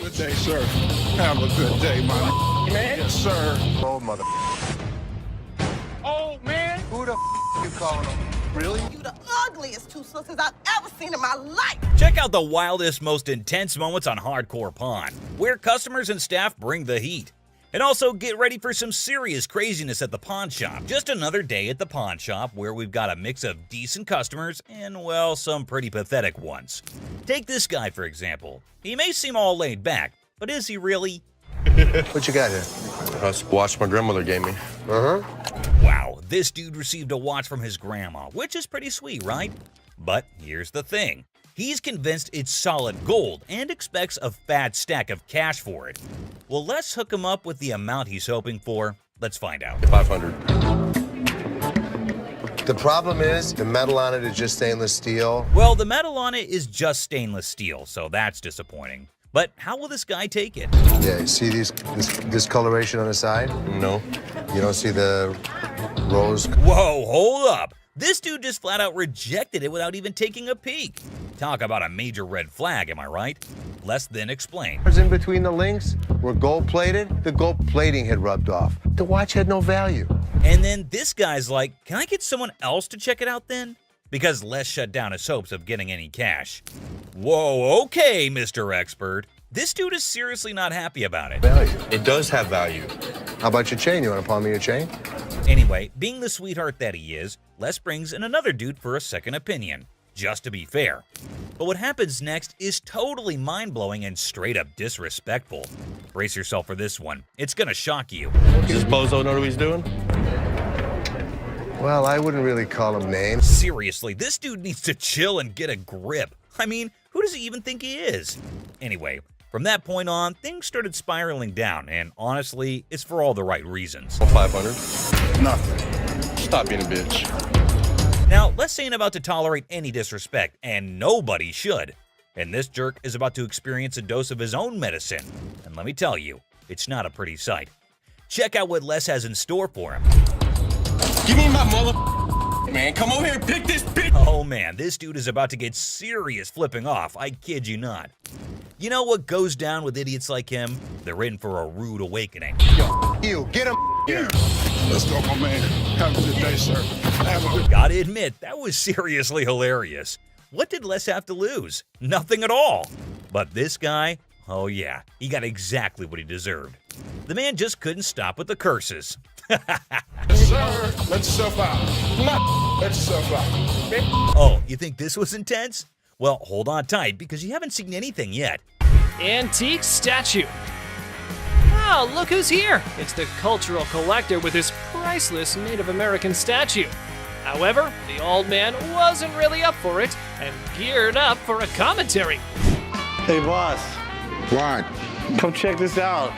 good day, sir. Have a good day, man. Yes, sir. Old mother. Old man? Who the you calling him? Really? You the ugliest two sisters I've ever seen in my life. Check out the wildest, most intense moments on Hardcore Pawn, where customers and staff bring the heat. And also get ready for some serious craziness at the pawn shop. Just another day at the pawn shop where we've got a mix of decent customers and, well, some pretty pathetic ones. Take this guy, for example. He may seem all laid back, but is he really? What you got here? That's a watch my grandmother gave me. Wow, this dude received a watch from his grandma, which is pretty sweet, right? But here's the thing. He's convinced it's solid gold and expects a fat stack of cash for it. Well, let's hook him up with the amount he's hoping for. Let's find out. 500. The problem is, the metal on it is just stainless steel. Well, the metal on it is just stainless steel, so that's disappointing. But how will this guy take it? Yeah, you see this discoloration on the side? No. You don't see the rose? Whoa, hold up. This dude just flat out rejected it without even taking a peek. Talk about a major red flag, am I right? Less than explain. In between the links were gold-plated. The gold plating had rubbed off. The watch had no value. And then this guy's like, can I get someone else to check it out then? Because Les shut down his hopes of getting any cash. Whoa, okay, Mr. Expert. This dude is seriously not happy about it. Value. It does have value. How about your chain? You want to pawn me your chain? Anyway, being the sweetheart that he is, Les brings in another dude for a second opinion, just to be fair. But what happens next is totally mind-blowing and straight up disrespectful. Brace yourself for this one. It's gonna shock you. Does this bozo know what he's doing? Well, I wouldn't really call him names. Seriously, this dude needs to chill and get a grip. I mean, who does he even think he is? Anyway, from that point on, things started spiraling down, and honestly, it's for all the right reasons. 500. Nothing. Stop being a bitch. Now, Les ain't about to tolerate any disrespect, and nobody should. And this jerk is about to experience a dose of his own medicine. And let me tell you, it's not a pretty sight. Check out what Les has in store for him. Give me my mother. Man, come over here and pick this bitch. Oh man, this dude is about to get serious flipping off, I kid you not. You know what goes down with idiots like him? They're in for a rude awakening. You, get him here. Let's go, my man. Have a good day, sir. Have a good Gotta admit, that was seriously hilarious. What did Les have to lose? Nothing at all. But this guy, oh yeah, he got exactly what he deserved. The man just couldn't stop with the curses. Sir, let yourself out. Let yourself out. Oh, you think this was intense? Well, hold on tight because you haven't seen anything yet. Antique statue. Oh, look who's here! It's the cultural collector with his priceless Native American statue. However, the old man wasn't really up for it and geared up for a commentary. Hey, boss, What? come check this out.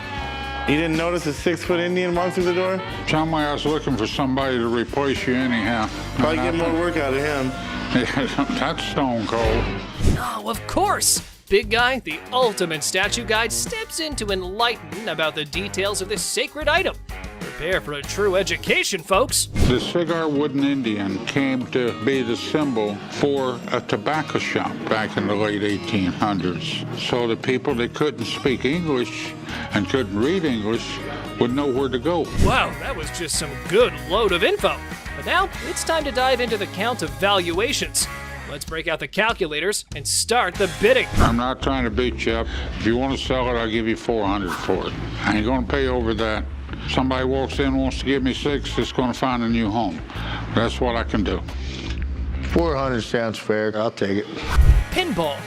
You didn't notice a 6-foot Indian walk through the door? Chumley, I was looking for somebody to replace you anyhow. Probably get more work out of him. That's stone cold. Oh, of course! Big Guy, the ultimate statue guide, steps in to enlighten about the details of this sacred item. Prepare for a true education, folks. The cigar wooden Indian came to be the symbol for a tobacco shop back in the late 1800s. So the people that couldn't speak English and couldn't read English would know where to go. Wow, that was just some good load of info. But now, it's time to dive into the count of valuations. Let's break out the calculators and start the bidding. I'm not trying to beat you up. If you want to sell it, I'll give you $400 for it. I ain't gonna pay over that. Somebody walks in, wants to give me $6, it's gonna find a new home. That's what I can do. 400 sounds fair. I'll take it. Pinball.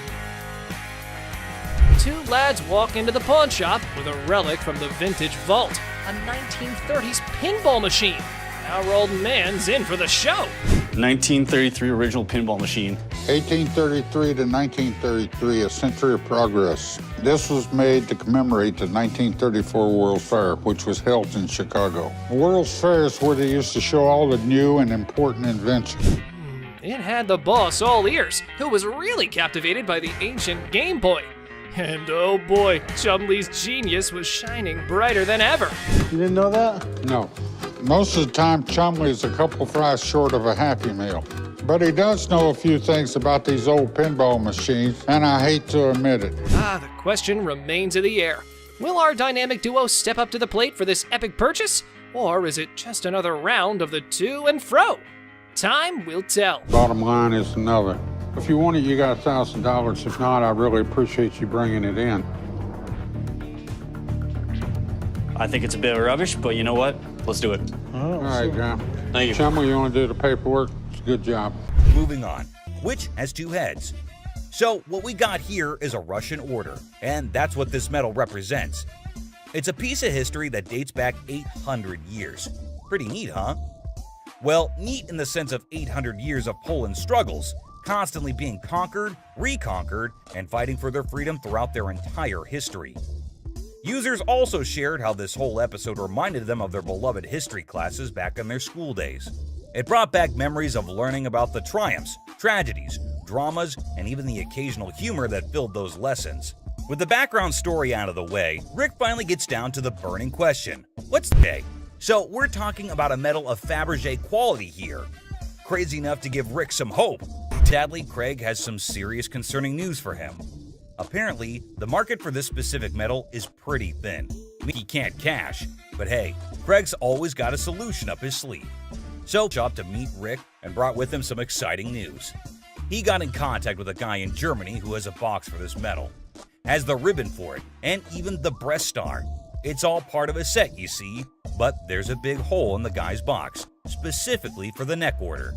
Two lads walk into the pawn shop with a relic from the vintage vault, a 1930s pinball machine. Our old man's in for the show. 1933 original pinball machine. 1833 to 1933, a century of progress. This was made to commemorate the 1934 World's Fair, which was held in Chicago. The World's Fair is where they used to show all the new and important inventions. It had the boss all ears, who was really captivated by the ancient Game Boy. And oh boy, Chumley's genius was shining brighter than ever. You didn't know that? No. Most of the time, Chumley is a couple fries short of a Happy Meal. But he does know a few things about these old pinball machines, and I hate to admit it. The question remains in the air. Will our dynamic duo step up to the plate for this epic purchase? Or is it just another round of the to and fro? Time will tell. Bottom line is another. If you want it, you got $1,000. If not, I really appreciate you bringing it in. I think it's a bit of rubbish, but you know what? Let's do it. All right, John. Thank you. Chumley, you want to do the paperwork? It's a good job. Moving on. Which has two heads? So what we got here is a Russian order, and that's what this medal represents. It's a piece of history that dates back 800 years. Pretty neat, huh? Well, neat in the sense of 800 years of Poland's struggles, constantly being conquered, reconquered, and fighting for their freedom throughout their entire history. Users also shared how this whole episode reminded them of their beloved history classes back in their school days. It brought back memories of learning about the triumphs, tragedies, dramas, and even the occasional humor that filled those lessons. With the background story out of the way, Rick finally gets down to the burning question. What's the day? So we're talking about a medal of Fabergé quality here. Crazy enough to give Rick some hope. Sadly, Craig has some serious concerning news for him. Apparently, the market for this specific medal is pretty thin. He can't cash, but hey, Craig's always got a solution up his sleeve. So he stopped to meet Rick and brought with him some exciting news. He got in contact with a guy in Germany who has a box for this medal, has the ribbon for it, and even the breast star. It's all part of a set, you see, but there's a big hole in the guy's box, specifically for the neck order.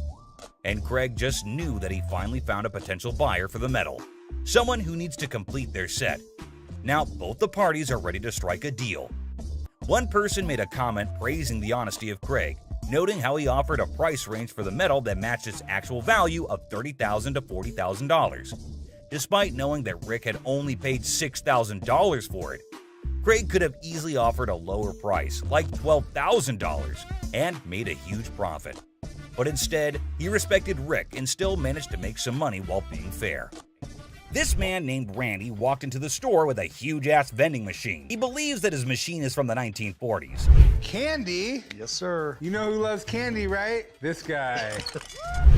And Craig just knew that he finally found a potential buyer for the medal, someone who needs to complete their set. Now, both the parties are ready to strike a deal. One person made a comment praising the honesty of Craig, noting how he offered a price range for the medal that matched its actual value of $30,000 to $40,000. Despite knowing that Rick had only paid $6,000 for it, Craig could have easily offered a lower price, like $12,000, and made a huge profit. But instead, he respected Rick and still managed to make some money while being fair. This man named Randy walked into the store with a huge-ass vending machine. He believes that his machine is from the 1940s. Candy? Yes, sir. You know who loves candy, right? This guy.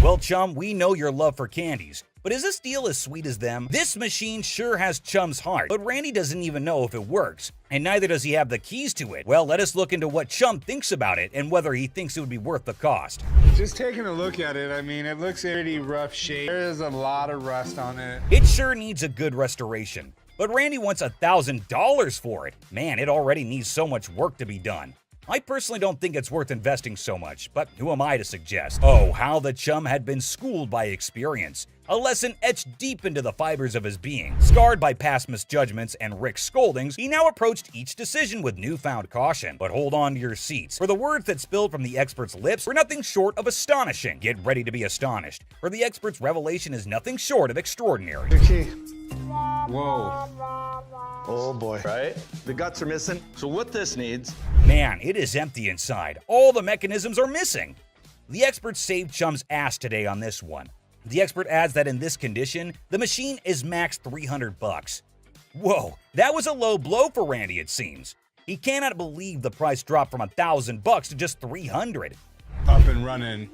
Well, Chum, we know your love for candies, but is this deal as sweet as them? This machine sure has Chum's heart, but Randy doesn't even know if it works, and neither does he have the keys to it. Well, let us look into what Chum thinks about it and whether he thinks it would be worth the cost. Just taking a look at it, I mean, it looks pretty rough shape. There is a lot of rust on it. It sure needs a good restoration, but Randy wants $1,000 for it. Man, it already needs so much work to be done. I personally don't think it's worth investing so much, but who am I to suggest? Oh, how the Chum had been schooled by experience. A lesson etched deep into the fibers of his being. Scarred by past misjudgments and Rick's scoldings, he now approached each decision with newfound caution. But hold on to your seats, for the words that spilled from the expert's lips were nothing short of astonishing. Get ready to be astonished, for the expert's revelation is nothing short of extraordinary. Okay. Whoa. Oh boy. Right? The guts are missing. So what this needs... Man, it is empty inside. All the mechanisms are missing. The expert saved Chum's ass today on this one. The expert adds that in this condition, the machine is max $300. Whoa, that was a low blow for Randy, it seems. He cannot believe the price dropped from $1,000 to just $300. Up and running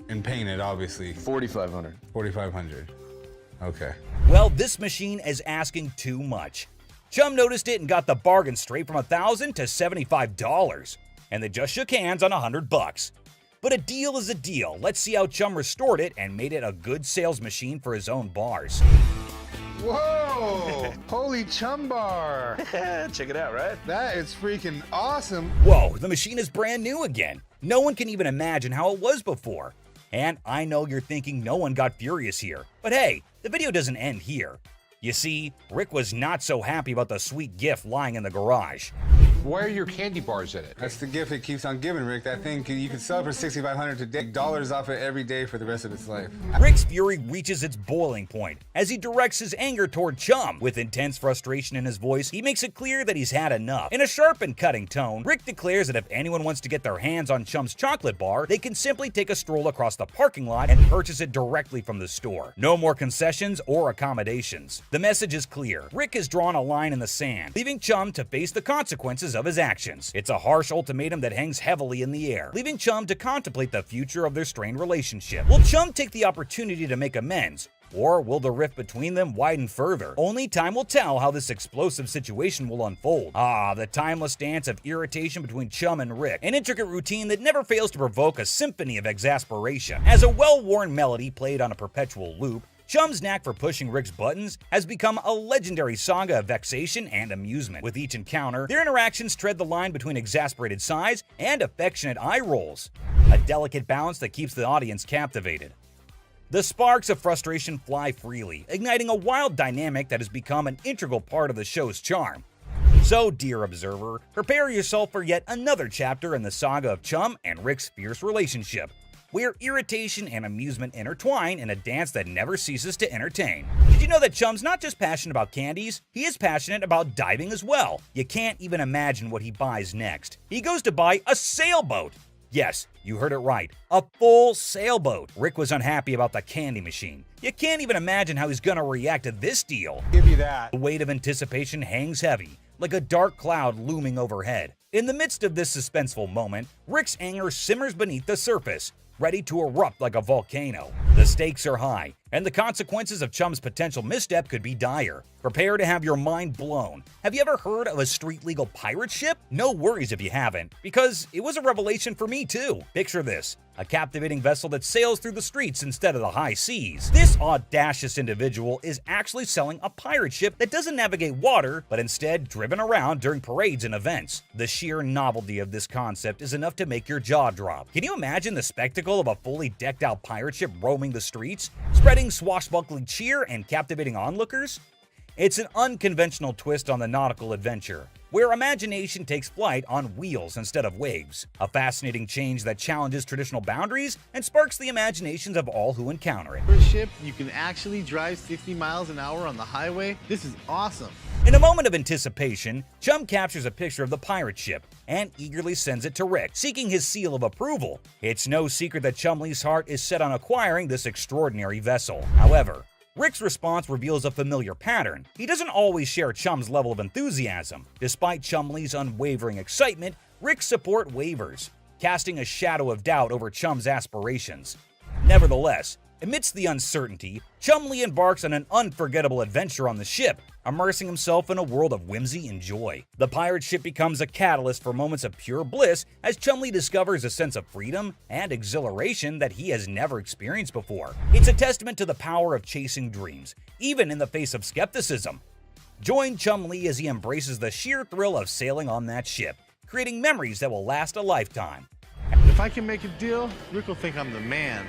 and painted, obviously. 4,500. 4,500. Okay. Well, this machine is asking too much. Chum noticed it and got the bargain straight from $1,000 to $75. And they just shook hands on $100. But a deal is a deal. Let's see how Chum restored it and made it a good sales machine for his own bars. Whoa! Holy Chum bar! Check it out, right? That is freaking awesome. Whoa, the machine is brand new again. No one can even imagine how it was before. And I know you're thinking no one got furious here. But hey, the video doesn't end here. You see, Rick was not so happy about the sweet gift lying in the garage. Why are your candy bars in it? That's the gift it keeps on giving, Rick. That thing, you can sell it for $6,500 today. Dollars off it every day for the rest of its life. Rick's fury reaches its boiling point as he directs his anger toward Chum. With intense frustration in his voice, he makes it clear that he's had enough. In a sharp and cutting tone, Rick declares that if anyone wants to get their hands on Chum's chocolate bar, they can simply take a stroll across the parking lot and purchase it directly from the store. No more concessions or accommodations. The message is clear. Rick has drawn a line in the sand, leaving Chum to face the consequences consequences of his actions. It's a harsh ultimatum that hangs heavily in the air, leaving Chum to contemplate the future of their strained relationship. Will Chum take the opportunity to make amends, or will the rift between them widen further? Only time will tell how this explosive situation will unfold. The timeless dance of irritation between Chum and Rick, an intricate routine that never fails to provoke a symphony of exasperation. As a well-worn melody played on a perpetual loop, Chum's knack for pushing Rick's buttons has become a legendary saga of vexation and amusement. With each encounter, their interactions tread the line between exasperated sighs and affectionate eye rolls, a delicate balance that keeps the audience captivated. The sparks of frustration fly freely, igniting a wild dynamic that has become an integral part of the show's charm. So, dear observer, prepare yourself for yet another chapter in the saga of Chum and Rick's fierce relationship, where irritation and amusement intertwine in a dance that never ceases to entertain. Did you know that Chum's not just passionate about candies, he is passionate about diving as well? You can't even imagine what he buys next. He goes to buy a sailboat! Yes, you heard it right, a full sailboat. Rick was unhappy about the candy machine. You can't even imagine how he's gonna react to this deal. Give you that. The weight of anticipation hangs heavy, like a dark cloud looming overhead. In the midst of this suspenseful moment, Rick's anger simmers beneath the surface, ready to erupt like a volcano. The stakes are high, and the consequences of Chum's potential misstep could be dire. Prepare to have your mind blown. Have you ever heard of a street-legal pirate ship? No worries if you haven't, because it was a revelation for me too. Picture this, a captivating vessel that sails through the streets instead of the high seas. This audacious individual is actually selling a pirate ship that doesn't navigate water, but instead driven around during parades and events. The sheer novelty of this concept is enough to make your jaw drop. Can you imagine the spectacle of a fully decked out pirate ship roaming the streets, spreading swashbuckling cheer and captivating onlookers? It's an unconventional twist on the nautical adventure, where imagination takes flight on wheels instead of waves. A fascinating change that challenges traditional boundaries and sparks the imaginations of all who encounter it. For a ship, you can actually drive 60 miles an hour on the highway. This is awesome. In a moment of anticipation, Chum captures a picture of the pirate ship and eagerly sends it to Rick, seeking his seal of approval. It's no secret that Chumley's heart is set on acquiring this extraordinary vessel. However, Rick's response reveals a familiar pattern. He doesn't always share Chum's level of enthusiasm. Despite Chumley's unwavering excitement, Rick's support wavers, casting a shadow of doubt over Chum's aspirations. Nevertheless, amidst the uncertainty, Chumley embarks on an unforgettable adventure on the ship, immersing himself in a world of whimsy and joy. The pirate ship becomes a catalyst for moments of pure bliss as Chumley discovers a sense of freedom and exhilaration that he has never experienced before. It's a testament to the power of chasing dreams, even in the face of skepticism. Join Chumley as he embraces the sheer thrill of sailing on that ship, creating memories that will last a lifetime. If I can make a deal, Rick will think I'm the man.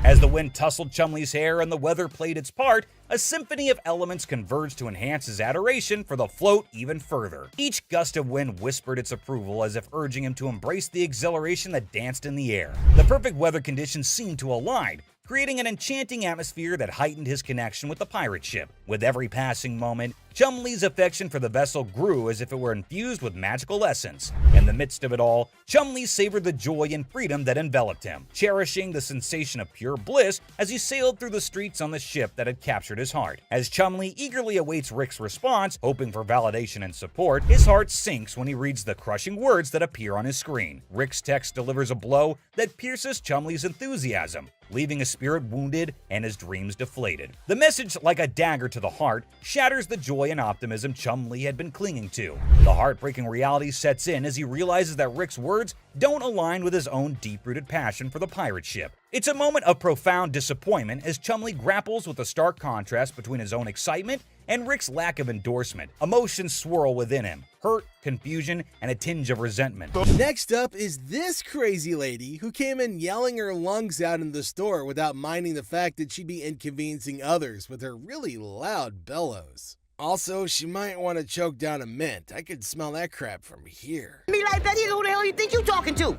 As the wind tousled Chumley's hair and the weather played its part, a symphony of elements converged to enhance his adoration for the float even further. Each gust of wind whispered its approval as if urging him to embrace the exhilaration that danced in the air. The perfect weather conditions seemed to align, creating an enchanting atmosphere that heightened his connection with the pirate ship. With every passing moment, Chumley's affection for the vessel grew as if it were infused with magical essence. In the midst of it all, Chumley savored the joy and freedom that enveloped him, cherishing the sensation of pure bliss as he sailed through the streets on the ship that had captured his heart. As Chumley eagerly awaits Rick's response, hoping for validation and support, his heart sinks when he reads the crushing words that appear on his screen. Rick's text delivers a blow that pierces Chumley's enthusiasm, leaving his spirit wounded and his dreams deflated. The message, like a dagger to the heart, shatters the joy and optimism Chumley had been clinging to. The heartbreaking reality sets in as he realizes that Rick's words don't align with his own deep-rooted passion for the pirate ship. It's a moment of profound disappointment as Chumley grapples with the stark contrast between his own excitement and Rick's lack of endorsement. Emotions swirl within him, hurt, confusion, and a tinge of resentment. Next up is this crazy lady who came in yelling her lungs out in the store without minding the fact that she'd be inconveniencing others with her really loud bellows. Also, she might want to choke down a mint. I could smell that crap from here. Me like that, who the hell you think you talking to?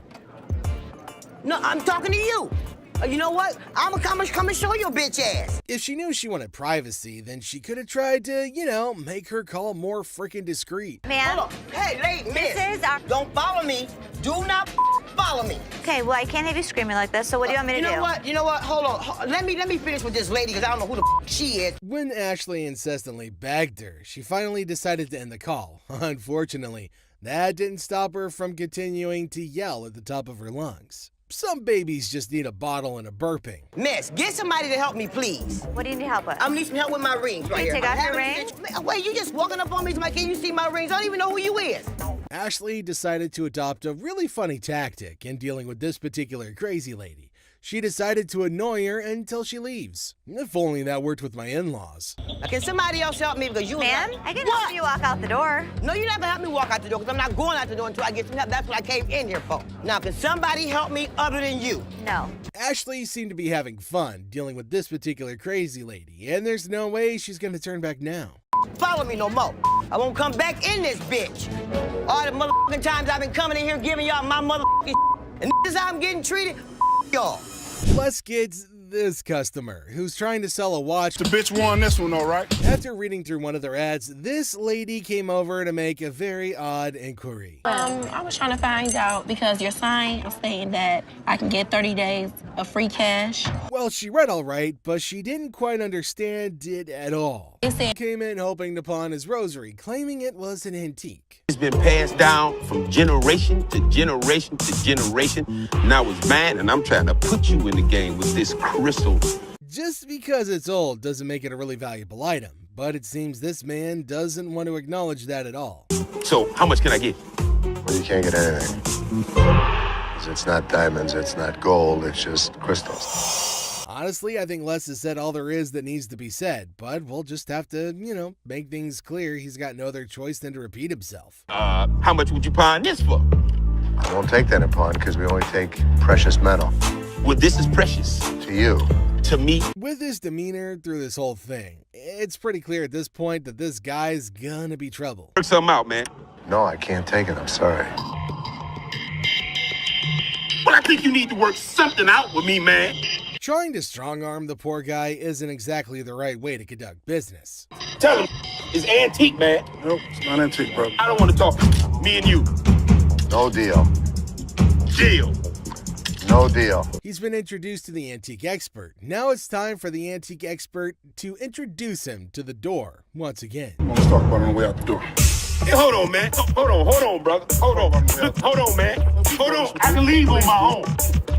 No, I'm talking to you. You know what? I'm gonna come and show your bitch ass. If she knew she wanted privacy, then she could have tried to, make her call more freaking discreet. Ma'am. Hold on. Hey, lady, miss. Don't follow me. Do not follow me. Okay, well, I can't have you screaming like this, so what do you want me to do? You know what? Hold on. Let me finish with this lady, because I don't know who the she is. When Ashley insistently begged her, she finally decided to end the call. Unfortunately, that didn't stop her from continuing to yell at the top of her lungs. Some babies just need a bottle and a burping. Miss, get somebody to help me, please. What do you need help with? I need some help with my rings right here. Take off your ring? Wait, you just walking up on me, can you see my rings? I don't even know who you is. Ashley decided to adopt a really funny tactic in dealing with this particular crazy lady. She decided to annoy her until she leaves. If only that worked with my in-laws. Can somebody else help me, because you... Ma'am, I can help you walk out the door. No, you're not gonna help me walk out the door, because I'm not going out the door until I get some help. That's what I came in here for. Now, can somebody help me other than you? No. Ashley seemed to be having fun dealing with this particular crazy lady, and there's no way she's gonna turn back now. Follow me no more. I won't come back in this bitch. All the motherfucking times I've been coming in here giving y'all my motherfucking and this is how I'm getting treated, y'all. Plus, kids, this customer who's trying to sell a watch. The bitch won this one, all right? After reading through one of their ads, this lady came over to make a very odd inquiry. I was trying to find out because your sign is saying that I can get 30 days of free cash. Well, she read all right, but she didn't quite understand it at all. It said, came in hoping to pawn his rosary, claiming it was an antique. It's been passed down from generation to generation to generation. Now it's mine, and I'm trying to put you in the game with this crystal. Just because it's old doesn't make it a really valuable item, but it seems this man doesn't want to acknowledge that at all. So, how much can I get? Well, you can't get anything. It's not diamonds, it's not gold, it's just crystals. Honestly, I think Les has said all there is that needs to be said, but we'll just have to, make things clear he's got no other choice than to repeat himself. How much would you pawn this for? I won't take that in pawn because we only take precious metal. Well, this is precious. To you. To me. With his demeanor through this whole thing, it's pretty clear at this point that this guy's gonna be trouble. Work something out, man. No, I can't take it, I'm sorry. Well, I think you need to work something out with me, man. Trying to strong-arm the poor guy isn't exactly the right way to conduct business. Tell him it's antique, man. Nope, it's not antique, bro. I don't want to talk. Me and you. No deal. Deal. No deal. He's been introduced to the antique expert. Now it's time for the antique expert to introduce him to the door once again. Let's talk about it on the way out the door. Hey, hold on, man. Hold on, brother. Hold on, man. Hold on. I can leave on my own.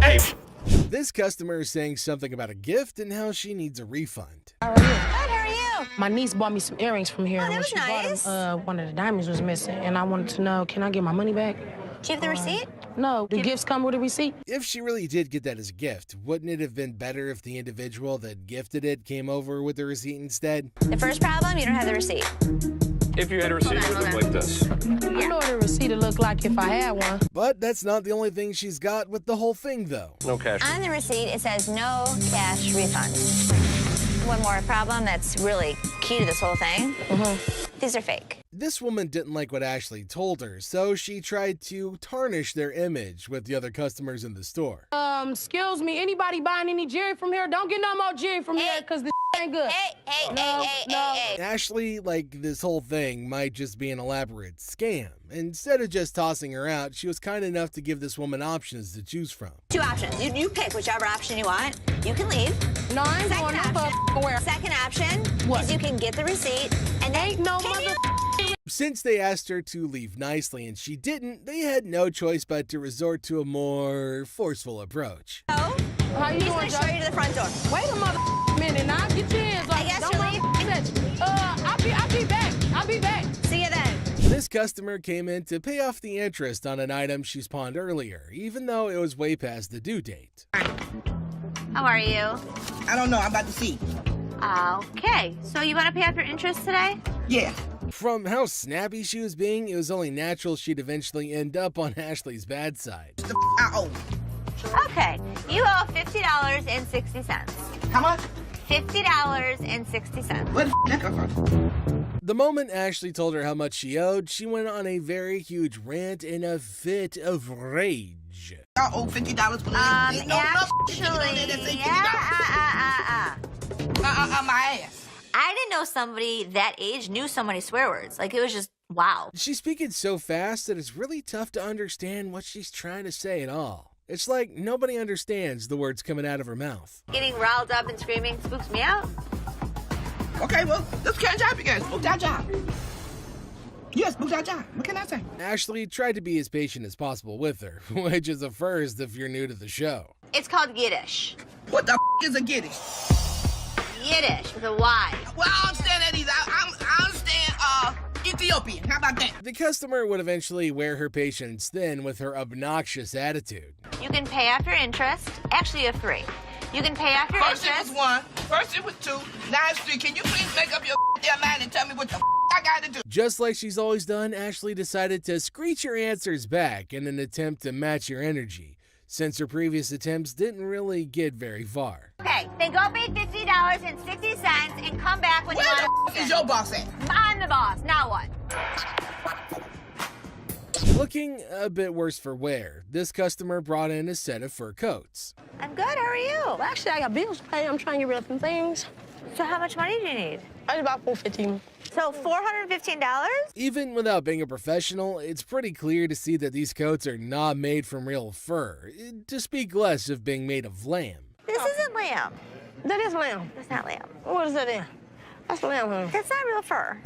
Hey. This customer is saying something about a gift and how she needs a refund. how are you? Good, how are you? My niece bought me some earrings from here. Oh, that and when was she nice. bought them, one of the diamonds was missing, and I wanted to know, can I get my money back? Do you have the receipt? No. Do gifts come with a receipt? If she really did get that as a gift, wouldn't it have been better if the individual that gifted it came over with the receipt instead? The first problem, you don't have the receipt. If you had a receipt, it would look like this. I know what a receipt would look like if I had one. But that's not the only thing she's got with the whole thing, though. No cash. On the receipt, it says no cash refund. One more problem that's really key to this whole thing. These are fake. This woman didn't like what Ashley told her, so she tried to tarnish their image with the other customers in the store. Excuse me, anybody buying any jewelry from here? Don't get no more jewelry from here, because this ain't good. Hey. Ashley, like this whole thing might just be an elaborate scam. Instead of just tossing her out, she was kind enough to give this woman options to choose from. 2 options. You pick whichever option you want. You can leave. No, I ain't going nowhere. Second option is you can get the receipt and then Ain't no Since they asked her to leave nicely and she didn't, they had no choice but to resort to a more forceful approach. How you he's doing, gonna show you to the front door. Wait a minute, now get your hands off. I guess you're leaving. I'll be back. See you then. This customer came in to pay off the interest on an item she's pawned earlier, even though it was way past the due date. How are you? I don't know. I'm about to see. Okay, so you want to pay off your interest today? Yeah. From how snappy she was being, it was only natural she'd eventually end up on Ashley's bad side. I owe. Okay, you owe $50.60. How much? $50.60. Where the that come from? The moment Ashley told her how much she owed, she went on a very huge rant in a fit of rage. I owe $50 for Actually, my ass. I didn't know somebody that age knew so many swear words. Like, it was just, wow. She's speaking so fast that it's really tough to understand what she's trying to say at all. It's like nobody understands the words coming out of her mouth. Getting riled up and screaming spooks me out. Okay, well, let's catch up again. Spook that job. Yes, spook that job. What can I say? Ashley tried to be as patient as possible with her, which is a first if you're new to the show. It's called Yiddish. What the is a Yiddish? Yiddish with a Y. Well, I understand that either. I understand Ethiopian. How about that? The customer would eventually wear her patience thin with her obnoxious attitude. You can pay after interest. Actually, you have three. You can pay after First interest. it was one. First it was two. Now it's three. Can you please make up your damn mind and tell me what the I gotta do? Just like she's always done, Ashley decided to screech her answers back in an attempt to match your energy, since her previous attempts didn't really get very far. Okay, then go pay $50.60 and come back when you want to. Is your boss at? I'm the boss. Now what? Looking a bit worse for wear, this customer brought in a set of fur coats. I'm good. How are you? Well, actually, I got bills to pay. I'm trying to get rid of some things. So how much money do you need? I need about $415. So $415? Even without being a professional, it's pretty clear to see that these coats are not made from real fur, to speak less of being made of lamb. This isn't lamb. That is lamb. That's not lamb. What is that in? That's lamb, honey. That's not real fur.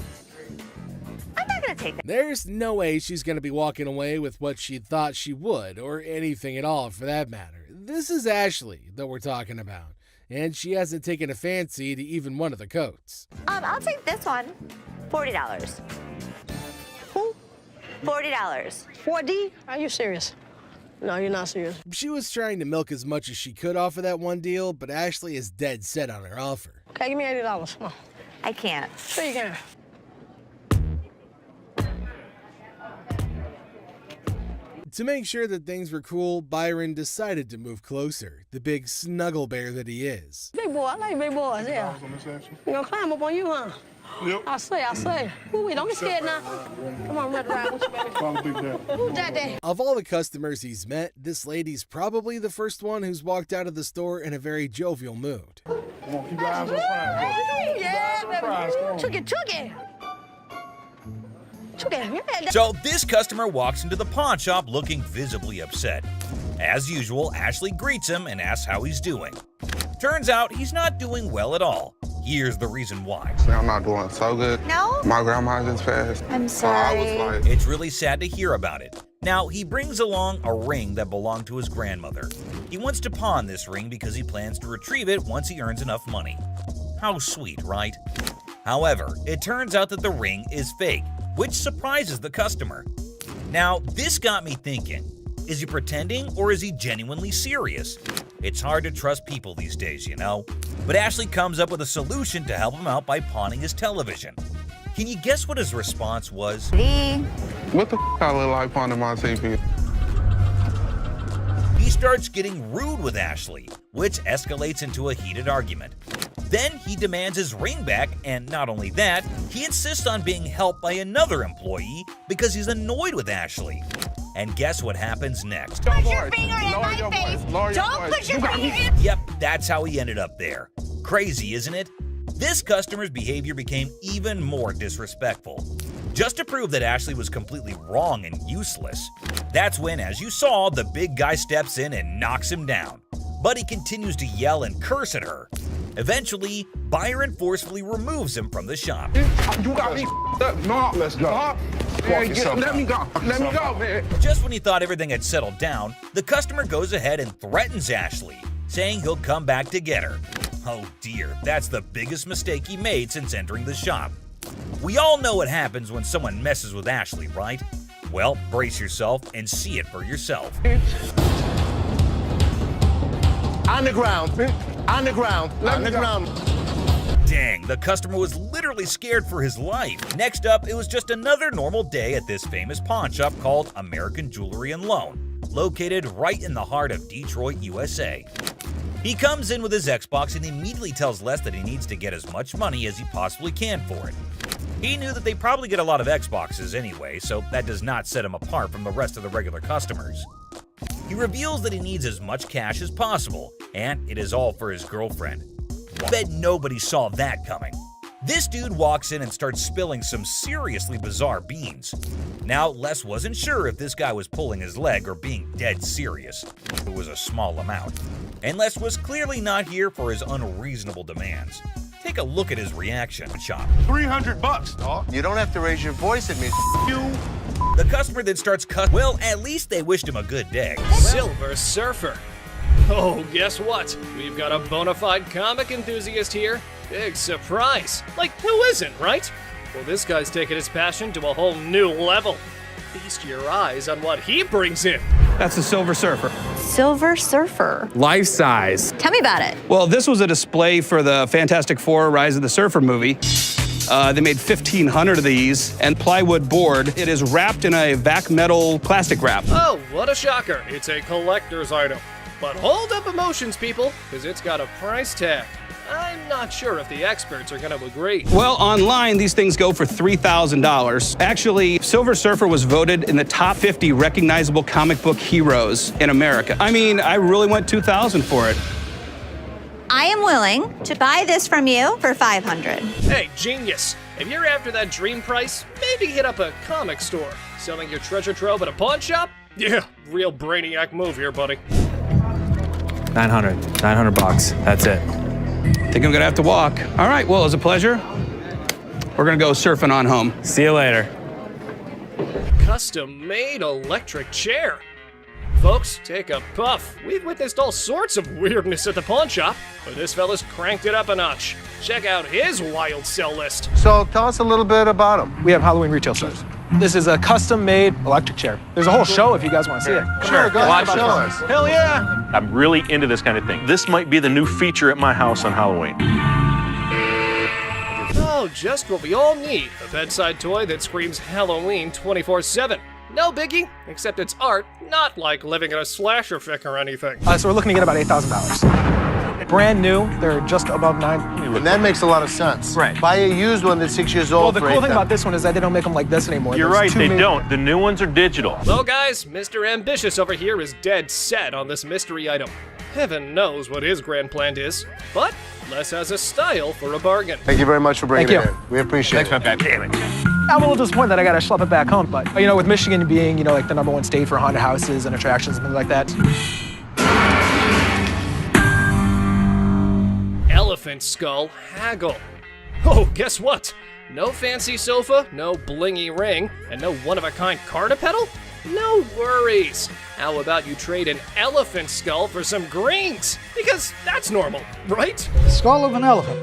I'm not gonna take that. There's no way she's gonna be walking away with what she thought she would, or anything at all for that matter. This is Ashley that we're talking about, and she hasn't taken a fancy to even one of the coats. I'll take this one. $40. Who? $40. 4D? Are you serious? No, you're not serious. She was trying to milk as much as she could off of that one deal, but Ashley is dead set on her offer. Okay, give me $80. Come on. I can't. Sure you can. To make sure that things were cool, Byron decided to move closer, the big snuggle bear that he is. Big boy, I like big boys, yeah. You gonna climb up on you, huh? Yep. I say. Ooh, wait, don't get scared now. Come on, run around with you, baby. Who's that there? Of all the customers he's met, this lady's probably the first one who's walked out of the store in a very jovial mood. Come on, keep your eyes on the prize. Yeah, baby. Took it. So this customer walks into the pawn shop looking visibly upset. As usual, Ashley greets him and asks how he's doing. Turns out he's not doing well at all. Here's the reason why. I'm not doing so good. No? My grandma just passed. I'm sorry. I was like, It's really sad to hear about it. Now, he brings along a ring that belonged to his grandmother. He wants to pawn this ring because he plans to retrieve it once he earns enough money. How sweet, right? However, it turns out that the ring is fake, which surprises the customer. Now, this got me thinking, is he pretending or is he genuinely serious? It's hard to trust people these days, you know? But Ashley comes up with a solution to help him out by pawning his television. Can you guess what his response was? what the I look like pawning my TV? He starts getting rude with Ashley, which escalates into a heated argument. Then he demands his ring back, and not only that, he insists on being helped by another employee because he's annoyed with Ashley. And guess what happens next? Put your finger in my face! Don't put your finger in... Yep, that's how he ended up there. Crazy, isn't it? This customer's behavior became even more disrespectful. Just to prove that Ashley was completely wrong and useless, that's when, as you saw, the big guy steps in and knocks him down. But he continues to yell and curse at her. Eventually, Byron forcefully removes him from the shop. You got me up. No, let's go. Let me go, man. Just when he thought everything had settled down, the customer goes ahead and threatens Ashley, saying he'll come back to get her. Oh dear, that's the biggest mistake he made since entering the shop. We all know what happens when someone messes with Ashley, right? Well, brace yourself and see it for yourself. On the ground. On the ground. On the ground. Dang, the customer was literally scared for his life. Next up, it was just another normal day at this famous pawn shop called American Jewelry and Loan, located right in the heart of Detroit, USA. He comes in with his Xbox and immediately tells Les that he needs to get as much money as he possibly can for it. He knew that they probably get a lot of Xboxes anyway, so that does not set him apart from the rest of the regular customers. He reveals that he needs as much cash as possible, and it is all for his girlfriend. Bet nobody saw that coming. This dude walks in and starts spilling some seriously bizarre beans. Now, Les wasn't sure if this guy was pulling his leg or being dead serious. It was a small amount. And Les was clearly not here for his unreasonable demands. Take a look at his reaction, Chum. $300, dog. You don't have to raise your voice at me. You. The customer then starts well, at least they wished him a good day. Silver Surfer. Oh, guess what? We've got a bona fide comic enthusiast here. Big surprise. Like, who isn't, right? Well, this guy's taking his passion to a whole new level. Feast your eyes on what he brings in. That's the Silver Surfer. Silver Surfer. Life size. Tell me about it. Well, this was a display for the Fantastic Four Rise of the Surfer movie. They made 1,500 of these, and plywood board. It is wrapped in a vac metal plastic wrap. Oh, what a shocker. It's a collector's item. But hold up emotions, people, because it's got a price tag. I'm not sure if the experts are going to agree. Well, online, these things go for $3,000. Actually, Silver Surfer was voted in the top 50 recognizable comic book heroes in America. I mean, I really went $2,000 for it. I am willing to buy this from you for $500. Hey, genius. If you're after that dream price, maybe hit up a comic store. Selling your treasure trove at a pawn shop? Yeah, real brainiac move here, buddy. 900 bucks. That's it. Think I'm gonna have to walk. All right, well, it was a pleasure. We're gonna go surfing on home. See you later. Custom-made electric chair. Folks, take a puff. We've witnessed all sorts of weirdness at the pawn shop, but this fella's cranked it up a notch. Check out his wild sell list. So tell us a little bit about him. We have Halloween retail stores. This is a custom-made electric chair. There's a whole show if you guys want to see it. Sure, go ahead, show us. Hell yeah! I'm really into this kind of thing. This might be the new feature at my house on Halloween. Oh, just what we all need. A bedside toy that screams Halloween 24/7. No biggie, except it's art, not like living in a slasher fic or anything. So we're looking to get about $8,000. Brand new, they're just above $9,000. And that makes a lot of sense. Right. Buy a used one that's 6 years old. Well, the cool thing about this one is that they don't make them like this anymore. You're right, they don't. The new ones are digital. Well, guys, Mr. Ambitious over here is dead set on this mystery item. Heaven knows what his grand plan is, but Les has a style for a bargain. Thank you very much for bringing Thank it in. We appreciate it. Thanks, damn it. I'm a little disappointed that I gotta schlep it back home, but you know, with Michigan being, you know, like the #1 state for haunted houses and attractions and things like that. Elephant skull haggle. Oh, guess what? No fancy sofa, no blingy ring, and no one-of-a-kind car to pedal? No worries. How about you trade an elephant skull for some greens? Because that's normal, right? Skull of an elephant.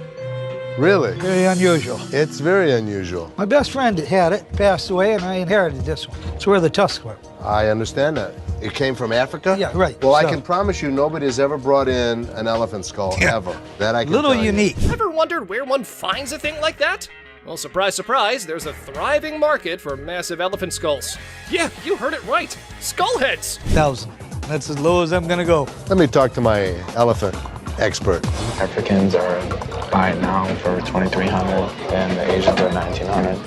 Really? Very unusual. It's very unusual. My best friend had it, passed away, and I inherited this one. It's where the tusks were. I understand that. It came from Africa? Yeah, right. Well, I So- can promise you nobody has ever brought in an elephant skull, ever. That I can Little tell you. unique. Ever wondered where one finds a thing like that? Well, surprise, surprise, there's a thriving market for massive elephant skulls. Yeah, you heard it right. Skull heads. 1,000. That's as low as I'm gonna go. Let me talk to my elephant expert. Africans are buying now for $2,300 and the Asians are $1,900.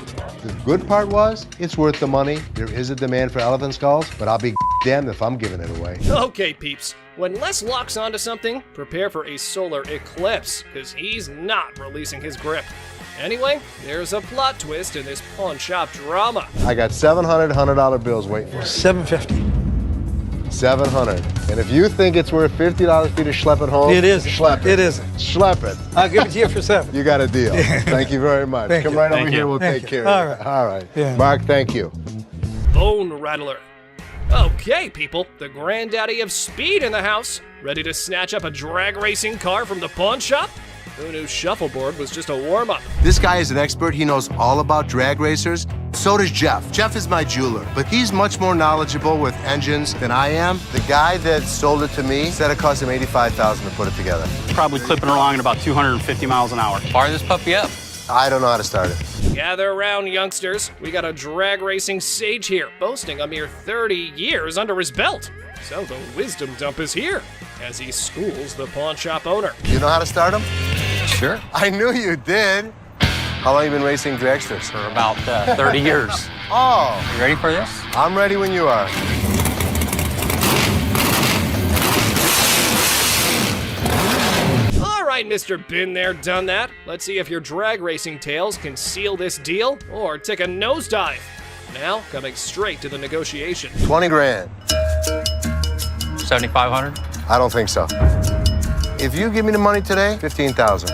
The good part was, it's worth the money. There is a demand for elephant skulls, but I'll be damned if I'm giving it away. Okay, peeps. When Les locks onto something, prepare for a solar eclipse, because he's not releasing his grip. Anyway, there's a plot twist in this pawn shop drama. I got $700 bills waiting for me. $750. $700. And if you think it's worth $50 for you to schlep it home, It isn't. Schlep it. It isn't. Schlep it. I'll give it to you for $7. You got a deal. Thank you very much. Thank Come you. right over Thank here. you. We'll Thank take you. care All of it. right. All right. Yeah. Mark, thank you. Bone Rattler. Okay, people, the granddaddy of speed in the house. Ready to snatch up a drag racing car from the pawn shop? Who knew shuffleboard was just a warm-up? This guy is an expert. He knows all about drag racers. So does Jeff. Jeff is my jeweler, but he's much more knowledgeable with engines than I am. The guy that sold it to me said it cost him $85,000 to put it together. Probably clipping along at about 250 miles an hour. Fire this puppy up. I don't know how to start it. Gather around, youngsters. We got a drag racing sage here, boasting a mere 30 years under his belt. So the wisdom dump is here, as he schools the pawn shop owner. You know how to start him? Sure. I knew you did. How long have you been racing dragsters? For about 30 years. Oh. You ready for this? I'm ready when you are. right, Mr. Been There, Done That. Let's see if your drag racing tales can seal this deal or take a nosedive. Now, coming straight to the negotiation. 20 grand. 7,500. I don't think so. If you give me the money today, 15,000.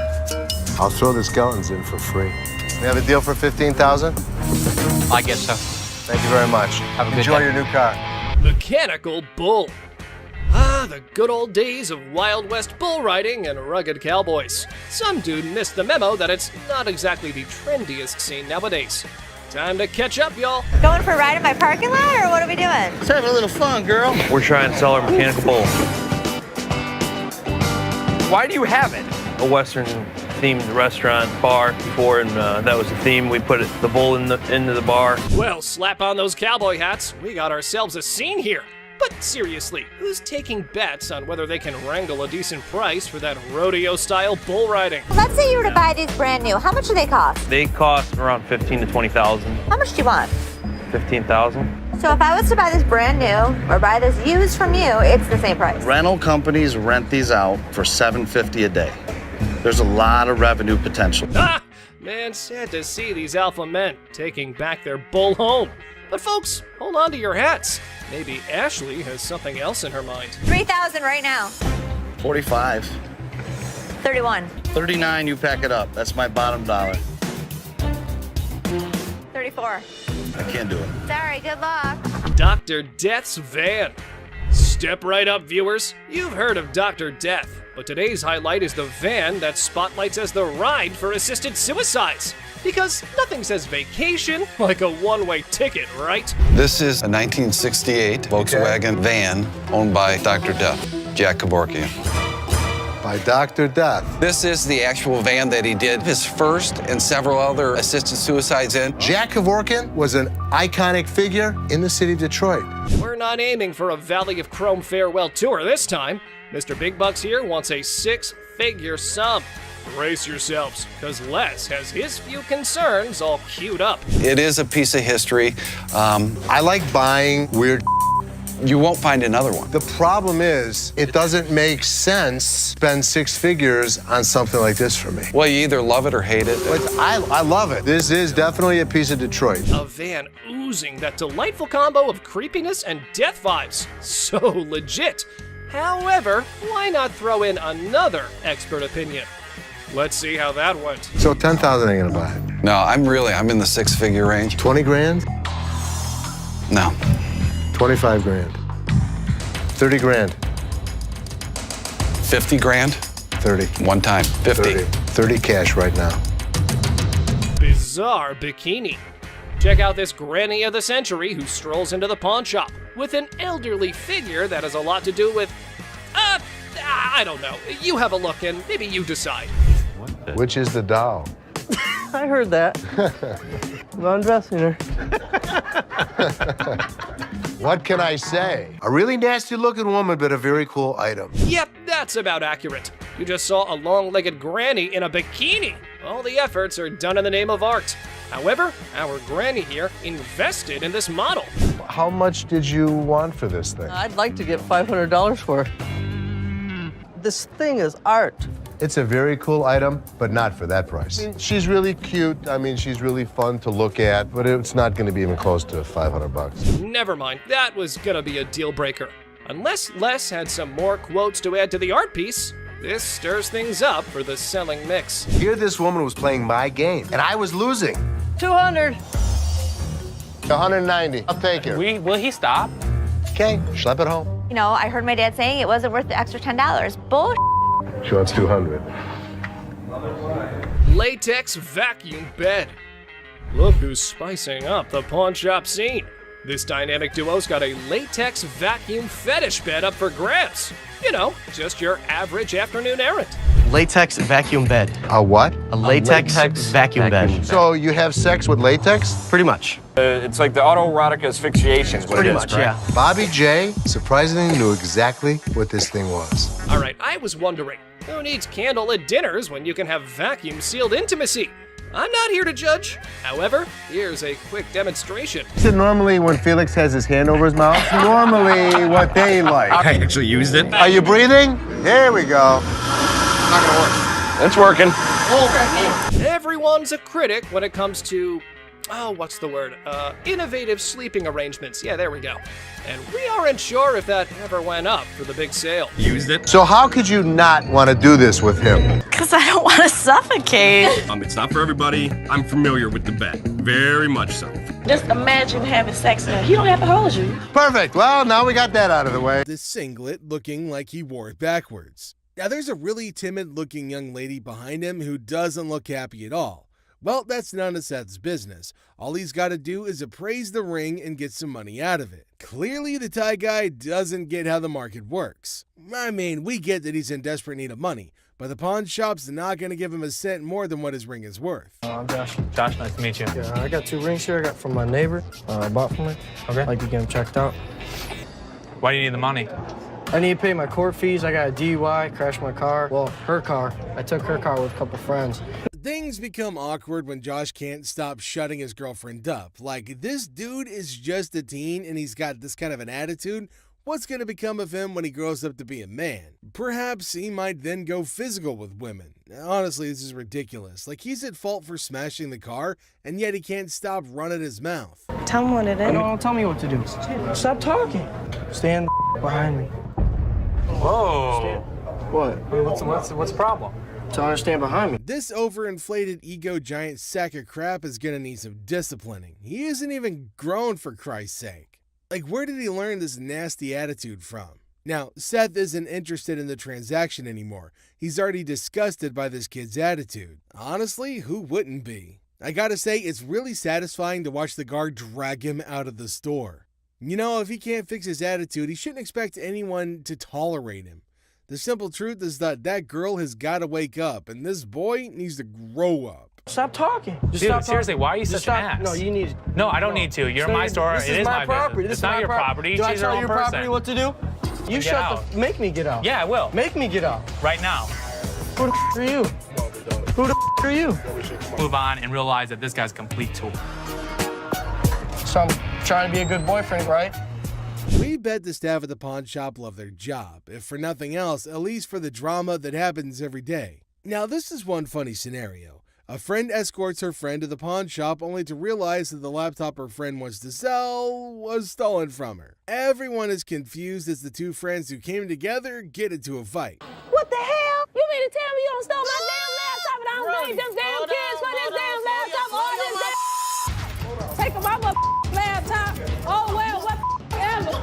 I'll throw the skeletons in for free. We have a deal for 15,000? I guess so. Thank you very much. Have a good Enjoy day. your new car. Mechanical Bull. Ah, the good old days of Wild West bull riding and rugged cowboys. Some dude missed the memo that it's not exactly the trendiest scene nowadays. Time to catch up, y'all. Going for a ride in my parking lot, or what are we doing? Let's have a little fun, girl. We're trying to sell our mechanical bull. Why do you have it? A Western themed restaurant bar before, and that was the theme. We put the bull into the bar. Well, slap on those cowboy hats. We got ourselves a scene here. But seriously, who's taking bets on whether they can wrangle a decent price for that rodeo-style bull riding? Let's say you were to buy these brand new. How much do they cost? They cost around 15 to 20,000. How much do you want? 15,000. So if I was to buy this brand new or buy this used from you, it's the same price. Rental companies rent these out for $750 a day. There's a lot of revenue potential. Ah! Man, sad to see these alpha men taking back their bull home. But folks, hold on to your hats. Maybe Ashley has something else in her mind. 3,000 right now. 45. 31. 39, you pack it up. That's my bottom dollar. 34. I can't do it. Sorry, good luck. Dr. Death's van. Step right up, viewers. You've heard of Dr. Death, but today's highlight is the van that spotlights as the ride for assisted suicides. Because nothing says vacation like a one-way ticket, right? This is a 1968 Volkswagen van owned by Dr. Death, Jack Kevorkian. By Dr. Death. This is the actual van that he did his first and several other assisted suicides in. Jack Kevorkian was an iconic figure in the city of Detroit. We're not aiming for a Valley of Chrome farewell tour this time. Mr. Big Bucks here wants a six-figure sum. Brace yourselves, because Les has his few concerns all queued up. It is a piece of history. I like buying weird. You won't find another one. The problem is, it doesn't make sense to spend six figures on something like this for me. Well, you either love it or hate it. But I love it. This is definitely a piece of Detroit. A van oozing that delightful combo of creepiness and death vibes. So legit. However, why not throw in another expert opinion? Let's see how that went. So 10,000 ain't gonna buy it. No, I'm in the six-figure range. 20 grand? No. 25 grand. 30 grand. 50 grand? 30. One time. 50. 30 cash right now. Bizarre bikini. Check out this granny of the century who strolls into the pawn shop with an elderly figure that has a lot to do with, I don't know. You have a look and maybe you decide. Which is the doll? I heard that. I'm undressing her. What can I say? A really nasty looking woman, but a very cool item. Yep, that's about accurate. You just saw a long-legged granny in a bikini. All the efforts are done in the name of art. However, our granny here invested in this model. How much did you want for this thing? I'd like to get $500 for it. This thing is art. It's a very cool item, but not for that price. I mean, she's really cute. I mean, she's really fun to look at, but it's not going to be even close to 500 bucks. Never mind, that was gonna be a deal breaker. Unless Les had some more quotes to add to the art piece, this stirs things up for the selling mix. Here this woman was playing my game, and I was losing. 200. 190. I'll take it. Will he stop? Okay, schlep it home. You know, I heard my dad saying it wasn't worth the extra $10. Bull. She wants 200. Latex vacuum bed. Look who's spicing up the pawn shop scene. This dynamic duo's got a latex vacuum fetish bed up for grabs. You know, just your average afternoon errand. Latex vacuum bed. A what? A latex vacuum bed. So you have sex with latex? Pretty much. It's like the autoerotic asphyxiation. Pretty much, yeah. Bobby J surprisingly knew exactly what this thing was. All right, I was wondering, who needs candlelit dinners when you can have vacuum-sealed intimacy? I'm not here to judge. However, here's a quick demonstration. So normally when Felix has his hand over his mouth, normally what they like. I actually used it. Are you breathing? Here we go. Not gonna work. It's working. Everyone's a critic when it comes to, what's the word? Innovative sleeping arrangements. Yeah, there we go. And we aren't sure if that ever went up for the big sale. Used it. So how could you not want to do this with him? Because I don't want to suffocate. It's not for everybody. I'm familiar with the bed. Very much so. Just imagine having sex and he don't have to hold you. Perfect. Well, now we got that out of the way. The singlet looking like he wore it backwards. Now there's a really timid looking young lady behind him who doesn't look happy at all. Well, that's none of Seth's business. All he's got to do is appraise the ring and get some money out of it. Clearly, the Thai guy doesn't get how the market works. I mean, we get that he's in desperate need of money, but the pawn shop's not going to give him a cent more than what his ring is worth. I'm Josh. Josh, nice to meet you. Yeah, I got 2 rings here. I got from my neighbor. I bought from her. Okay. I'd like to get them checked out. Why do you need the money? I need to pay my court fees. I got a DUI, crashed my car. Well, her car. I took her car with a couple friends. Things become awkward when Josh can't stop shutting his girlfriend up. Like, this dude is just a teen and he's got this kind of an attitude. What's going to become of him when he grows up to be a man? Perhaps he might then go physical with women. Honestly, this is ridiculous. Like, he's at fault for smashing the car, and yet he can't stop running his mouth. Tell him what it is. No, don't tell me what to do. Stop talking. Stand behind me. Whoa. What? What's the problem? To understand behind me. This overinflated ego giant sack of crap is gonna need some disciplining. He isn't even grown, for Christ's sake. Like, where did he learn this nasty attitude from? Now, Seth isn't interested in the transaction anymore. He's already disgusted by this kid's attitude. Honestly, who wouldn't be? I gotta say, it's really satisfying to watch the guard drag him out of the store. You know, if he can't fix his attitude, he shouldn't expect anyone to tolerate him. The simple truth is that girl has got to wake up, and this boy needs to grow up. Stop talking. Dude, seriously, why are you such an ass? No, you need. No, I don't need to. You're my store. It is my property. business. It's not your property. Do I She's your tell own your person. property what to do? You Get out. Make me get out. Yeah, I will. Make me get out. Right now. Who the are you? Who the are you? Move on and realize that this guy's a complete tool. So I'm trying to be a good boyfriend, right? We bet the staff at the pawn shop love their job, if for nothing else, at least for the drama that happens every day. Now, this is one funny scenario. A friend escorts her friend to the pawn shop only to realize that the laptop her friend wants to sell was stolen from her. Everyone is confused as the two friends who came together get into a fight. What the hell? You mean to tell me you don't stole my damn laptop and I don't blame them damn kids for this damn laptop? All this damn taking my laptop. Oh well, what ever.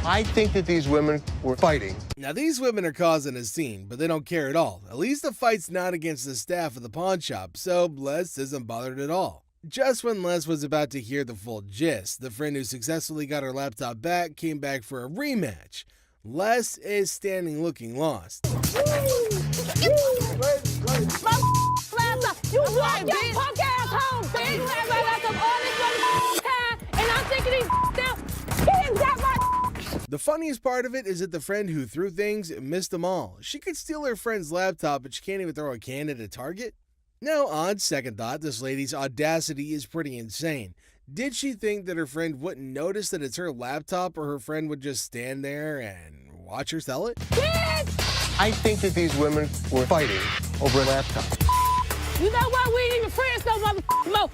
I think that these women were fighting. Now, these women are causing a scene, but they don't care at all. At least the fight's not against the staff of the pawn shop, so Les isn't bothered at all. Just when Les was about to hear the full gist, the friend who successfully got her laptop back came back for a rematch. Les is standing looking lost. My laptop. You walk your punk ass home, bitch. I got some all this time, and I'm thinking these down. He didn't got my. The funniest part of it is that the friend who threw things missed them all. She could steal her friend's laptop, but she can't even throw a can at a target? Now, on second thought, this lady's audacity is pretty insane. Did she think that her friend wouldn't notice that it's her laptop, or her friend would just stand there and watch her sell it? I think that these women were fighting over a laptop. You know what? We ain't even friends no motherfucking more.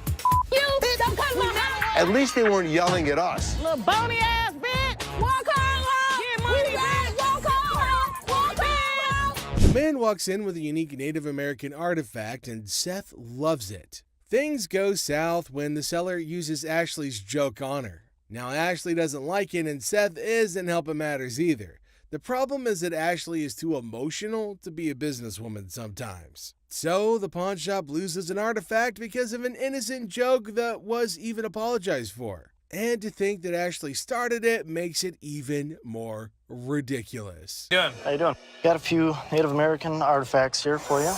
You don't come to my house. At least they weren't yelling at us. Little bony ass bitch. Walk home. Get money back. Walk home. Walk home. The man walks in with a unique Native American artifact, and Seth loves it. Things go south when the seller uses Ashley's joke on her. Now, Ashley doesn't like it, and Seth isn't helping matters either. The problem is that Ashley is too emotional to be a businesswoman sometimes. So the pawn shop loses an artifact because of an innocent joke that was even apologized for. And to think that Ashley started it makes it even more ridiculous. How you doing? Got a few Native American artifacts here for you.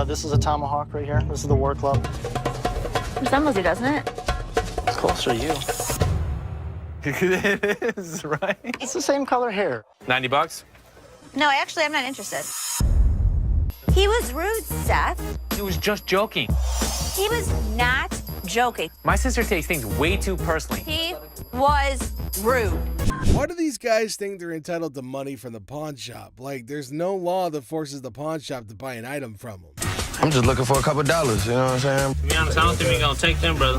This is a tomahawk right here. This is the war club. Resembles you, doesn't it? It's closer to you. It is, right? It's the same color hair. $90? No, actually, I'm not interested. He was rude, Seth. He was just joking. He was not joking. My sister takes things way too personally. He was rude. Why do these guys think they're entitled to money from the pawn shop? Like, there's no law that forces the pawn shop to buy an item from them. I'm just looking for a couple dollars, you know what I'm saying? To be honest, I don't think we're gonna take them, brother.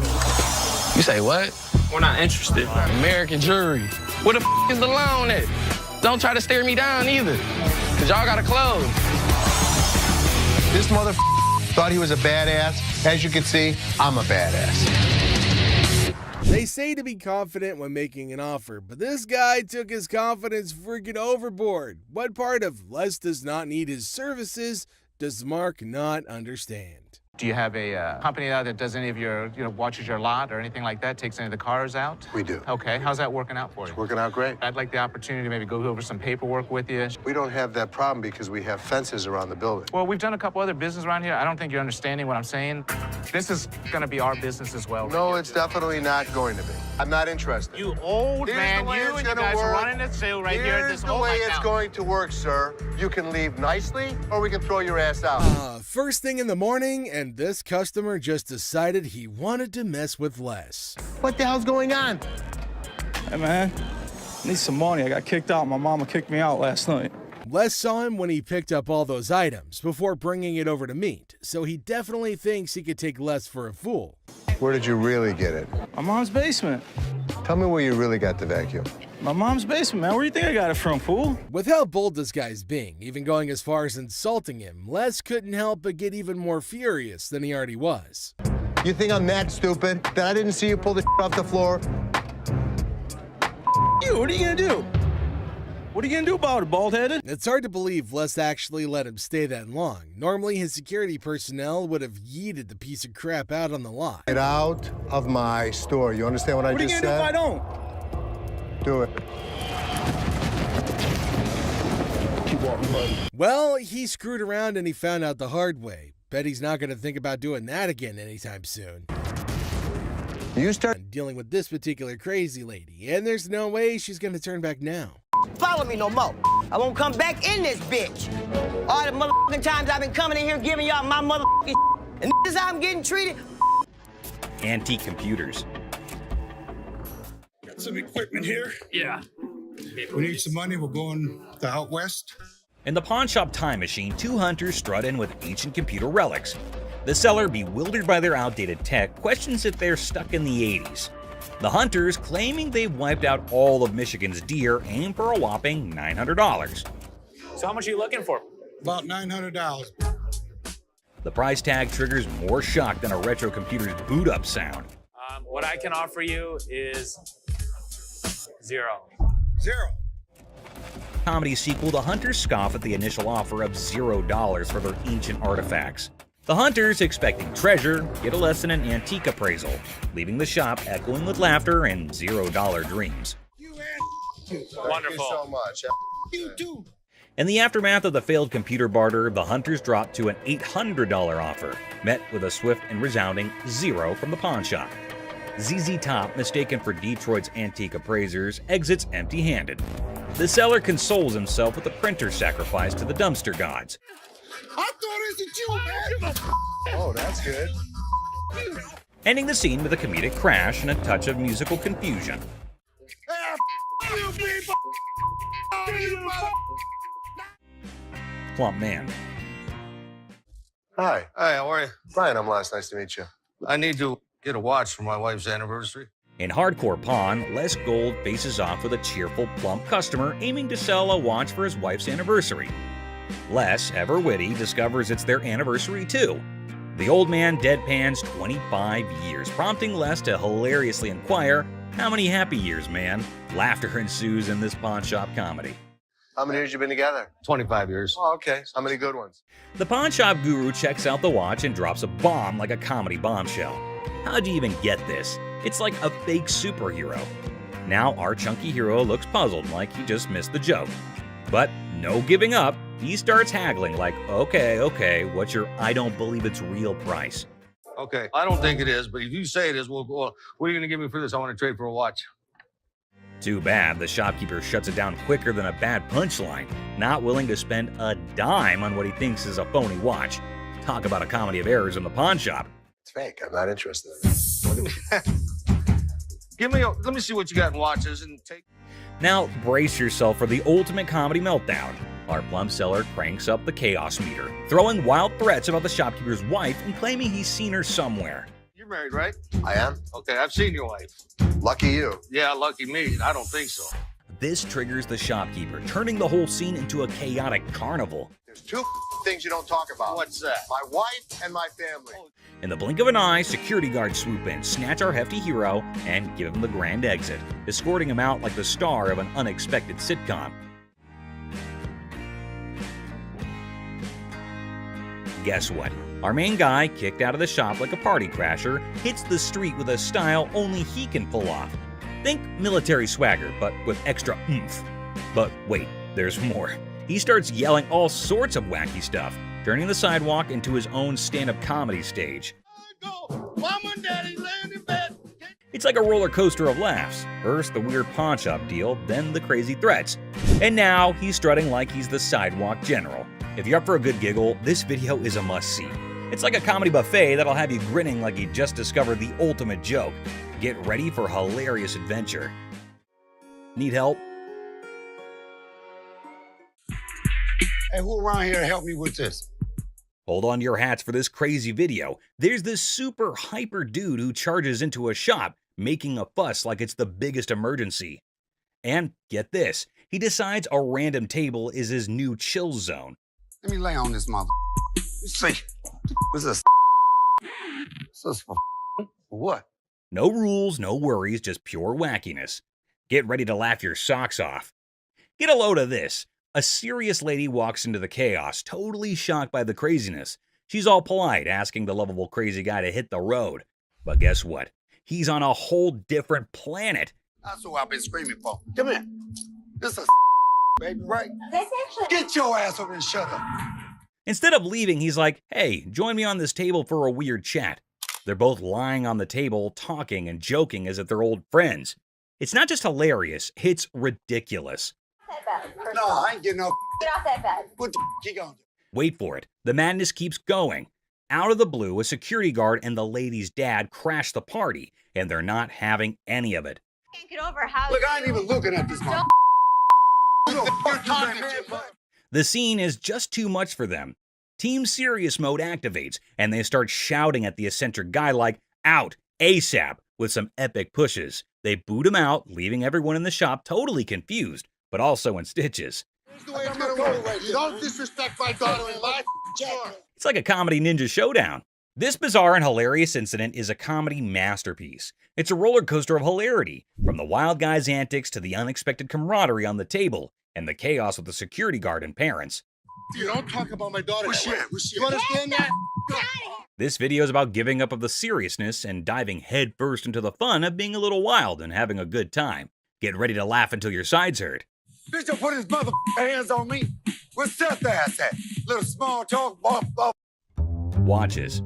You say what? We're not interested. American jury. Where the is the loan at? Don't try to stare me down either, cause y'all gotta close. This thought he was a badass. As you can see, I'm a badass. They say to be confident when making an offer, but this guy took his confidence freaking overboard. What part of Les does not need his services does Mark not understand? Do you have a company out that does any of your, watches your lot or anything like that, takes any of the cars out? We do. Okay, how's that working out for you? It's working out great. I'd like the opportunity to maybe go over some paperwork with you. We don't have that problem because we have fences around the building. Well, we've done a couple other business around here. I don't think you're understanding what I'm saying. This is gonna be our business as well. No, it's definitely not going to be. I'm not interested. You old man, you and you guys are running the sale right here at this whole way it's going to work, sir. You can leave nicely or we can throw your ass out. First thing in the morning, and this customer just decided he wanted to mess with Les. What the hell's going on? Hey, man, I need some money. I got kicked out. My mama kicked me out last night. Les saw him when he picked up all those items before bringing it over to meet, so he definitely thinks he could take Les for a fool. Where did you really get it? My mom's basement. Tell me where you really got the vacuum. My mom's basement, man. Where do you think I got it from, fool? With how bold this guy's being, even going as far as insulting him, Les couldn't help but get even more furious than he already was. You think I'm that stupid that I didn't see you pull the off the floor? You, what are you gonna do? What are you gonna do about it, bald-headed? It's hard to believe Les actually let him stay that long. Normally, his security personnel would have yeeted the piece of crap out on the lot. Get out of my store. You understand what I just said? What are you gonna do if I don't? Do it. Keep walking, buddy. Well, he screwed around and he found out the hard way. Bet he's not going to think about doing that again anytime soon. You start dealing with this particular crazy lady, and there's no way she's going to turn back now. Follow me no more. I won't come back in this bitch. All the motherfucking times I've been coming in here giving y'all my motherfucking and this is how I'm getting treated. Antique computers. Got some equipment here. Yeah. We need some money. We're going to out west. In the pawn shop time machine, two hunters strut in with ancient computer relics. The seller, bewildered by their outdated tech, questions if they're stuck in the 80s. The hunters, claiming they've wiped out all of Michigan's deer, aim for a whopping $900. So how much are you looking for? About $900. The price tag triggers more shock than a retro computer's boot-up sound. What I can offer you is zero. Zero. Comedy sequel, the hunters scoff at the initial offer of $0 for their ancient artifacts. The hunters, expecting treasure, get a lesson in antique appraisal, leaving the shop echoing with laughter and $0 dreams. Wonderful. Thank you so much. You too. In the aftermath of the failed computer barter, the hunters dropped to an $800 offer, met with a swift and resounding $0 from the pawn shop. ZZ Top, mistaken for Detroit's antique appraisers, exits empty-handed. The seller consoles himself with a printer sacrifice to the dumpster gods. I thought it was you, man. Oh, that's good. Ending the scene with a comedic crash and a touch of musical confusion. Plump man. Hi. Hi, how are you? Brian, I'm Les. Nice to meet you. I need to get a watch for my wife's anniversary. In Hardcore Pawn, Les Gold faces off with a cheerful, plump customer aiming to sell a watch for his wife's anniversary. Les, ever witty, discovers it's their anniversary too. The old man deadpans 25 years, prompting Les to hilariously inquire, "How many happy years, man?" Laughter ensues in this pawn shop comedy. How many years you been together? 25 years. Oh, okay. How many good ones? The pawn shop guru checks out the watch and drops a bomb like a comedy bombshell. How'd you even get this? It's like a fake superhero. Now our chunky hero looks puzzled, like he just missed the joke. But no giving up, he starts haggling like, okay, what's your I don't believe it's real price? Okay, I don't think it is, but if you say it is, well, what are you going to give me for this? I want to trade for a watch. Too bad, the shopkeeper shuts it down quicker than a bad punchline, not willing to spend a dime on what he thinks is a phony watch. Talk about a comedy of errors in the pawn shop. It's fake. I'm not interested. Let me see what you got in watches and take. Now brace yourself for the ultimate comedy meltdown. Our plum seller cranks up the chaos meter, throwing wild threats about the shopkeeper's wife and claiming he's seen her somewhere. You're married, right? I am. Okay, I've seen your wife. Lucky you. Yeah, lucky me. I don't think so. This triggers the shopkeeper, turning the whole scene into a chaotic carnival. There's two things you don't talk about. What's that? My wife and my family. In the blink of an eye, security guards swoop in, snatch our hefty hero, and give him the grand exit, escorting him out like the star of an unexpected sitcom. Guess what? Our main guy, kicked out of the shop like a party crasher, hits the street with a style only he can pull off. Think military swagger, but with extra oomph. But wait, there's more. He starts yelling all sorts of wacky stuff, turning the sidewalk into his own stand-up comedy stage. Mama and Daddy laying in bed. It's like a roller coaster of laughs. First the weird pawn-shop deal, then the crazy threats. And now he's strutting like he's the sidewalk general. If you're up for a good giggle, this video is a must-see. It's like a comedy buffet that'll have you grinning like you just discovered the ultimate joke. Get ready for hilarious adventure. Need help? Hey, who around here to help me with this? Hold on to your hats for this crazy video. There's this super hyper dude who charges into a shop, making a fuss like it's the biggest emergency. And get this, he decides a random table is his new chill zone. Let me lay on this mother. Let's see. What's this? What's this for? What? No rules, no worries, just pure wackiness. Get ready to laugh your socks off. Get a load of this. A serious lady walks into the chaos, totally shocked by the craziness. She's all polite, asking the lovable crazy guy to hit the road. But guess what? He's on a whole different planet. That's what I've been screaming for. Come here. This is baby, right? Get your ass over and shut up. Instead of leaving, he's like, hey, join me on this table for a weird chat. They're both lying on the table, talking and joking as if they're old friends. It's not just hilarious, it's ridiculous. No, I ain't getting no. Get off that bed. What the you gonna do? Wait for it. The madness keeps going. Out of the blue, a security guard and the lady's dad crash the party, and they're not having any of it. Can't get over how. Look, I ain't even looking at this mother. The scene is just too much for them. Team Serious mode activates, and they start shouting at the eccentric guy like, out, ASAP, with some epic pushes. They boot him out, leaving everyone in the shop totally confused, but also in stitches. You don't disrespect my daughter in life. It's like a comedy ninja showdown. This bizarre and hilarious incident is a comedy masterpiece. It's a roller coaster of hilarity, from the wild guy's antics to the unexpected camaraderie on the table, and the chaos with the security guard and parents. You don't talk about my daughter. You understand that? This video is about giving up of the seriousness and diving headfirst into the fun of being a little wild and having a good time. Get ready to laugh until your sides hurt. Bitch, don't put his mother hands on me. Where's Seth ass at? Little small talk, blah. Watches.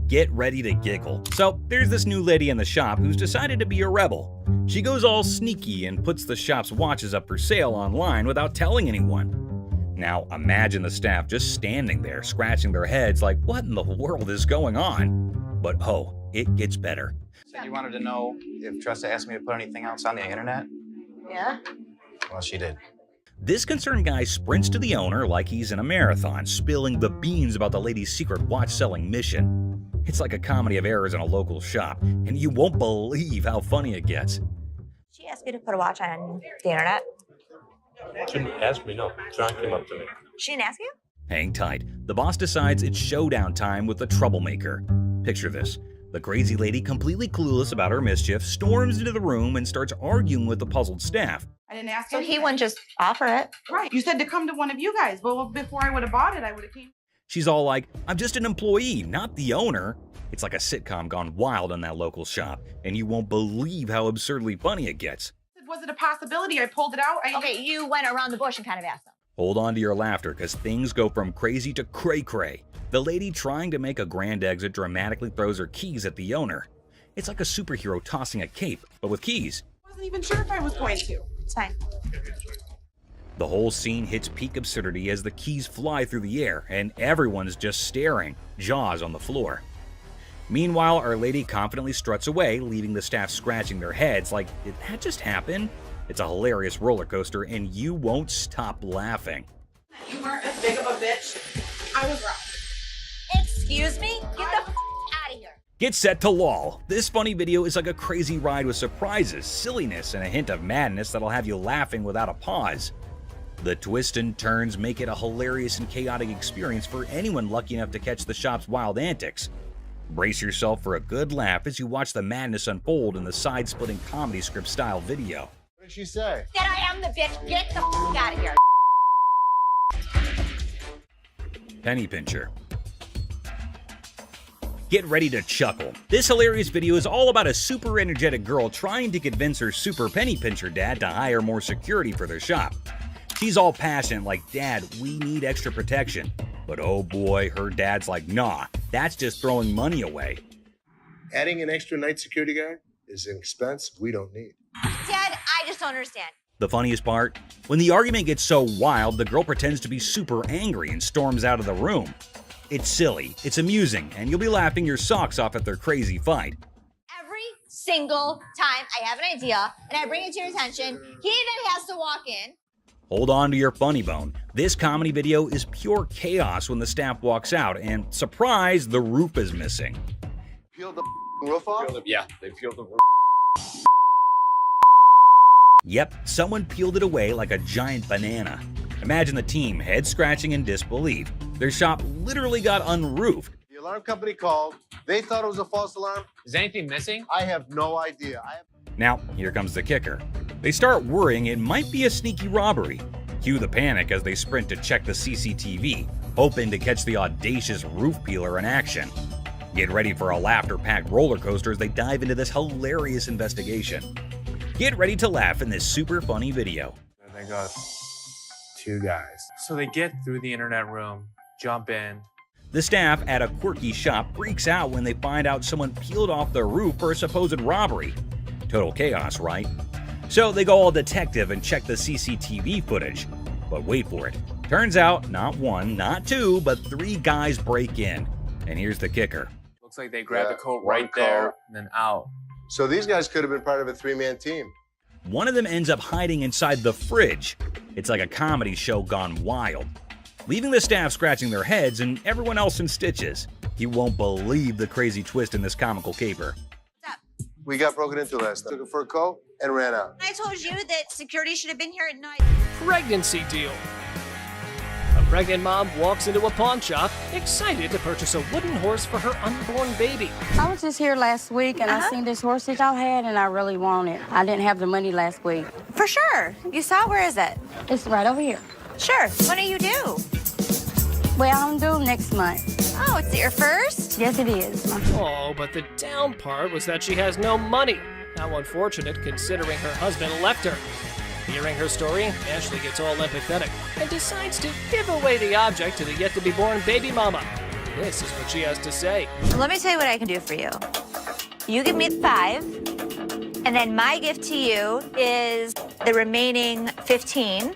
Get ready to giggle. So, there's this new lady in the shop who's decided to be a rebel. She goes all sneaky and puts the shop's watches up for sale online without telling anyone. Now, imagine the staff just standing there, scratching their heads like, what in the world is going on? But oh, it gets better. So you wanted to know if Tressa asked me to put anything else on the internet? Yeah. Well, she did. This concerned guy sprints to the owner like he's in a marathon, spilling the beans about the lady's secret watch-selling mission. It's like a comedy of errors in a local shop, and you won't believe how funny it gets. She asked me to put a watch on the internet. She didn't ask me, no. John came up to me. She didn't ask you? Hang tight. The boss decides it's showdown time with the troublemaker. Picture this. The crazy lady, completely clueless about her mischief, storms into the room and starts arguing with the puzzled staff. I didn't ask So you. he wouldn't just offer it. Right. You said to come to one of you guys. Well, before I would have bought it, I would have came. She's all like, I'm just an employee, not the owner. It's like a sitcom gone wild in that local shop, and you won't believe how absurdly funny it gets. Was it a possibility? I pulled it out. Okay, you went around the bush and kind of asked them. Hold on to your laughter, because things go from crazy to cray-cray. The lady trying to make a grand exit dramatically throws her keys at the owner. It's like a superhero tossing a cape, but with keys. I wasn't even sure if I was going to. It's fine. The whole scene hits peak absurdity as the keys fly through the air, and everyone's just staring, jaws on the floor. Meanwhile, Our Lady confidently struts away, leaving the staff scratching their heads like, did that just happen? It's a hilarious roller coaster, and you won't stop laughing. You weren't as big of a bitch. I was wrong. Excuse me? Get the out of here. Get set to lol. This funny video is like a crazy ride with surprises, silliness, and a hint of madness that'll have you laughing without a pause. The twists and turns make it a hilarious and chaotic experience for anyone lucky enough to catch the shop's wild antics. Brace yourself for a good laugh as you watch the madness unfold in the side-splitting comedy script style video. What did she say? That I am the bitch. Get the out of here. Penny pincher. Get ready to chuckle. This hilarious video is all about a super energetic girl trying to convince her super penny pincher dad to hire more security for their shop. She's all passionate like, "Dad, we need extra protection." But oh boy, her dad's like, "Nah, that's just throwing money away." Adding an extra night security guard is an expense we don't need. Dad, I just don't understand. The funniest part? When the argument gets so wild, the girl pretends to be super angry and storms out of the room. It's silly, it's amusing, and you'll be laughing your socks off at their crazy fight. Every single time I have an idea and I bring it to your attention, he then has to walk in. Hold on to your funny bone. This comedy video is pure chaos when the staff walks out, and surprise, the roof is missing. Peel the roof off? Yeah, they peeled the roof. Yep, someone peeled it away like a giant banana. Imagine the team head scratching in disbelief. Their shop literally got unroofed. The alarm company called. They thought it was a false alarm. Is anything missing? I have no idea. Now, here comes the kicker. They start worrying it might be a sneaky robbery. Cue the panic as they sprint to check the CCTV, hoping to catch the audacious roof peeler in action. Get ready for a laughter-packed roller coaster as they dive into this hilarious investigation. Get ready to laugh in this super funny video. They got 2 guys. So they get through the internet room, jump in. The staff at a quirky shop freaks out when they find out someone peeled off the roof for a supposed robbery. Total chaos, right? So they go all detective and check the CCTV footage. But wait for it. Turns out, not 1, not 2, but 3 guys break in. And here's the kicker. Looks like they grabbed the coat right there and then out. So these guys could have been part of a 3-man team. One of them ends up hiding inside the fridge. It's like a comedy show gone wild, leaving the staff scratching their heads and everyone else in stitches. You won't believe the crazy twist in this comical caper. We got broken into last night. Took it for a coat and ran out. I told you that security should have been here at night. Pregnancy deal. A pregnant mom walks into a pawn shop, excited to purchase a wooden horse for her unborn baby. I was just here last week and I seen this horse that y'all had and I really want it. I didn't have the money last week. For sure. You saw? Where is it? It's right over here. Sure. When are you due? Well, I'm due next month. Oh, it's your first? Yes, it is. Oh, but the down part was that she has no money. How unfortunate considering her husband left her. Hearing her story, Ashley gets all empathetic and decides to give away the object to the yet-to-be-born baby mama. This is what she has to say. Let me tell you what I can do for you. You give me 5, and then my gift to you is the remaining 15.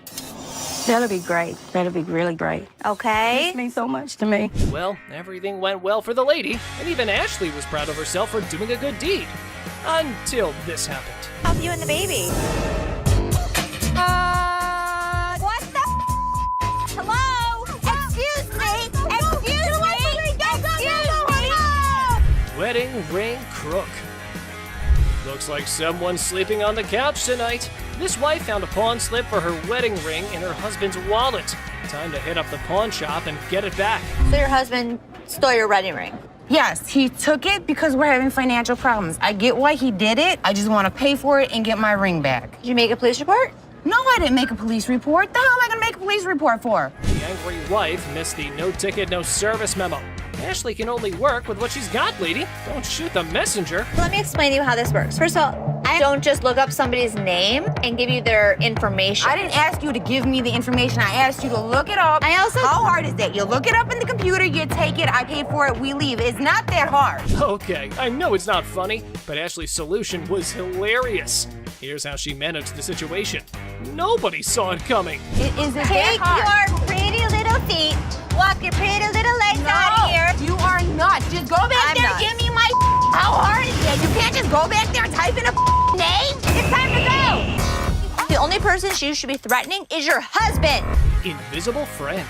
That'll be great. That'll be really great. Okay? It means so much to me. Well, everything went well for the lady, and even Ashley was proud of herself for doing a good deed. Until this happened. Help you and the baby. What the Hello? Excuse me! Excuse me! Wedding ring crook. Looks like someone's sleeping on the couch tonight. This wife found a pawn slip for her wedding ring in her husband's wallet. Time to hit up the pawn shop and get it back. So your husband stole your wedding ring? Yes, he took it because we're having financial problems. I get why he did it. I just want to pay for it and get my ring back. Did you make a police report? No, I didn't make a police report. The hell am I going to make a police report for? The angry wife missed the no ticket, no service memo. Ashley can only work with what she's got, lady. Don't shoot the messenger. Let me explain to you how this works. First of all, I don't just look up somebody's name and give you their information. I didn't ask you to give me the information. I asked you to look it up. How hard is that? You look it up in the computer, you take it, I pay for it, we leave. It's not that hard. Okay, I know it's not funny, but Ashley's solution was hilarious. Here's how she managed the situation. Nobody saw it coming. It isn't that Take hard. your pretty little feet, walk your pretty little legs out of here. You are not. Just go back there and give me my How hard is it? You can't just go back there and type in a name? It's time to go. The only person you should be threatening is your husband. Invisible friend.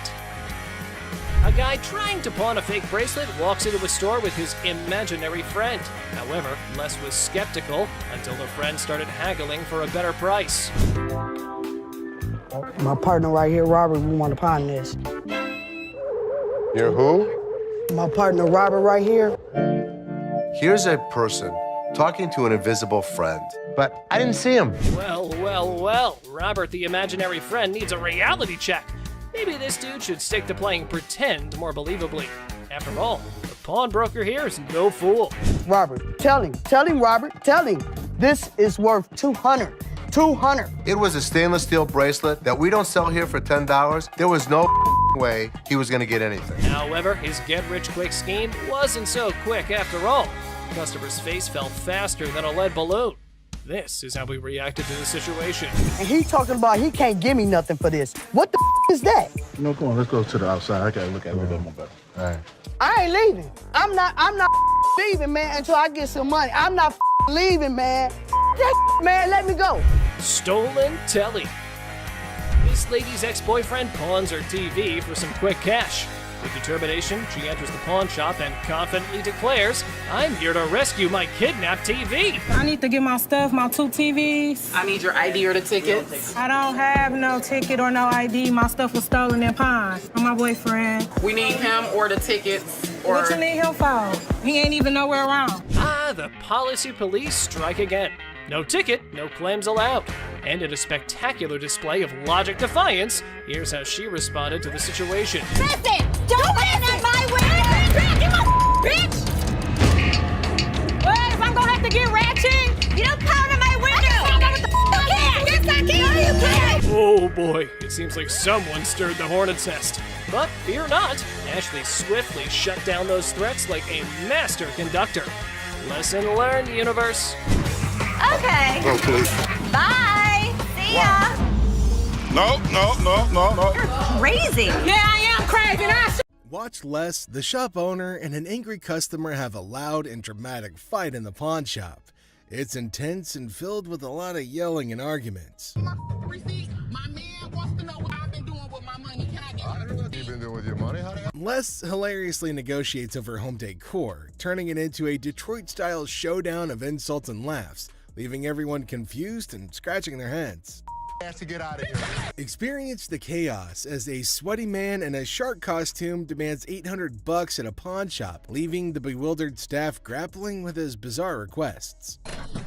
A guy trying to pawn a fake bracelet walks into a store with his imaginary friend. However, Les was skeptical until the friend started haggling for a better price. My partner right here, Robert, we want to pawn this. You're who? My partner, Robert, right here. Here's a person talking to an invisible friend, but I didn't see him. Well, well, well. Robert, the imaginary friend, needs a reality check. Maybe this dude should stick to playing pretend more believably. After all, the pawnbroker here is no fool. Robert, tell him, Robert, tell him. This is worth $200. It was a stainless steel bracelet that we don't sell here for $10. There was no way he was gonna get anything. However, his get-rich-quick scheme wasn't so quick after all. The customer's face fell faster than a lead balloon. This is how we reacted to the situation. And he talking about he can't give me nothing for this. What the is that? No, come on, let's go to the outside. I gotta look at it a little bit more better. All right. I ain't leaving. I'm not leaving, man, until I get some money. I'm not leaving, man. That man, let me go. Stolen telly. This lady's ex-boyfriend pawns her TV for some quick cash. With determination, she enters the pawn shop and confidently declares, "I'm here to rescue my kidnapped TV." I need to get my stuff, my 2 TVs. I need your ID or the tickets. I don't have no ticket or no ID. My stuff was stolen and pawned from my boyfriend. We need him or the tickets. Or... What you need him for? He ain't even nowhere around. Ah, the policy police strike again. No ticket, no claims allowed. And in a spectacular display of logic defiance, here's how she responded to the situation. Listen, don't land on my window! Bitch! What, if I'm gonna have to get ratchet? You don't pound on my window! Yes, I can! No, you can't! Oh boy, it seems like someone stirred the hornet's nest. But fear not, Ashley swiftly shut down those threats like a master conductor. Lesson learned, universe. Okay. Oh, please. Bye. See ya. No. You're crazy. Yeah, I am crazy. Watch Les, the shop owner, and an angry customer have a loud and dramatic fight in the pawn shop. It's intense and filled with a lot of yelling and arguments. My man wants to know what I've been doing with my money. Can I get it? I don't know what you've been doing with your money, honey. Les hilariously negotiates over home decor, turning it into a Detroit-style showdown of insults and laughs, leaving everyone confused and scratching their heads. To get out of here. Experience the chaos as a sweaty man in a shark costume demands $800 at a pawn shop, leaving the bewildered staff grappling with his bizarre requests.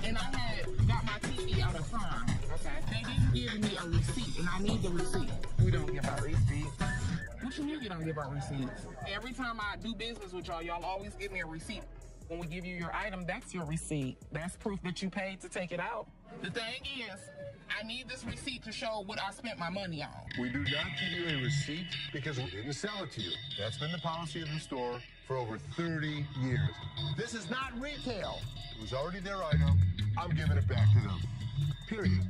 And I got my TV out of farm. Okay. They didn't give me a receipt, and I need the receipt. We don't give out receipts. What you mean you don't give out receipts? Every time I do business with y'all always give me a receipt. When we give you your item, that's your receipt. That's proof that you paid to take it out. The thing is, I need this receipt to show what I spent my money on. We do not give you a receipt because we didn't sell it to you. That's been the policy of the store for over 30 years. This is not retail. It was already their item. I'm giving it back to them. Period.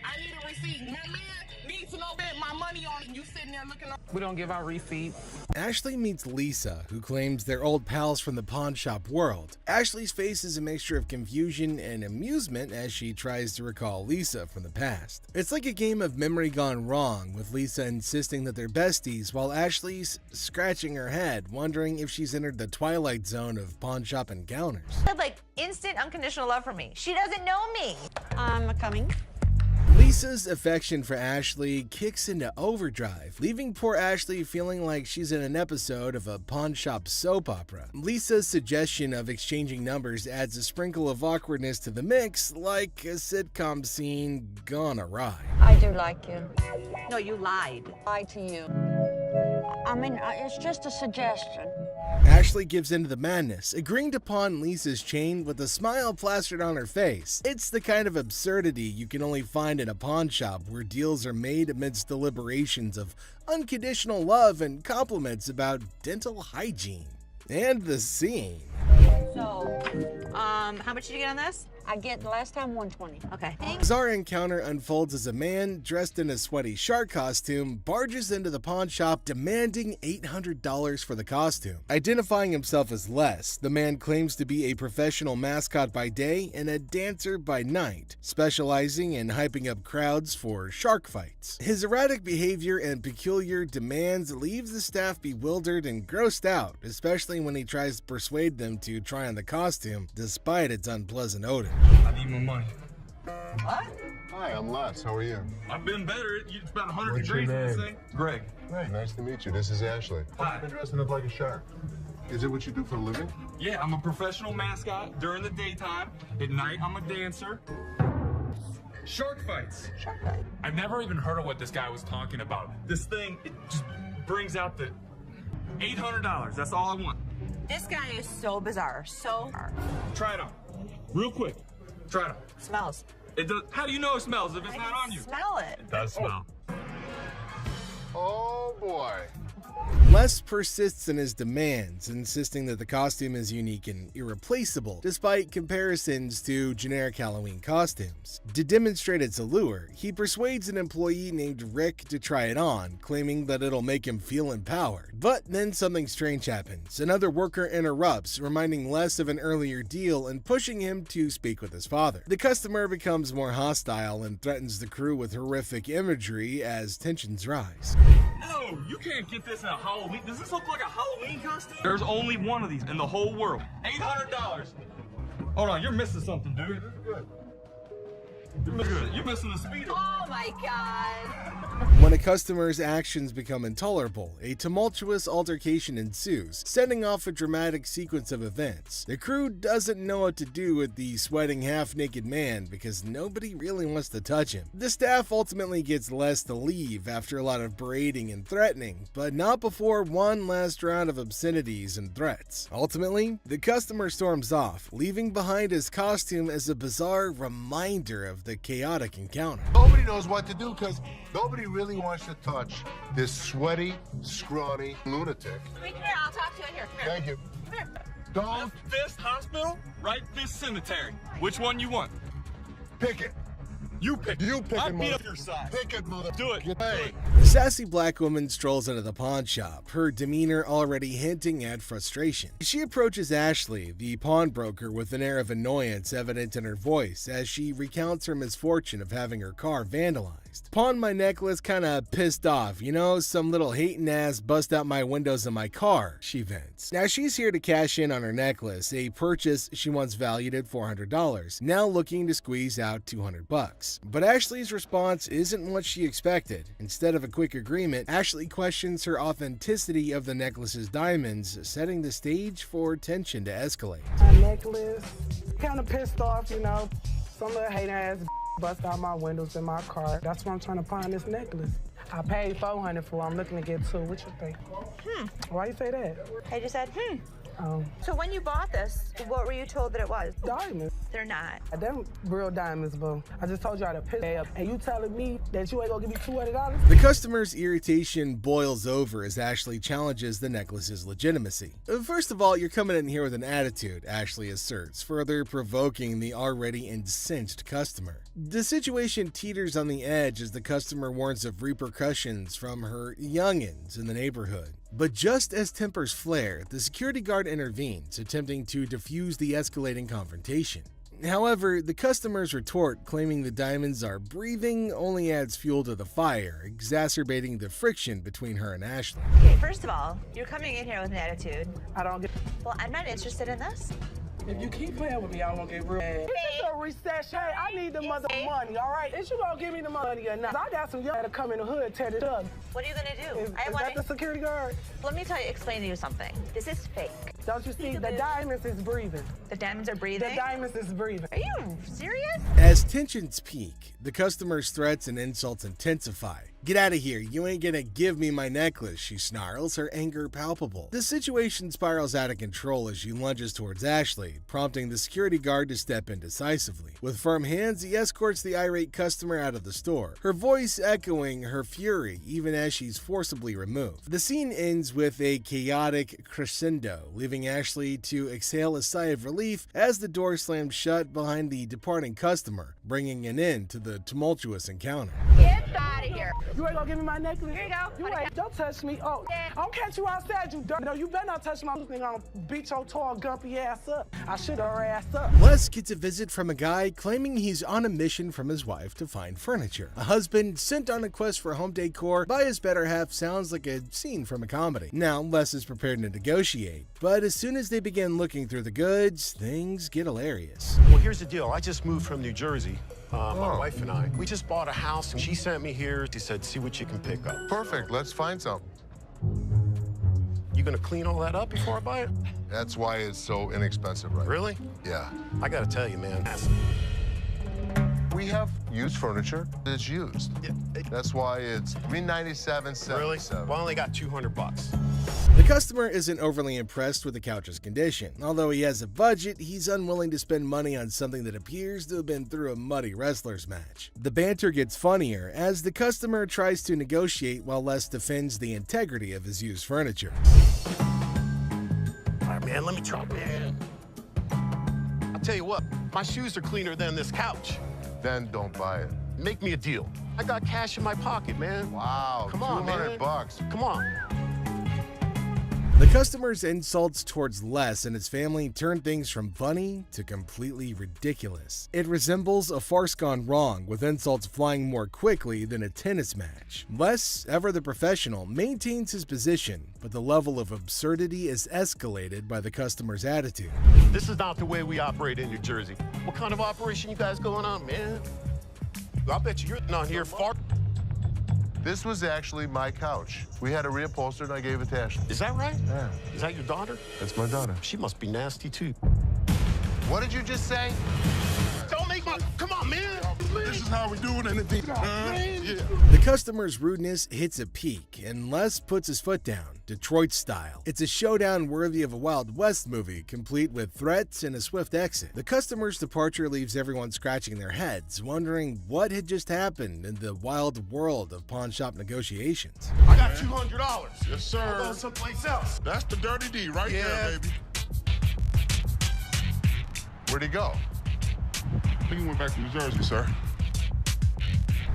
I need a receipt. My man needs to know that my money on it. You sitting there looking up. We don't give out receipts. Ashley meets Lisa, who claims they're old pals from the pawn shop world. Ashley's face is a mixture of confusion and amusement as she tries to recall Lisa from the past. It's like a game of memory gone wrong, with Lisa insisting that they're besties while Ashley's scratching her head, wondering if she's entered the twilight zone of pawn shop encounters. Had like instant unconditional love for me. She doesn't know me. I'm coming. Lisa's affection for Ashley kicks into overdrive, leaving poor Ashley feeling like she's in an episode of a pawn shop soap opera. Lisa's suggestion of exchanging numbers adds a sprinkle of awkwardness to the mix, like a sitcom scene gone awry. I do like you. No, you lied. Lied to you. I mean, it's just a suggestion. Ashley gives into the madness, agreeing to pawn Lisa's chain with a smile plastered on her face. It's the kind of absurdity you can only find in a pawn shop where deals are made amidst deliberations of unconditional love and compliments about dental hygiene. And the scene. So, How much did you get on this? I get the last time 120. Okay. Bizarre encounter unfolds as a man dressed in a sweaty shark costume barges into the pawn shop demanding $800 for the costume. Identifying himself as Les, the man claims to be a professional mascot by day and a dancer by night, specializing in hyping up crowds for shark fights. His erratic behavior and peculiar demands leaves the staff bewildered and grossed out, especially when he tries to persuade them to try on the costume despite its unpleasant odor. I need my money. What? Hi, I'm Les. How are you? I've been better. It's about 100 What's your degrees in this name? thing. Greg. Hey, nice to meet you. This is Ashley. Hi. You're dressing up like a shark. Is it what you do for a living? Yeah, I'm a professional mascot during the daytime. At night, I'm a dancer. Shark fights. Shark fight. I've never even heard of what this guy was talking about. This thing, it just brings out the $800. That's all I want. This guy is so bizarre. So. Try it on. Real quick. Try it on. Smells. It does. How do you know it smells if it's I not can on you? smell it. It does smell. Oh, boy. Les persists in his demands, insisting that the costume is unique and irreplaceable, despite comparisons to generic Halloween costumes. To demonstrate its allure, he persuades an employee named Rick to try it on, claiming that it'll make him feel empowered. But then something strange happens. Another worker interrupts, reminding Les of an earlier deal and pushing him to speak with his father. The customer becomes more hostile and threatens the crew with horrific imagery as tensions rise. No, you can't get this in a Halloween. Does this look like a Halloween costume? There's only one of these in the whole world. $800. Hold on, you're missing something, dude. You're missing the speed. Oh my god. When a customer's actions become intolerable, a tumultuous altercation ensues, setting off a dramatic sequence of events. The crew doesn't know what to do with the sweating half-naked man because nobody really wants to touch him. The staff ultimately gets Les to leave after a lot of berating and threatening, but not before one last round of obscenities and threats. Ultimately, the customer storms off, leaving behind his costume as a bizarre reminder of the chaotic encounter. Nobody knows what to do because nobody really wants to touch this sweaty, scrawny lunatic. Come here, I'll talk to you in here. Come here. Thank you. Come here. Don't. Left fist hospital, right fist cemetery. Which one you want? Pick it. You pick. You pick I'll it, be mother. up your side. Pick it, mother. Do it. Hey. The sassy black woman strolls into the pawn shop, her demeanor already hinting at frustration. She approaches Ashley, the pawnbroker, with an air of annoyance evident in her voice as she recounts her misfortune of having her car vandalized. Pawned my necklace kinda pissed off, you know, some little hating ass bust out my windows in my car, she vents. Now she's here to cash in on her necklace, a purchase she once valued at $400, now looking to squeeze out $200. But Ashley's response isn't what she expected. Instead of a quick agreement, Ashley questions her authenticity of the necklace's diamonds, setting the stage for tension to escalate. My necklace, kind of pissed off, you know. Some little hater ass bust out my windows in my car. That's why I'm trying to pawn this necklace. I paid $400 for it. I'm looking to get $200. What you think? Why you say that? I just said, So when you bought this, what were you told that it was? Diamonds. They're not. Them real diamonds, boo. I just told y'all to piss up, and you telling me that you ain't gonna give me $200? The customer's irritation boils over as Ashley challenges the necklace's legitimacy. First of all, you're coming in here with an attitude, Ashley asserts, further provoking the already incensed customer. The situation teeters on the edge as the customer warns of repercussions from her youngins in the neighborhood. But just as tempers flare, the security guard intervenes, attempting to defuse the escalating confrontation. However, the customer's retort, claiming the diamonds are breathing, only adds fuel to the fire, exacerbating the friction between her and Ashley. Okay, first of all, you're coming in here with an attitude. I don't get. Well, I'm not interested in this. If you keep playing with me, I'm gonna get real mad. This is a recession. Hey, I need the mother money, all right? Is you gonna give me the money or not? I got some young that come in the hood, tear it up. What are you gonna do? Is that the security guard? Let me explain to you something. This is fake. Don't you see? The diamonds is breathing. The diamonds are breathing? The diamonds is breathing. Are you serious? As tensions peak, the customer's threats and insults intensify. "Get out of here, you ain't gonna give me my necklace," she snarls, her anger palpable. The situation spirals out of control as she lunges towards Ashley, prompting the security guard to step in decisively. With firm hands, he escorts the irate customer out of the store, her voice echoing her fury even as she's forcibly removed. The scene ends with a chaotic crescendo, leaving Ashley to exhale a sigh of relief as the door slams shut behind the departing customer, bringing an end to the tumultuous encounter. Get out of here. You ain't gonna give me my necklace? Here you go. You ain't. Don't touch me. Oh, I'll catch you outside, you dirt. No, you better not touch my nigga. I'll beat your tall, gumpy ass up. I shoot her ass up. Les gets a visit from a guy claiming he's on a mission from his wife to find furniture. A husband sent on a quest for home decor by his better half sounds like a scene from a comedy. Now, Les is prepared to negotiate, but as soon as they begin looking through the goods, things get hilarious. Well, here's the deal. I just moved from New Jersey. My wife and I, we just bought a house, and she sent me here. She said, see what you can pick up. Perfect. Let's find some. You gonna clean all that up before I buy it? That's why it's so inexpensive, right? Really? Yeah. I gotta tell you, man. We have used furniture that's used. Yeah. That's why it's $397.77. Really? Well, I only got $200. The customer isn't overly impressed with the couch's condition. Although he has a budget, he's unwilling to spend money on something that appears to have been through a muddy wrestler's match. The banter gets funnier as the customer tries to negotiate while Les defends the integrity of his used furniture. All right, man, let me try, man. I'll tell you what, my shoes are cleaner than this couch. Then don't buy it. Make me a deal. I got cash in my pocket, man. Wow, Come on, man. $200. Come on. The customer's insults towards Les and his family turn things from funny to completely ridiculous. It resembles a farce gone wrong, with insults flying more quickly than a tennis match. Les, ever the professional, maintains his position, but the level of absurdity is escalated by the customer's attitude. This is not the way we operate in New Jersey. What kind of operation you guys going on, man? I bet you're not here far. This was actually my couch. We had it reupholstered and I gave it to Ashley. Is that right? Yeah. Is that your daughter? That's my daughter. She must be nasty, too. What did you just say? Don't make my... Come on, man. This is how we do it in the deep. The customer's rudeness hits a peak, and Les puts his foot down, Detroit style. It's a showdown worthy of a Wild West movie, complete with threats and a swift exit. The customer's departure leaves everyone scratching their heads, wondering what had just happened in the wild world of pawn shop negotiations. I got $200. Yes, sir. I'll go someplace else. That's the dirty D right there, baby. Where'd he go? I think he went back to New Jersey, sir.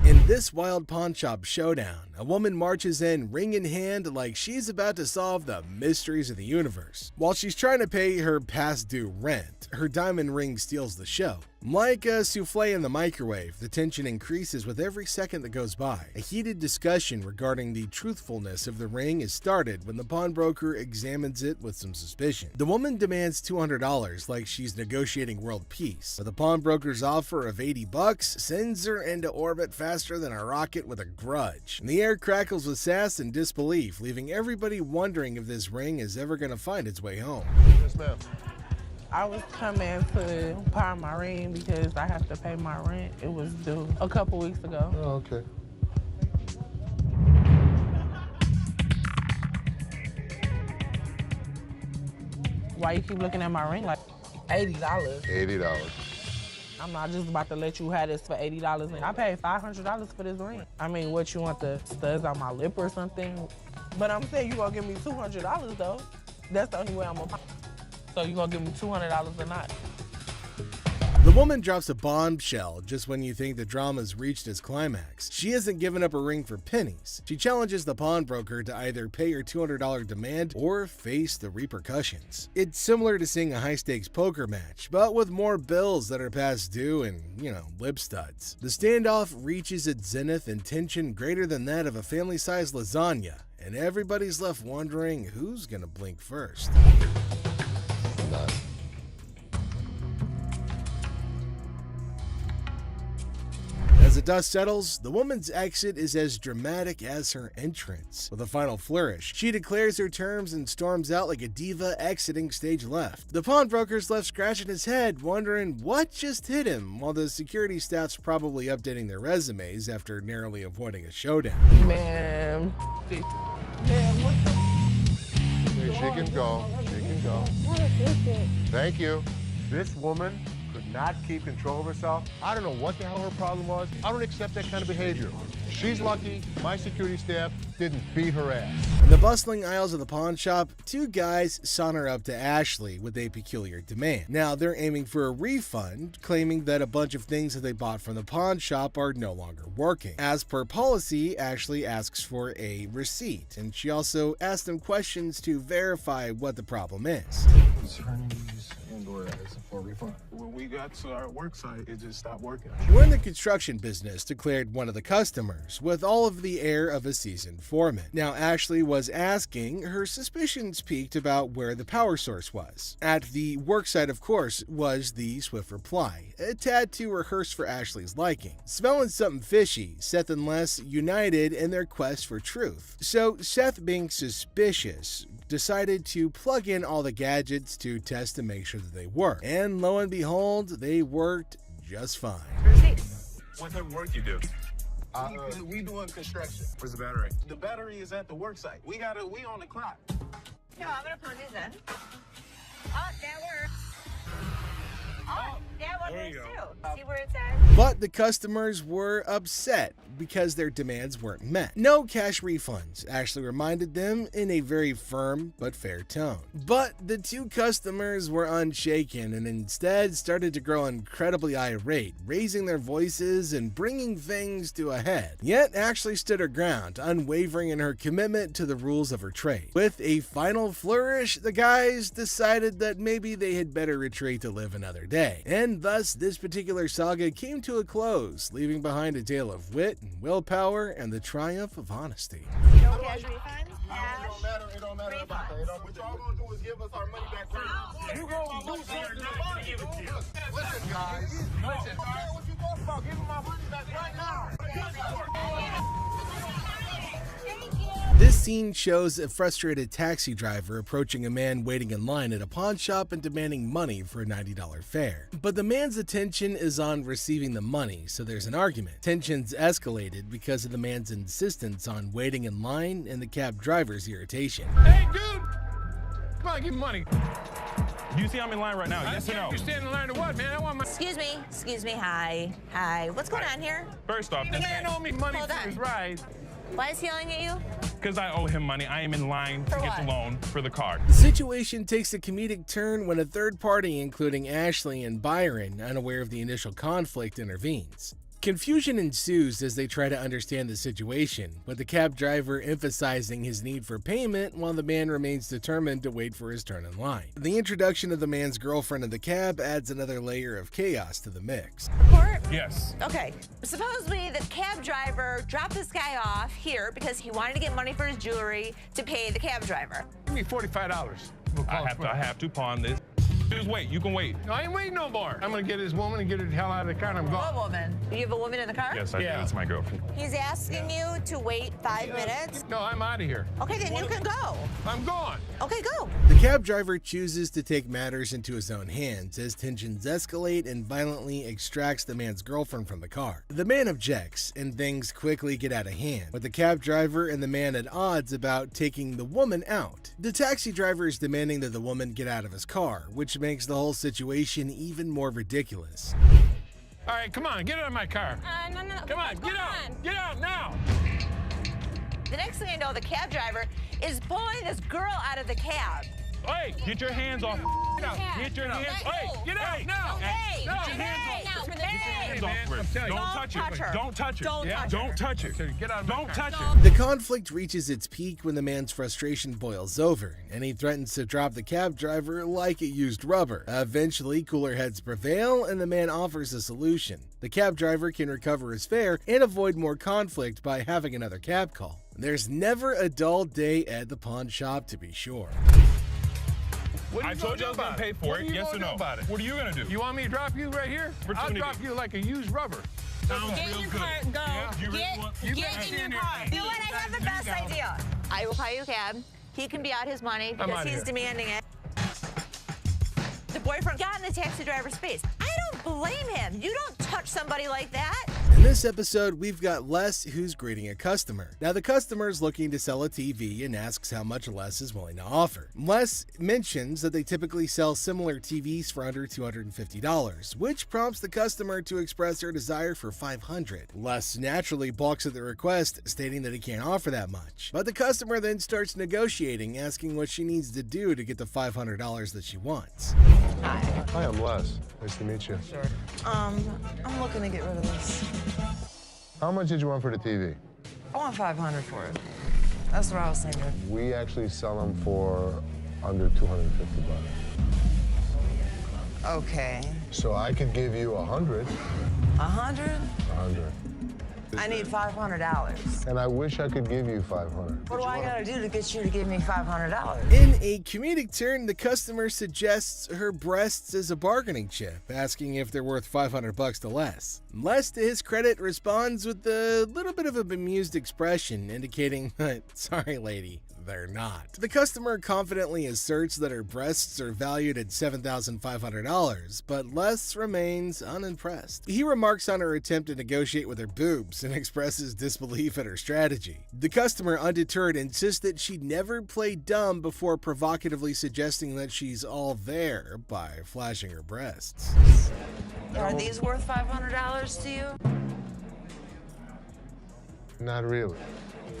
In this wild pawn shop showdown, a woman marches in ring in hand like she's about to solve the mysteries of the universe. While she's trying to pay her past due rent, her diamond ring steals the show. Like a souffle in the microwave, the tension increases with every second that goes by. A heated discussion regarding the truthfulness of the ring is started when the pawnbroker examines it with some suspicion. The woman demands $200 like she's negotiating world peace, but the pawnbroker's offer of $80 sends her into orbit faster than a rocket with a grudge. And the air crackles with sass and disbelief, leaving everybody wondering if this ring is ever going to find its way home. Yes, ma'am. I was coming to pawn my ring because I have to pay my rent. It was due a couple weeks ago. Oh, okay. Why you keep looking at my ring like $80? $80. I'm not just about to let you have this for $80. And I paid $500 for this ring. I mean, what, you want the studs on my lip or something? But I'm saying you gonna give me $200 though. That's the only way I'm gonna. So you gonna give me $200 or not? The woman drops a bombshell just when you think the drama's reached its climax. She hasn't given up her ring for pennies. She challenges the pawnbroker to either pay her $200 demand or face the repercussions. It's similar to seeing a high-stakes poker match, but with more bills that are past due and, lip studs. The standoff reaches its zenith in tension greater than that of a family-sized lasagna, and everybody's left wondering who's gonna blink first. As the dust settles, the woman's exit is as dramatic as her entrance. With a final flourish, she declares her terms and storms out like a diva exiting stage left. The pawnbroker's left scratching his head, wondering what just hit him, while the security staff's probably updating their resumes after narrowly avoiding a showdown. Man, what the? She can go. She can go. Thank you. This woman could not keep control of herself. I don't know what the hell her problem was. I don't accept that kind of behavior. She's lucky my security staff didn't beat her ass. In the bustling aisles of the pawn shop, two guys saunter up to Ashley with a peculiar demand. Now they're aiming for a refund, claiming that a bunch of things that they bought from the pawn shop are no longer working. As per policy, Ashley asks for a receipt, and she also asks them questions to verify what the problem is. For a refund. When we got to our work site, it just stopped working. We're in the construction business, declared one of the customers, with all of the air of a seasoned foreman. Now Ashley was asking, her suspicions peaked about where the power source was. At the work site, of course, was the swift reply, a tad too rehearsed for Ashley's liking. Smelling something fishy, Seth and Les united in their quest for truth. So Seth, being suspicious, decided to plug in all the gadgets to test to make sure that they work. And lo and behold, they worked just fine. What type of work you do? We doing construction. Where's the battery? The battery is at the work site. We on the clock. No, I'm gonna plug this in. Oh, that works. Oh, that one works too. See where it says? But the customers were upset because their demands weren't met. No cash refunds, Ashley reminded them in a very firm but fair tone. But the two customers were unshaken and instead started to grow incredibly irate, raising their voices and bringing things to a head. Yet Ashley stood her ground, unwavering in her commitment to the rules of her trade. With a final flourish, the guys decided that maybe they had better retreat to live another day. And thus, this particular saga came to a close, leaving behind a tale of wit and willpower and the triumph of honesty. No cash refunds? It don't matter about that. What y'all gonna do is give us our money back right. You gonna lose something to money. Listen, guys. Listen. What you talking about? Give me my money back right now. This scene shows a frustrated taxi driver approaching a man waiting in line at a pawn shop and demanding money for a $90 fare. But the man's attention is on receiving the money, so there's an argument. Tensions escalated because of the man's insistence on waiting in line and the cab driver's irritation. Hey, dude! Come on, give me money. Do you see I'm in line right now? Yes or no? You're standing in line to what, man? I want my... Excuse me, hi. What's going on here? First off, the man owe me money for his ride. Why is he yelling at you? Because I owe him money. I am in line to get the loan for the car. The situation takes a comedic turn when a third party, including Ashley and Byron, unaware of the initial conflict, intervenes. Confusion ensues as they try to understand the situation, with the cab driver emphasizing his need for payment while the man remains determined to wait for his turn in line. The introduction of the man's girlfriend in the cab adds another layer of chaos to the mix. Report? Yes. Okay. Supposedly the cab driver dropped this guy off here because he wanted to get money for his jewelry to pay the cab driver. Give me $45. I have to pawn this. Just wait. You can wait. No, I ain't waiting no more. I'm gonna get this woman and get her the hell out of the car and I'm gone. What woman? You have a woman in the car? Yes, I do. That's my girlfriend. He's asking you to wait 5 minutes. No, I'm out of here. Okay, then you can go. I'm gone. Okay, go. The cab driver chooses to take matters into his own hands as tensions escalate and violently extracts the man's girlfriend from the car. The man objects, and things quickly get out of hand, with the cab driver and the man at odds about taking the woman out. The taxi driver is demanding that the woman get out of his car, which makes the whole situation even more ridiculous. All right, come on, get out of my car. No. Come on, get out. Get out now. The next thing I know, the cab driver is pulling this girl out of the cab. Hey, get your hands off. Get out. Get your hands. Hey, get out now. Hey, get your hands off. Get your hands off. Don't touch her. Don't touch her. Don't touch her. Get out. Don't touch her. The conflict reaches its peak when the man's frustration boils over, and he threatens to drop the cab driver like it used rubber. Eventually, cooler heads prevail, and the man offers a solution. The cab driver can recover his fare and avoid more conflict by having another cab call. There's never a dull day at the pawn shop, to be sure. I told you I was going to pay for it. Yes or no? What are you going to do? You want me to drop you right here? I'll drop you like a used rubber. Get in your car, go. Get in your car. You know what? I have the best idea. I will buy you a cab. He can be out his money because he's demanding it. The boyfriend got in the taxi driver's space. I don't blame him. You don't touch somebody like that. In this episode, we've got Les who's greeting a customer. Now, the customer is looking to sell a TV and asks how much Les is willing to offer. Les mentions that they typically sell similar TVs for under $250, which prompts the customer to express their desire for $500. Les naturally balks at the request, stating that he can't offer that much. But the customer then starts negotiating, asking what she needs to do to get the $500 that she wants. Hi, I'm Les. Nice to meet you. Sure. I'm looking to get rid of this. How much did you want for the TV? I want $500 for it. That's what I was thinking. We actually sell them for under $250. Okay. So I could give you 100. 100? 100. I need $500. And I wish I could give you 500. What do I gotta do to get you to give me $500? In a comedic turn, the customer suggests her breasts as a bargaining chip, asking if they're worth $500 to Les. Les, to his credit, responds with a little bit of a bemused expression, indicating that, sorry lady, they're not. The customer confidently asserts that her breasts are valued at $7,500, but Les remains unimpressed. He remarks on her attempt to negotiate with her boobs and expresses disbelief at her strategy. The customer, undeterred, insists that she never played dumb before provocatively suggesting that she's all there by flashing her breasts. Are these worth $500 to you? Not really.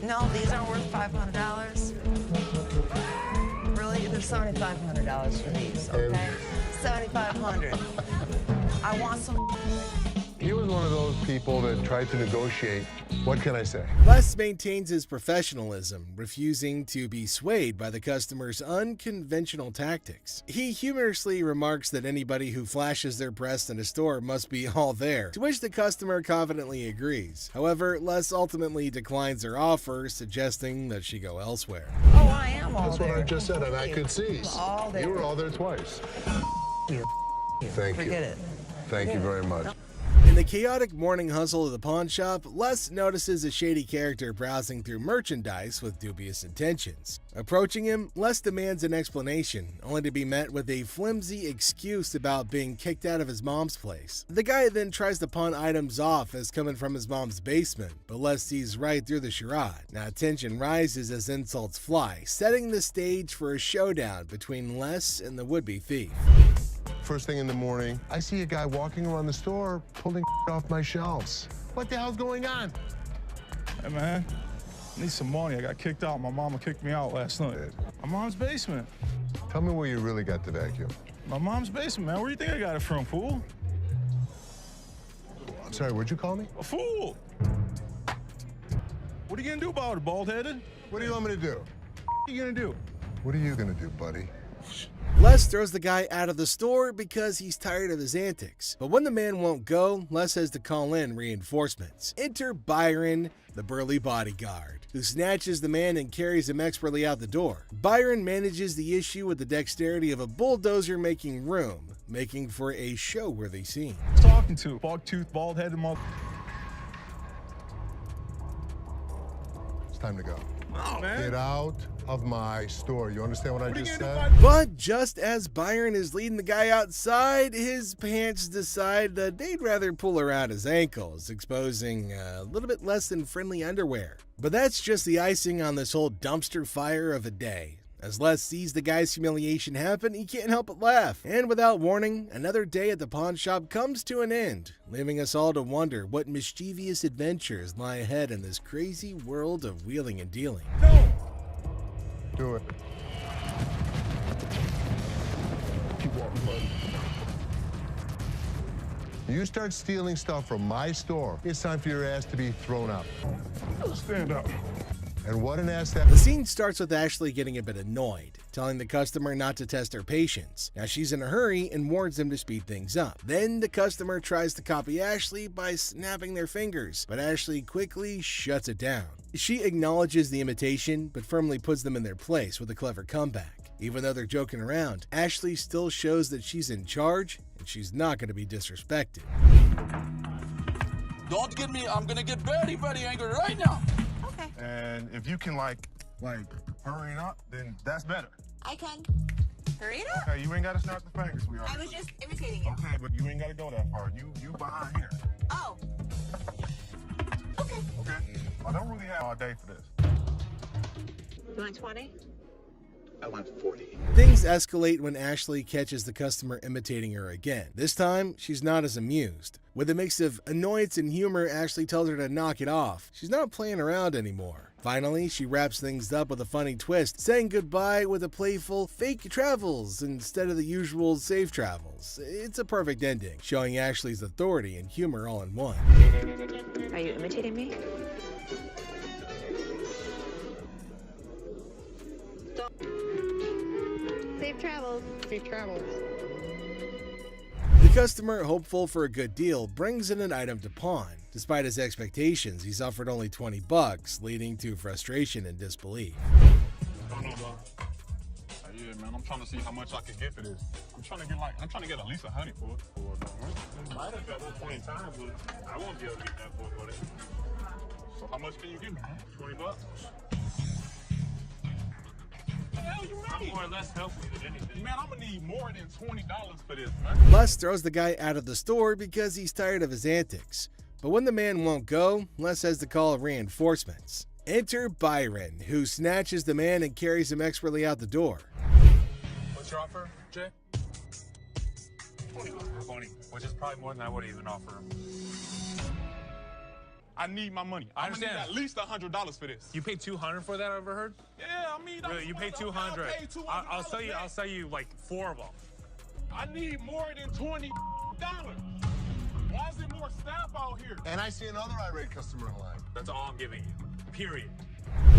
No, these aren't worth $500. Really? There's $7,500 for these, okay? $7,500. I want some. He was one of those people that tried to negotiate. What can I say? Les maintains his professionalism, refusing to be swayed by the customer's unconventional tactics. He humorously remarks that anybody who flashes their breast in a store must be all there, to which the customer confidently agrees. However, Les ultimately declines her offer, suggesting that she go elsewhere. Oh, I am all That's there. what I just said, and I could see. All there. You were all there twice. Thank you. Forget it. Thank you very much. In the chaotic morning hustle of the pawn shop, Les notices a shady character browsing through merchandise with dubious intentions. Approaching him, Les demands an explanation, only to be met with a flimsy excuse about being kicked out of his mom's place. The guy then tries to pawn items off as coming from his mom's basement, but Les sees right through the charade. Now tension rises as insults fly, setting the stage for a showdown between Les and the would-be thief. First thing in the morning, I see a guy walking around the store pulling off my shelves. What the hell's going on? Hey, man, I need some money. I got kicked out. My mama kicked me out last night. My mom's basement. Tell me where you really got the vacuum. My mom's basement, man. Where do you think I got it from, fool? I'm sorry, what'd you call me? A fool! What are you gonna do about it, bald-headed? What do you want me to do? What are you gonna do? What are you gonna do, buddy? Les throws the guy out of the store because he's tired of his antics. But when the man won't go, Les has to call in reinforcements. Enter Byron, the burly bodyguard, who snatches the man and carries him expertly out the door. Byron manages the issue with the dexterity of a bulldozer making room, making for a show-worthy scene. Talking to bog-toothed, bald-headed mother. It's time to go. Oh, man. Get out of my store. You understand what I just said? But just as Byron is leading the guy outside, his pants decide that they'd rather pull around his ankles, exposing a little bit less than friendly underwear. But that's just the icing on this whole dumpster fire of a day. As Les sees the guy's humiliation happen, he can't help but laugh. And without warning, another day at the pawn shop comes to an end, leaving us all to wonder what mischievous adventures lie ahead in this crazy world of wheeling and dealing. Do it. Keep walking, bud. You start stealing stuff from my store, it's time for your ass to be thrown out. Stand up. And what an ass that... The scene starts with Ashley getting a bit annoyed, telling the customer not to test her patience. Now she's in a hurry and warns him to speed things up. Then the customer tries to copy Ashley by snapping their fingers, but Ashley quickly shuts it down. She acknowledges the imitation, but firmly puts them in their place with a clever comeback. Even though they're joking around, Ashley still shows that she's in charge and she's not going to be disrespected. Don't get me, I'm gonna get very, very angry right now. Okay. And if you can like hurry up, then that's better. I can. Hurry it up. Okay, you ain't gotta snap the fingers, sweetheart. I was just imitating you. Okay, but you ain't gotta go that far. You behind here. Oh. Okay. I don't really have all day for this. You want 20? I want 40. Things escalate when Ashley catches the customer imitating her again. This time, she's not as amused. With a mix of annoyance and humor, Ashley tells her to knock it off. She's not playing around anymore. Finally, she wraps things up with a funny twist, saying goodbye with a playful fake travels instead of the usual safe travels. It's a perfect ending, showing Ashley's authority and humor all in one. Are you imitating me? Safe travels. Safe travels. The customer, hopeful for a good deal, brings in an item to pawn. Despite his expectations, he's offered only $20, leading to frustration and disbelief. I don't know, bro. Yeah, man, I'm trying to see how much I can get for this. I'm trying to get at least 100 for it. I have got this 20 times, but I won't be able to get that for it. So how much can you give me? $20? I'm more or less helping you than anything. Man, I'm gonna need more than $20 for this, man. Les throws the guy out of the store because he's tired of his antics. But when the man won't go, Les has to call reinforcements. Enter Byron, who snatches the man and carries him expertly out the door. What's your offer, Jay? 20, which is probably more than I would even offer him. I need my money. I understand. Need at least $100 for this. You paid $200 for that, I overheard? Yeah, I mean, really, you paid $200. I'll sell you like 4 of them. I need more than $20. Why is there more staff out here? And I see another irate customer in line. That's all I'm giving you. Period.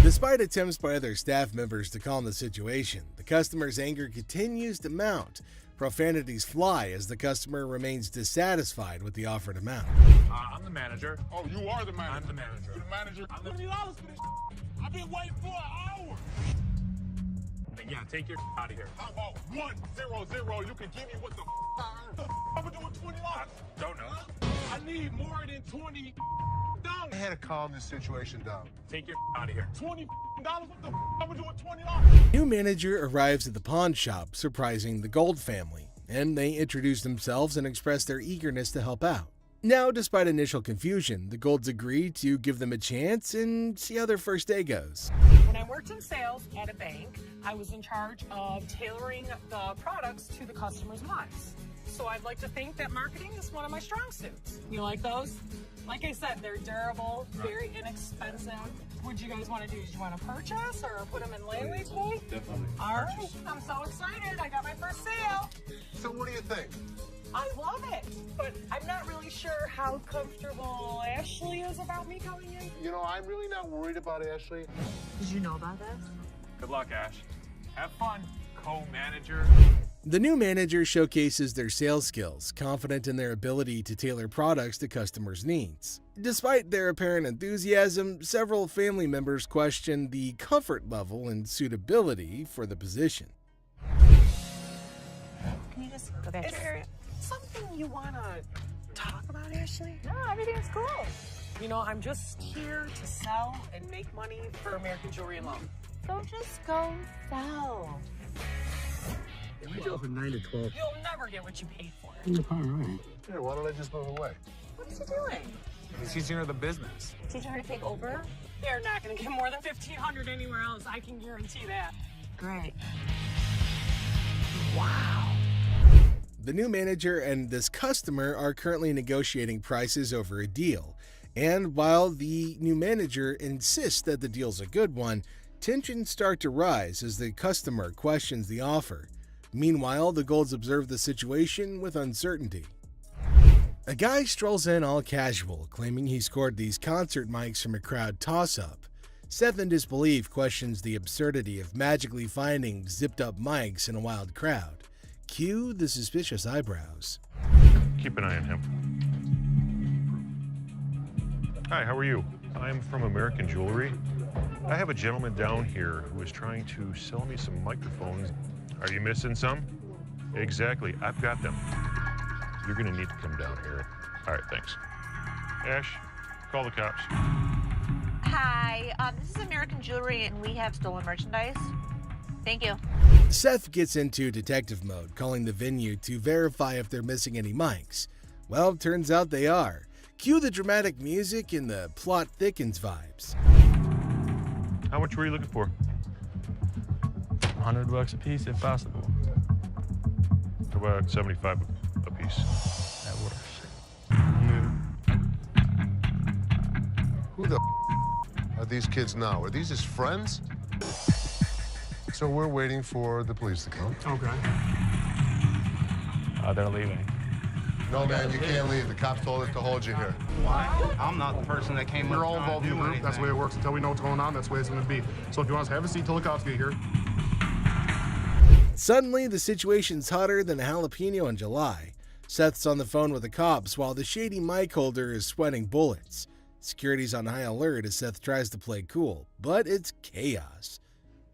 Despite attempts by other staff members to calm the situation, the customer's anger continues to mount. Profanities fly as the customer remains dissatisfied with the offered amount. I'm the manager. Oh, you are the manager. I'm the manager. You're the manager. $20 for this. I've been waiting for an hour. Yeah, take your out of here. How about 100? You can give me what the I'm gonna do with $20. Don't know. I need more than $20. I had to calm this situation down. Take your out of here. $20. What the I'm gonna do with $20? New manager arrives at the pawn shop, surprising the Gold family, and they introduce themselves and express their eagerness to help out. Now, despite initial confusion, the Golds agree to give them a chance and see how their first day goes. When I worked in sales at a bank, I was in charge of tailoring the products to the customer's wants. So I'd like to think that marketing is one of my strong suits. You like those? Like I said, they're durable, very inexpensive. What do you guys want to do? Do you want to purchase or put them in layaway pay? Definitely. All right, I'm so excited. I got my first sale. So what do you think? I love it, but I'm not really sure how comfortable Ashley is about me coming in. You know, I'm really not worried about Ashley. Did you know about this? Good luck, Ash. Have fun, co-manager. The new manager showcases their sales skills, confident in their ability to tailor products to customers' needs. Despite their apparent enthusiasm, several family members question the comfort level and suitability for the position. Can you just go back to your area? Something you want to talk about, Ashley? No, everything's cool. You know, I'm just here to sell and make money for American Jewelry and Loan. Don't just go sell. We go from 9 to 12. You'll never get what you paid for. You're probably right. Here, why don't I just move away? What is he doing? He's teaching her the business. Is he trying to take over? They're not going to get more than $1,500 anywhere else. I can guarantee that. Great. Wow. The new manager and this customer are currently negotiating prices over a deal. And while the new manager insists that the deal's a good one, tensions start to rise as the customer questions the offer. Meanwhile, the Golds observe the situation with uncertainty. A guy strolls in all casual, claiming he scored these concert mics from a crowd toss-up. Seth, in disbelief, questions the absurdity of magically finding zipped-up mics in a wild crowd. Cue the suspicious eyebrows. Keep an eye on him. Hi, how are you? I'm from American Jewelry. I have a gentleman down here who is trying to sell me some microphones. Are you missing some? Exactly, I've got them. You're gonna need to come down here. All right, thanks. Ash, call the cops. Hi, this is American Jewelry, and we have stolen merchandise. Thank you. Seth gets into detective mode, calling the venue to verify if they're missing any mics. Well, turns out they are. Cue the dramatic music and the plot thickens vibes. How much were you looking for? $100 a piece if possible. About 75 a piece. That works. Who the are these kids now? Are these his friends? So we're waiting for the police to come. Okay. They're leaving. No, man, you can't leave. The cops told us to hold you here. Why? I'm not the person that came up. We're all involved in the group. That's the way it works. Until we know what's going on, that's the way it's going to be. So if you want to have a seat till the cops get here. Suddenly, the situation's hotter than a jalapeno in July. Seth's on the phone with the cops while the shady mic holder is sweating bullets. Security's on high alert as Seth tries to play cool, but it's chaos.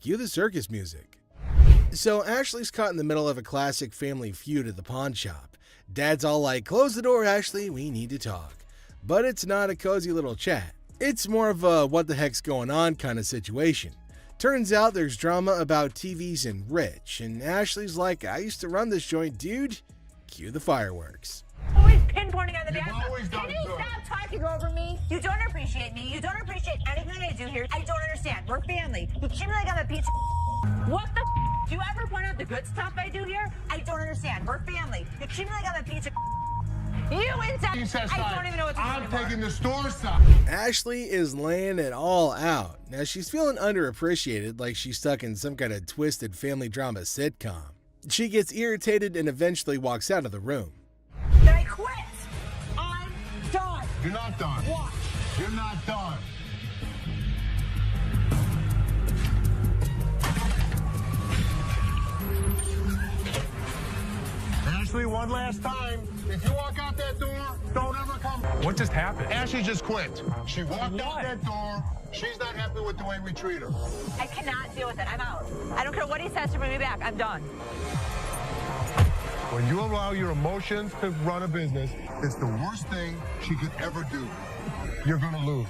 Cue the circus music. So Ashley's caught in the middle of a classic family feud at the pawn shop. Dad's all like, "Close the door, Ashley, we need to talk." But it's not a cozy little chat. It's more of a what the heck's going on kind of situation. Turns out there's drama about TVs and Rich, and Ashley's like, "I used to run this joint, dude." Cue the fireworks. Always pinpointing on the back. Can you stop talking over me? You don't appreciate me. You don't appreciate anything I do here. I don't understand. We're family. You treat me like I'm a piece of What the Do you ever point out the good stuff I do here? I don't understand. We're family. You treat me like I'm a piece of You inside. I don't even know what to do I'm anymore. taking the store side. Ashley is laying it all out. Now she's feeling underappreciated, like she's stuck in some kind of twisted family drama sitcom. She gets irritated and eventually walks out of the room. Then I quit. I'm done. You're not done. Watch. You're not done. Ashley, one last time. If you walk out that door, don't ever come. What just happened? Ashley just quit. She walked out that door. She's not happy with the way we treat her. I cannot deal with it. I'm out. I don't care what he says to bring me back. I'm done. When you allow your emotions to run a business, it's the worst thing she could ever do. You're gonna lose.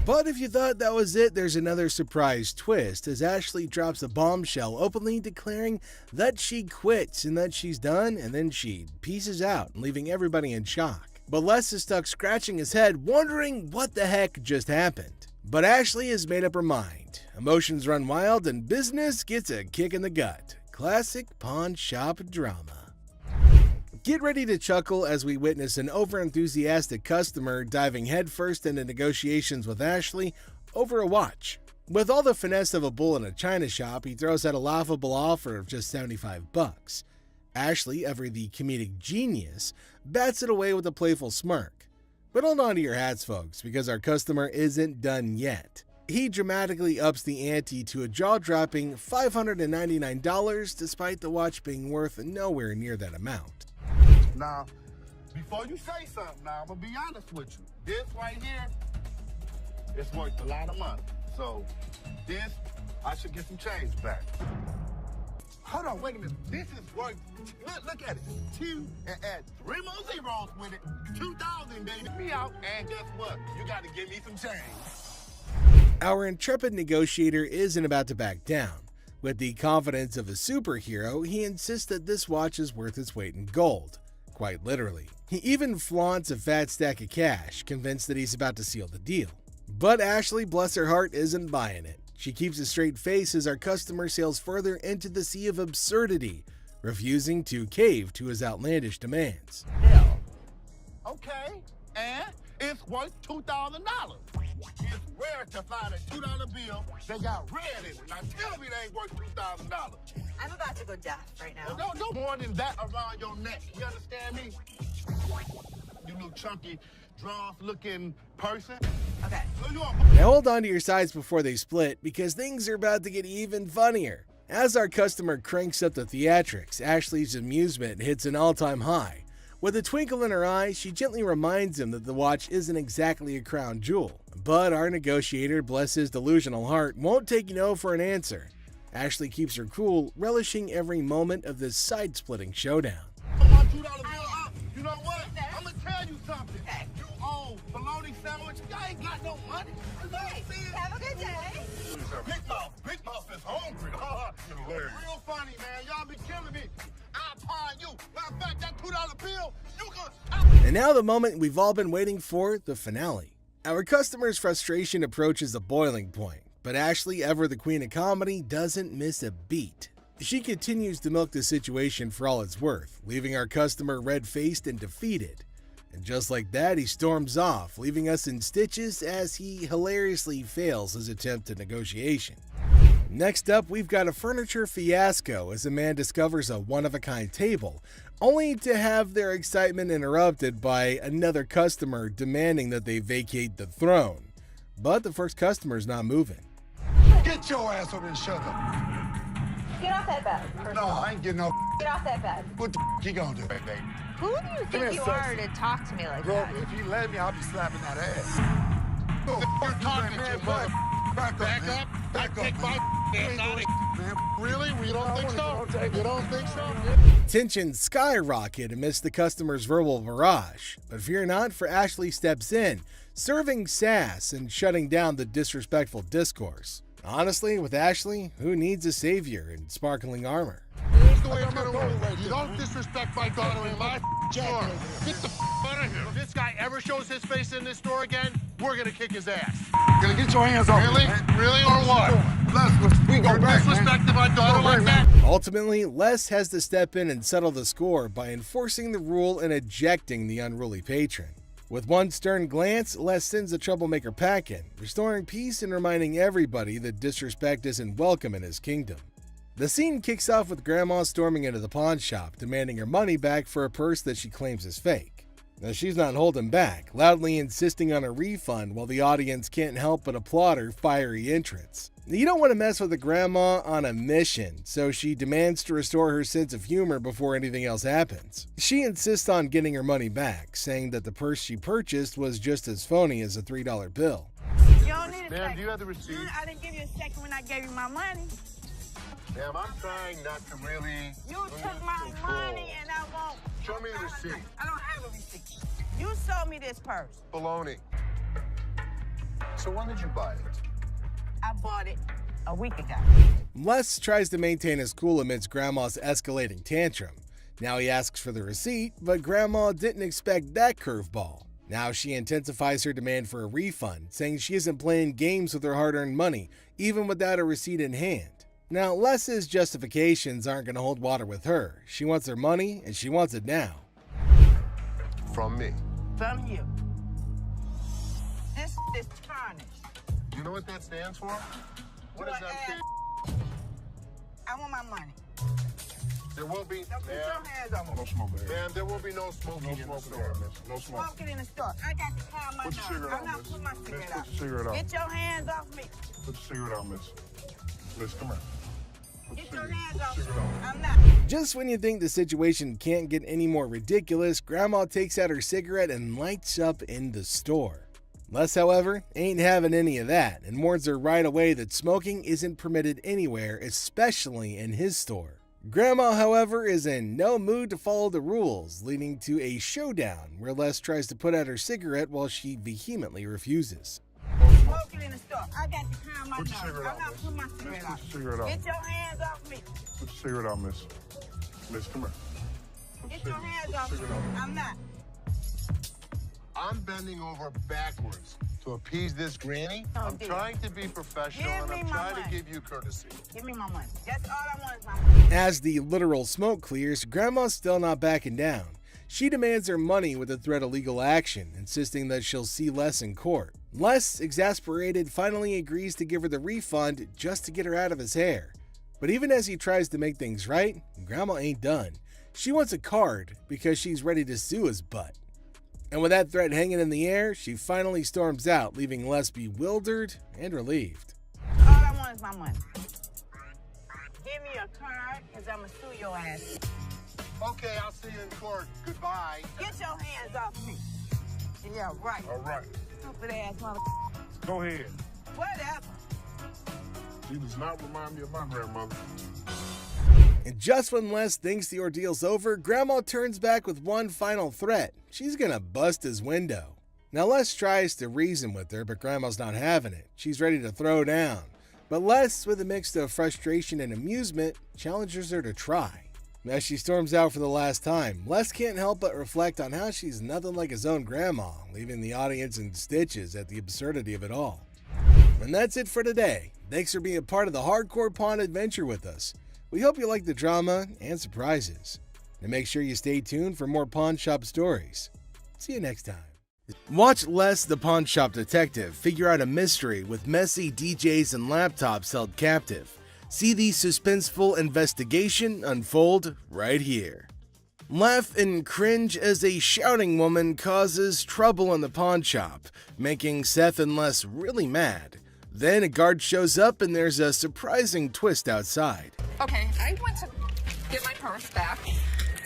But if you thought that was it, there's another surprise twist as Ashley drops a bombshell openly declaring that she quits and that she's done, and then she pieces out, leaving everybody in shock. But Les is stuck scratching his head, wondering what the heck just happened. But Ashley has made up her mind. Emotions run wild and business gets a kick in the gut. Classic pawn shop drama. Get ready to chuckle as we witness an overenthusiastic customer diving headfirst into negotiations with Ashley over a watch. With all the finesse of a bull in a china shop, he throws out a laughable offer of just $75. Ashley, ever the comedic genius, bats it away with a playful smirk. But hold on to your hats, folks, because our customer isn't done yet. He dramatically ups the ante to a jaw-dropping $599 despite the watch being worth nowhere near that amount. Now, before you say something, now I'm gonna be honest with you. This right here, it's worth a lot of money. So, this, I should get some change back. Hold on, wait a minute. This is worth, look at it. 2 and add 3 more zeros with it. 2,000, baby. Me out, and guess what? You gotta give me some change. Our intrepid negotiator isn't about to back down. With the confidence of a superhero, he insists that this watch is worth its weight in gold. Quite literally. He even flaunts a fat stack of cash, convinced that he's about to seal the deal. But Ashley, bless her heart, isn't buying it. She keeps a straight face as our customer sails further into the sea of absurdity, refusing to cave to his outlandish demands. Okay, and it's worth $2,000. It's rare to find a $2 bill that got red in it. Now tell me they ain't worth $2,000. I'm about to go deaf right now. Well, no more than that around your neck. You understand me? You little chunky, draw-looking person. Okay. Now hold on to your sides before they split, because things are about to get even funnier. As our customer cranks up the theatrics, Ashley's amusement hits an all-time high. With a twinkle in her eye, she gently reminds him that the watch isn't exactly a crown jewel. But our negotiator, bless his delusional heart, won't take no for an answer. Ashley keeps her cool, relishing every moment of this side-splitting showdown. $2 bill up. You know what? I'm gonna tell you something. You owe below And now the moment we've all been waiting for, the finale. Our customer's frustration approaches a boiling point, but Ashley, ever the queen of comedy, doesn't miss a beat. She continues to milk the situation for all it's worth, leaving our customer red-faced and defeated. And just like that, he storms off, leaving us in stitches as he hilariously fails his attempt at negotiation. Next up, we've got a furniture fiasco as a man discovers a one-of-a-kind table, only to have their excitement interrupted by another customer demanding that they vacate the throne. But the first customer's not moving. Get your ass over and shut up. Get off that bed. No, I ain't getting off. Get off that bed. What the you gonna do, baby? Who do you think you are to talk to me like Girl, that? if you let me, I'll be slapping that ass. You're talking to, mother. Back up. I take my ass out of here. Really? We don't think so? You don't think so? Tension skyrocket amidst the customer's verbal barrage, but fear not, for Ashley steps in, serving sass and shutting down the disrespectful discourse. Honestly, with Ashley, who needs a savior in sparkling armor? Here's the way it's gonna work. You don't disrespect my daughter in my store. Get the out of here. If this guy ever shows his face in this store again, we're gonna kick his ass. Gonna get your hands off Really? me, man. Really or what? We go You're back, man. disrespecting my daughter like that? Ultimately, Les has to step in and settle the score by enforcing the rule and ejecting the unruly patron. With one stern glance, Les sends the troublemaker packing, restoring peace and reminding everybody that disrespect isn't welcome in his kingdom. The scene kicks off with Grandma storming into the pawn shop, demanding her money back for a purse that she claims is fake. Now she's not holding back, loudly insisting on a refund while the audience can't help but applaud her fiery entrance. You don't want to mess with a grandma on a mission, so she demands to restore her sense of humor before anything else happens. She insists on getting her money back, saying that the purse she purchased was just as phony as a $3 bill. You don't need a Ma'am, second. do you have the receipt? I didn't give you a second when I gave you my money. Ma'am, I'm trying not to really You took my control. money and I won't. Show me the receipt. I don't have a receipt. You sold me this purse. Baloney. So when did you buy it? I bought it a week ago. Les tries to maintain his cool amidst Grandma's escalating tantrum. Now he asks for the receipt, but Grandma didn't expect that curveball. Now she intensifies her demand for a refund, saying she isn't playing games with her hard-earned money, even without a receipt in hand. Now, Les's justifications aren't going to hold water with her. She wants her money, and she wants it now. From me. From you. This is tarnished. You know what that stands for? What does that stand? I want my money. There will be. Don't put your hands on me. No smoke, ma'am. There will be no smoking in the store, miss. No smoke. Smoke it in the store. I got to calm my Put your cigarette I'm out, not miss. putting my Miss, cigarette put out. your cigarette out. Get your hands off me. Put your cigarette out, miss. Miss, come here. Get your hands off me. I'm not. Just when you think the situation can't get any more ridiculous, Grandma takes out her cigarette and lights up in the store. Les, however, ain't having any of that and warns her right away that smoking isn't permitted anywhere, especially in his store. Grandma, however, is in no mood to follow the rules, leading to a showdown where Les tries to put out her cigarette while she vehemently refuses. Smoke it in the store. I got to calm my Put your nerves. cigarette I'm out, not miss. putting my Miss, cigarette put out. your cigarette out. Get your hands off me. Put your cigarette out, miss. Miss, come here. Get your hands off me. I'm not. I'm bending over backwards to appease this granny. Oh, I'm dear. trying to be professional Give and me I'm my trying to money. give you courtesy. Give me my money. That's all I want is my money. As the literal smoke clears, Grandma's still not backing down. She demands her money with a threat of legal action, insisting that she'll see Les in court. Les, exasperated, finally agrees to give her the refund just to get her out of his hair. But even as he tries to make things right, Grandma ain't done. She wants a card because she's ready to sue his butt. And with that threat hanging in the air, she finally storms out, leaving Les bewildered and relieved. All I want is my money. Give me a card, because I'm going to sue your ass. Okay, I'll see you in court. Goodbye. Get your hands off me. Yeah, right. All right. Stupid ass mother. Go ahead. Whatever. She does not remind me of my grandmother. And just when Les thinks the ordeal's over, Grandma turns back with one final threat. She's gonna bust his window. Now Les tries to reason with her, but Grandma's not having it. She's ready to throw down. But Les, with a mix of frustration and amusement, challenges her to try. As she storms out for the last time, Les can't help but reflect on how she's nothing like his own grandma, leaving the audience in stitches at the absurdity of it all. And that's it for today. Thanks for being a part of the Hardcore Pawn adventure with us. We hope you like the drama and surprises. And make sure you stay tuned for more pawn shop stories. See you next time. Watch Les the Pawn Shop Detective figure out a mystery with messy DJs and laptops held captive. See the suspenseful investigation unfold right here. Laugh and cringe as a shouting woman causes trouble in the pawn shop, making Seth and Les really mad. Then a guard shows up and there's a surprising twist outside. Okay, I went to get my purse back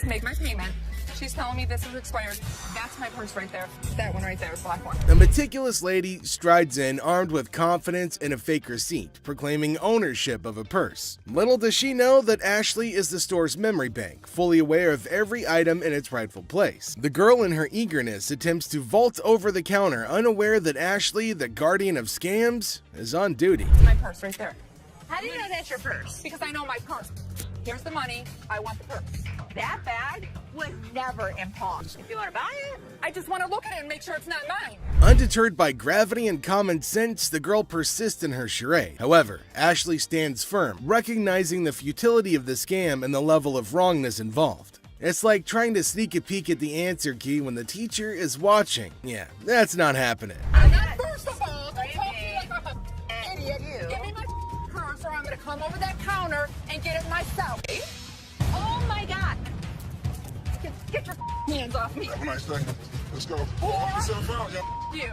to make my payment. She's telling me this is expired. That's my purse right there. That one right there, the black one. A meticulous lady strides in armed with confidence and a fake receipt, proclaiming ownership of a purse. Little does she know that Ashley is the store's memory bank, fully aware of every item in its rightful place. The girl in her eagerness attempts to vault over the counter, unaware that Ashley, the guardian of scams, is on duty. It's my purse right there. How do you know that's your purse? Because I know my purse. Here's the money. I want the purse. That bag was never in pawn. If you want to buy it, I just want to look at it and make sure it's not mine. Undeterred by gravity and common sense, the girl persists in her charade. However, Ashley stands firm, recognizing the futility of the scam and the level of wrongness involved. It's like trying to sneak a peek at the answer key when the teacher is watching. Yeah, that's not happening. First of all, don't talk to me like I'm an idiot. Give me my purse or I'm going to come over that counter and get it myself. oh my God. Get your hands off me. Let's go. Walk yourself out, yo. You.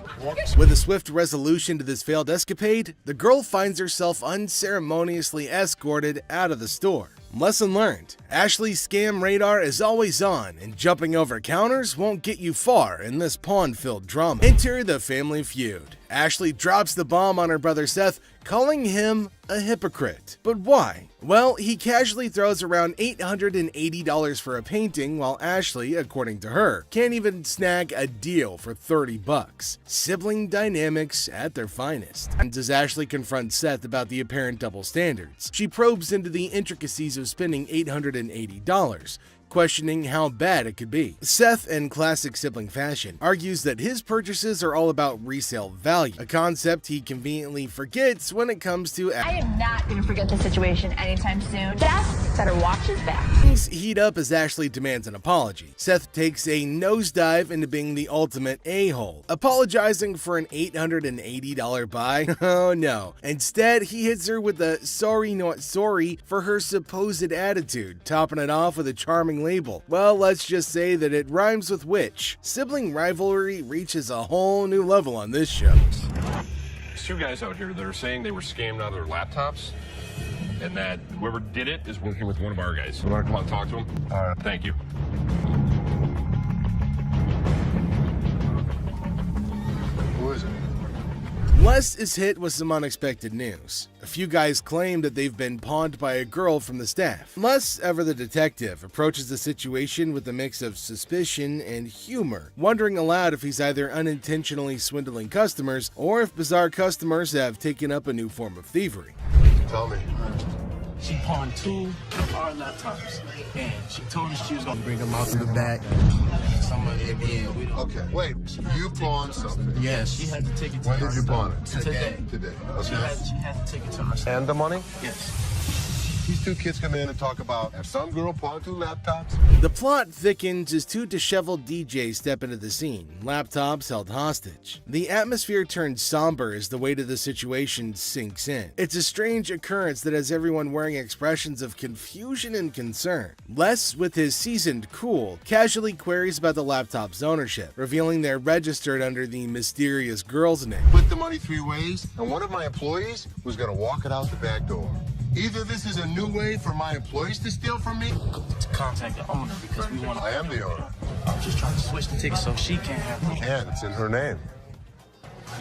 With a swift resolution to this failed escapade, the girl finds herself unceremoniously escorted out of the store. Lesson learned. Ashley's scam radar is always on, and jumping over counters won't get you far in this pawn-filled drama. Enter the family feud. Ashley drops the bomb on her brother Seth, calling him a hypocrite. But why? Well, he casually throws around $880 for a painting, while Ashley, according to her, can't even snag a deal for $30. Sibling dynamics at their finest. And as Ashley confronts Seth about the apparent double standards, she probes into the intricacies of spending $880, questioning how bad it could be. Seth, in classic sibling fashion, argues that his purchases are all about resale value, a concept he conveniently forgets when it comes to I am not going to forget the situation anytime soon. Seth better watch his back. Things heat up as Ashley demands an apology. Seth takes a nosedive into being the ultimate a-hole, apologizing for an $880 buy. Oh no. Instead, he hits her with a sorry not sorry for her supposed attitude, topping it off with a charming label. Well, let's just say that it rhymes with witch. Sibling rivalry reaches a whole new level on this show. There's two guys out here that are saying they were scammed out of their laptops, and that whoever did it is working with one of our guys. You want to come out and talk to him? All right. Thank you. Who is it? Les is hit with some unexpected news. A few guys claim that they've been pawned by a girl from the staff. Les, ever the detective, approaches the situation with a mix of suspicion and humor, wondering aloud if he's either unintentionally swindling customers or if bizarre customers have taken up a new form of thievery. Tell me. She pawned 2 of our laptops, and she told us she was gonna bring them out to the back. Some of it, yeah. Okay, wait. You pawned something. Yes, she had to take it to When her. did you pawn it? Today. Today. She Okay. had to take it to her. And the money? Yes. These two kids come in and talk about have some girl pawned 2 laptops. The plot thickens as 2 disheveled DJs step into the scene, laptops held hostage. The atmosphere turns somber as the weight of the situation sinks in. It's a strange occurrence that has everyone wearing expressions of confusion and concern. Les, with his seasoned cool, casually queries about the laptop's ownership, revealing they're registered under the mysterious girl's name. Split the money 3 ways, and one of my employees was gonna walk it out the back door. Either this is a new way for my employees to steal from me. To contact the owner because we want to. I am the owner. I'm just trying to switch the ticket so she can't have them. And it's in her name.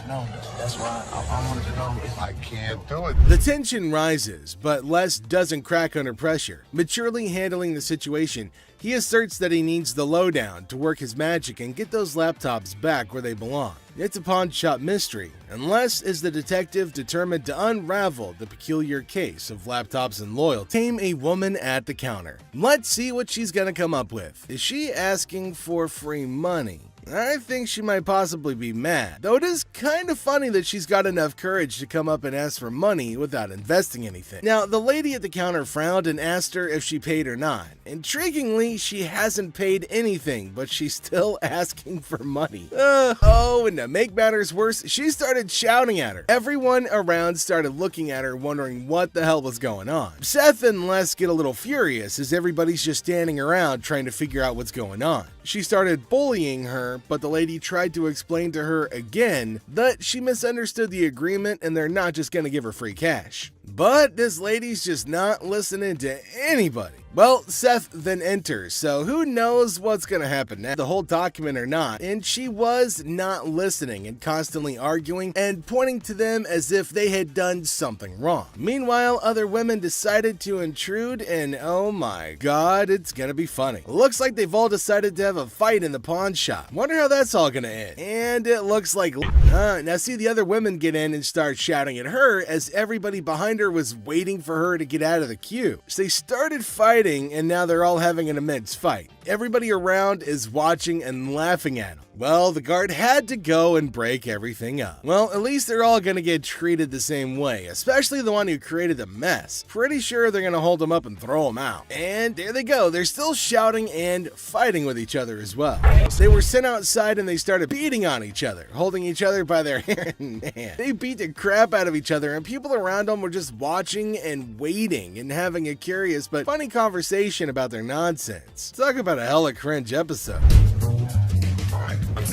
No, that's why I wanted to know if I can't do it. The tension rises, but Les doesn't crack under pressure. Maturely handling the situation, he asserts that he needs the lowdown to work his magic and get those laptops back where they belong. It's a pawn shop mystery, unless is the detective determined to unravel the peculiar case of laptops and loyalty. Came a woman at the counter. Let's see what she's gonna come up with. Is she asking for free money? I think she might possibly be mad, though it is kind of funny that she's got enough courage to come up and ask for money without investing anything. Now, the lady at the counter frowned and asked her if she paid or not. Intriguingly, she hasn't paid anything, but she's still asking for money. And to make matters worse, she started shouting at her. Everyone around started looking at her, wondering what the hell was going on. Seth and Les get a little furious as everybody's just standing around trying to figure out what's going on. She started bullying her, but the lady tried to explain to her again that she misunderstood the agreement and they're not just gonna give her free cash. But this lady's just not listening to anybody. Well, Seth then enters, so who knows what's gonna happen now, the whole document or not, and she was not listening and constantly arguing and pointing to them as if they had done something wrong. Meanwhile, other women decided to intrude, and oh my god, it's gonna be funny. Looks like they've all decided to have a fight in the pawn shop. Wonder how that's all gonna end. And it looks like now see the other women get in and start shouting at her as everybody behind her was waiting for her to get out of the queue. So they started fighting, and now they're all having an immense fight. Everybody around is watching and laughing at them. Well, the guard had to go and break everything up. Well, at least they're all gonna get treated the same way, especially the one who created the mess. Pretty sure they're gonna hold him up and throw him out. And there they go, they're still shouting and fighting with each other as well. So they were sent outside and they started beating on each other, holding each other by their hair. Man, they beat the crap out of each other, and people around them were just watching and waiting and having a curious but funny conversation about their nonsense. Talk about a hella cringe episode.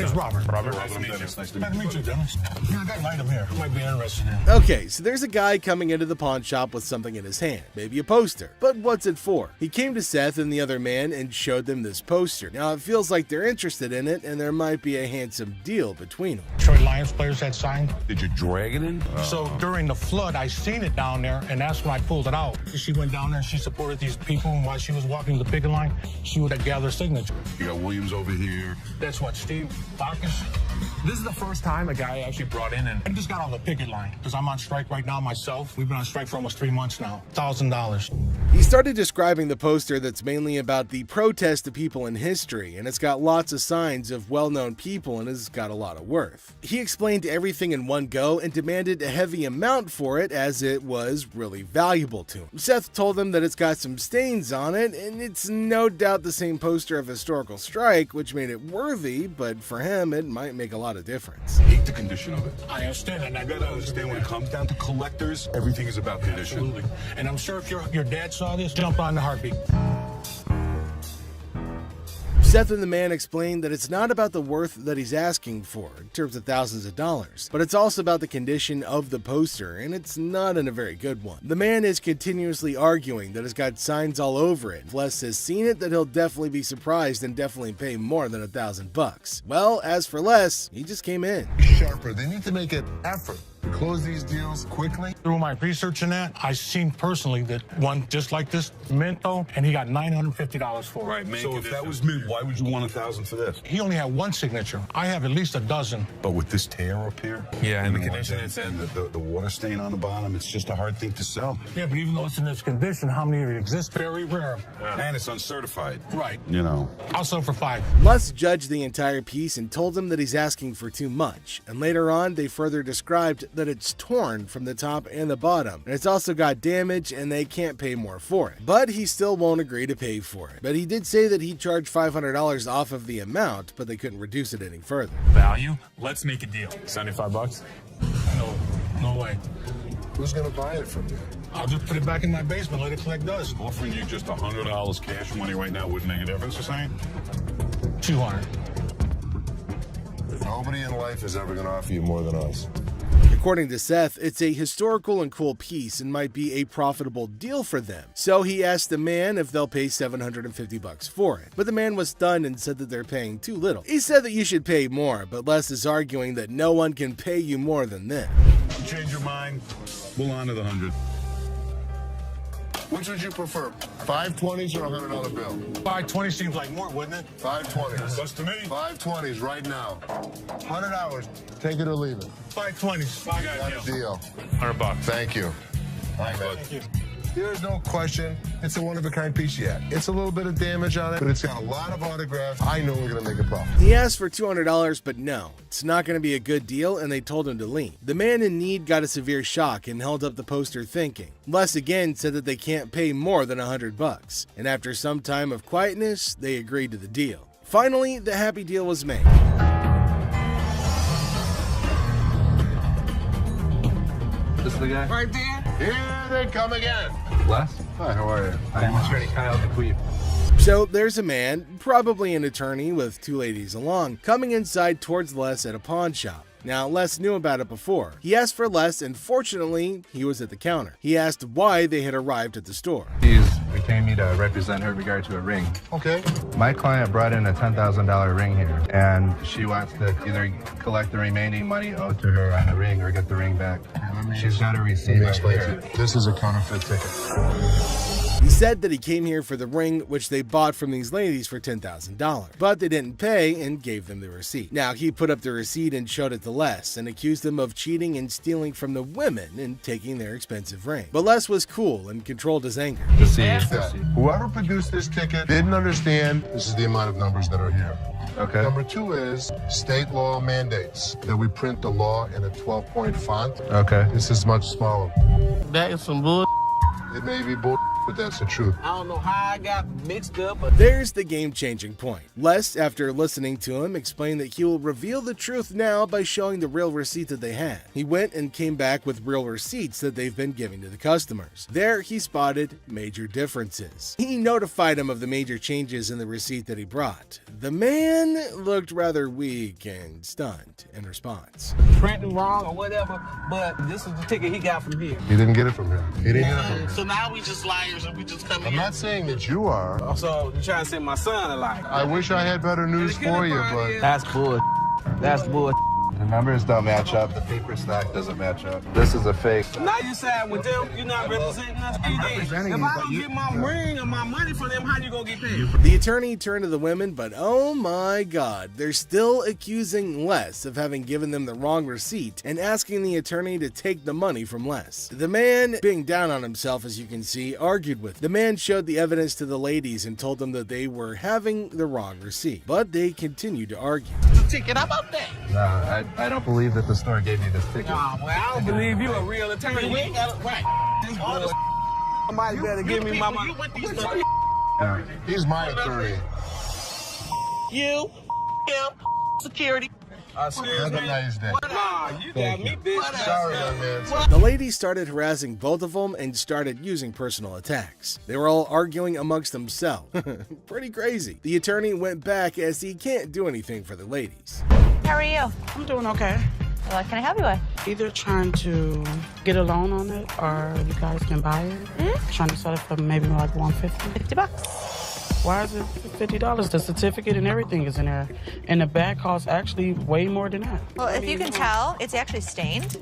It's Robert. Nice to meet you. Nice to meet you, Dennis. Yeah, I got an item here. Might be interested in. Okay, so there's a guy coming into the pawn shop with something in his hand, maybe a poster. But what's it for? He came to Seth and the other man and showed them this poster. Now it feels like they're interested in it, and there might be a handsome deal between them. Detroit Lions players had signed. Did you drag it in? So during the flood, I seen it down there, and that's when I pulled it out. She went down there and she supported these people, and while she was walking the picket line, she would gather signatures. You got Williams over here. That's what, Steve Farkas? This is the first time a guy actually brought in, and I just got on the picket line because I'm on strike right now myself. We've been on strike for almost 3 months now. $1,000. He started describing the poster that's mainly about the protest of people in history, and it's got lots of signs of well-known people and has got a lot of worth. He explained everything in one go and demanded a heavy amount for it as it was really valuable to him. Seth told him that it's got some stains on it, and it's no doubt the same poster of historical strike, which made it worthy, but for him it might make a lot of difference. Hate the condition of it. I understand, and I You gotta understand when it comes down to collectors, everything is about condition. Absolutely. And I'm sure if your dad saw this, jump on the heartbeat. Seth and the man explained that it's not about the worth that he's asking for, in terms of thousands of dollars, but it's also about the condition of the poster, and it's not in a very good one. The man is continuously arguing that it's got signs all over it. If Les has seen it, that he'll definitely be surprised and definitely pay more than $1,000. Well, as for Les, he just came in. Sharper. They need to make an effort to close these deals quickly. Through my research in that, I seen personally that one just like this Minto, and he got $950 for it. Right, so if that was mint, why would you want $1,000 for this? He only had one signature. I have at least a dozen. But with this tear up here, Yeah, and the and condition it's in, the water stain on the bottom, it's just a hard thing to sell. Yeah, but even though it's in this condition, how many of it exist? Very rare. And it's uncertified. Right. You know. I'll sell for $5. Les judged the entire piece and told him that he's asking for too much, and later on they further described that it's torn from the top and the bottom, and it's also got damage and they can't pay more for it. But he still won't agree to pay for it. But he did say that he charged $500 off of the amount, but they couldn't reduce it any further. Value? Let's make a deal. $75? No way. Who's gonna buy it from you? I'll just put it back in my basement, let it collect dust. Offering you just $100 cash money right now wouldn't make a difference, you're saying? 200. Nobody in life is ever gonna offer you more than us. According to Seth, it's a historical and cool piece and might be a profitable deal for them. So he asked the man if they'll pay $750 for it. But the man was stunned and said that they're paying too little. He said that you should pay more, but Les is arguing that no one can pay you more than them. You change your mind, we'll honor the 100. Which would you prefer, 520s or a $100 bill? 520 seems like more, wouldn't it? 520s. That's to me. 520s right now. $100. Take it or leave it. 520s. I got a deal. $100. Thank you. All right, man. Thank you. There's no question. It's a one-of-a-kind piece yet. It's a little bit of damage on it, but it's got a lot of autographs. I know we're going to make a profit. He asked for $200, but no, it's not going to be a good deal, and they told him to leave. The man in need got a severe shock and held up the poster thinking. Les again said that they can't pay more than $100, and after some time of quietness, they agreed to the deal. Finally, the happy deal was made. This is the guy? Right there. Here they come again. Les? Hi, how are you? I'm attorney Kyle DeQueef. So there's a man, probably an attorney with two ladies along, coming inside towards Les at a pawn shop. Now, Les knew about it before. He asked for Les, and fortunately, he was at the counter. He asked why they had arrived at the store. She's retained me to represent her in regard to a ring. Okay. My client brought in a $10,000 ring here, and she wants to either collect the remaining money owed to her on the ring or get the ring back. She's got a receipt right here. This is a counterfeit ticket. He said that he came here for the ring, which they bought from these ladies for $10,000, but they didn't pay and gave them the receipt. Now, he put up the receipt and showed it to Les and accused them of cheating and stealing from the women and taking their expensive ring. But Les was cool and controlled his anger. Whoever produced this ticket didn't understand this is the amount of numbers that are here. Okay. Number two is state law mandates that we print the law in a 12-point font. Okay. This is much smaller. That is some bull. It may be bull, but that's the truth. I don't know how I got mixed up, but There's the game-changing point. Les, after listening to him, explained that he will reveal the truth now by showing the real receipt that they had. He went and came back with real receipts that they've been giving to the customers. There, he spotted major differences. He notified him of the major changes in the receipt that he brought. The man looked rather weak and stunned in response. printing wrong or whatever, but this is the ticket he got from here. He didn't get it from him. He didn't get it from him. So now we just liars and we just come I'm not saying that you are. So you're trying to send my son a liar. I wish I had better news for you, but That's bull. That's bull. The numbers don't match up. The paper stack doesn't match up. This is a fake. Now you side with them. You're not representing us. If I don't get my ring or my money from them, how you gonna get paid? The attorney turned to the women, but oh my god, they're still accusing Les of having given them the wrong receipt and asking the attorney to take the money from Les. The man, being down on himself as you can see, argued with them. The man showed the evidence to the ladies and told them that they were having the wrong receipt, but they continued to argue. Ticket, how about that? No, I don't believe that the store gave you this ticket. Nah, well, I don't believe you a real attorney. We ain't got it right. Somebody better give me my money. Yeah. he's my attorney. You, him, security. Have a nice day. Nah, you got me, bitch. Sorry, young man. The ladies started harassing both of them and started using personal attacks. They were all arguing amongst themselves. Pretty crazy. The attorney went back as he can't do anything for the ladies. How are you? I'm doing okay. What can I help you with? Either trying to get a loan on it or you guys can buy it. Trying to sell it for maybe like $150. $50. Why is it $50? The certificate and everything is in there. And the bag costs actually way more than that. Well, if you can tell, it's actually stained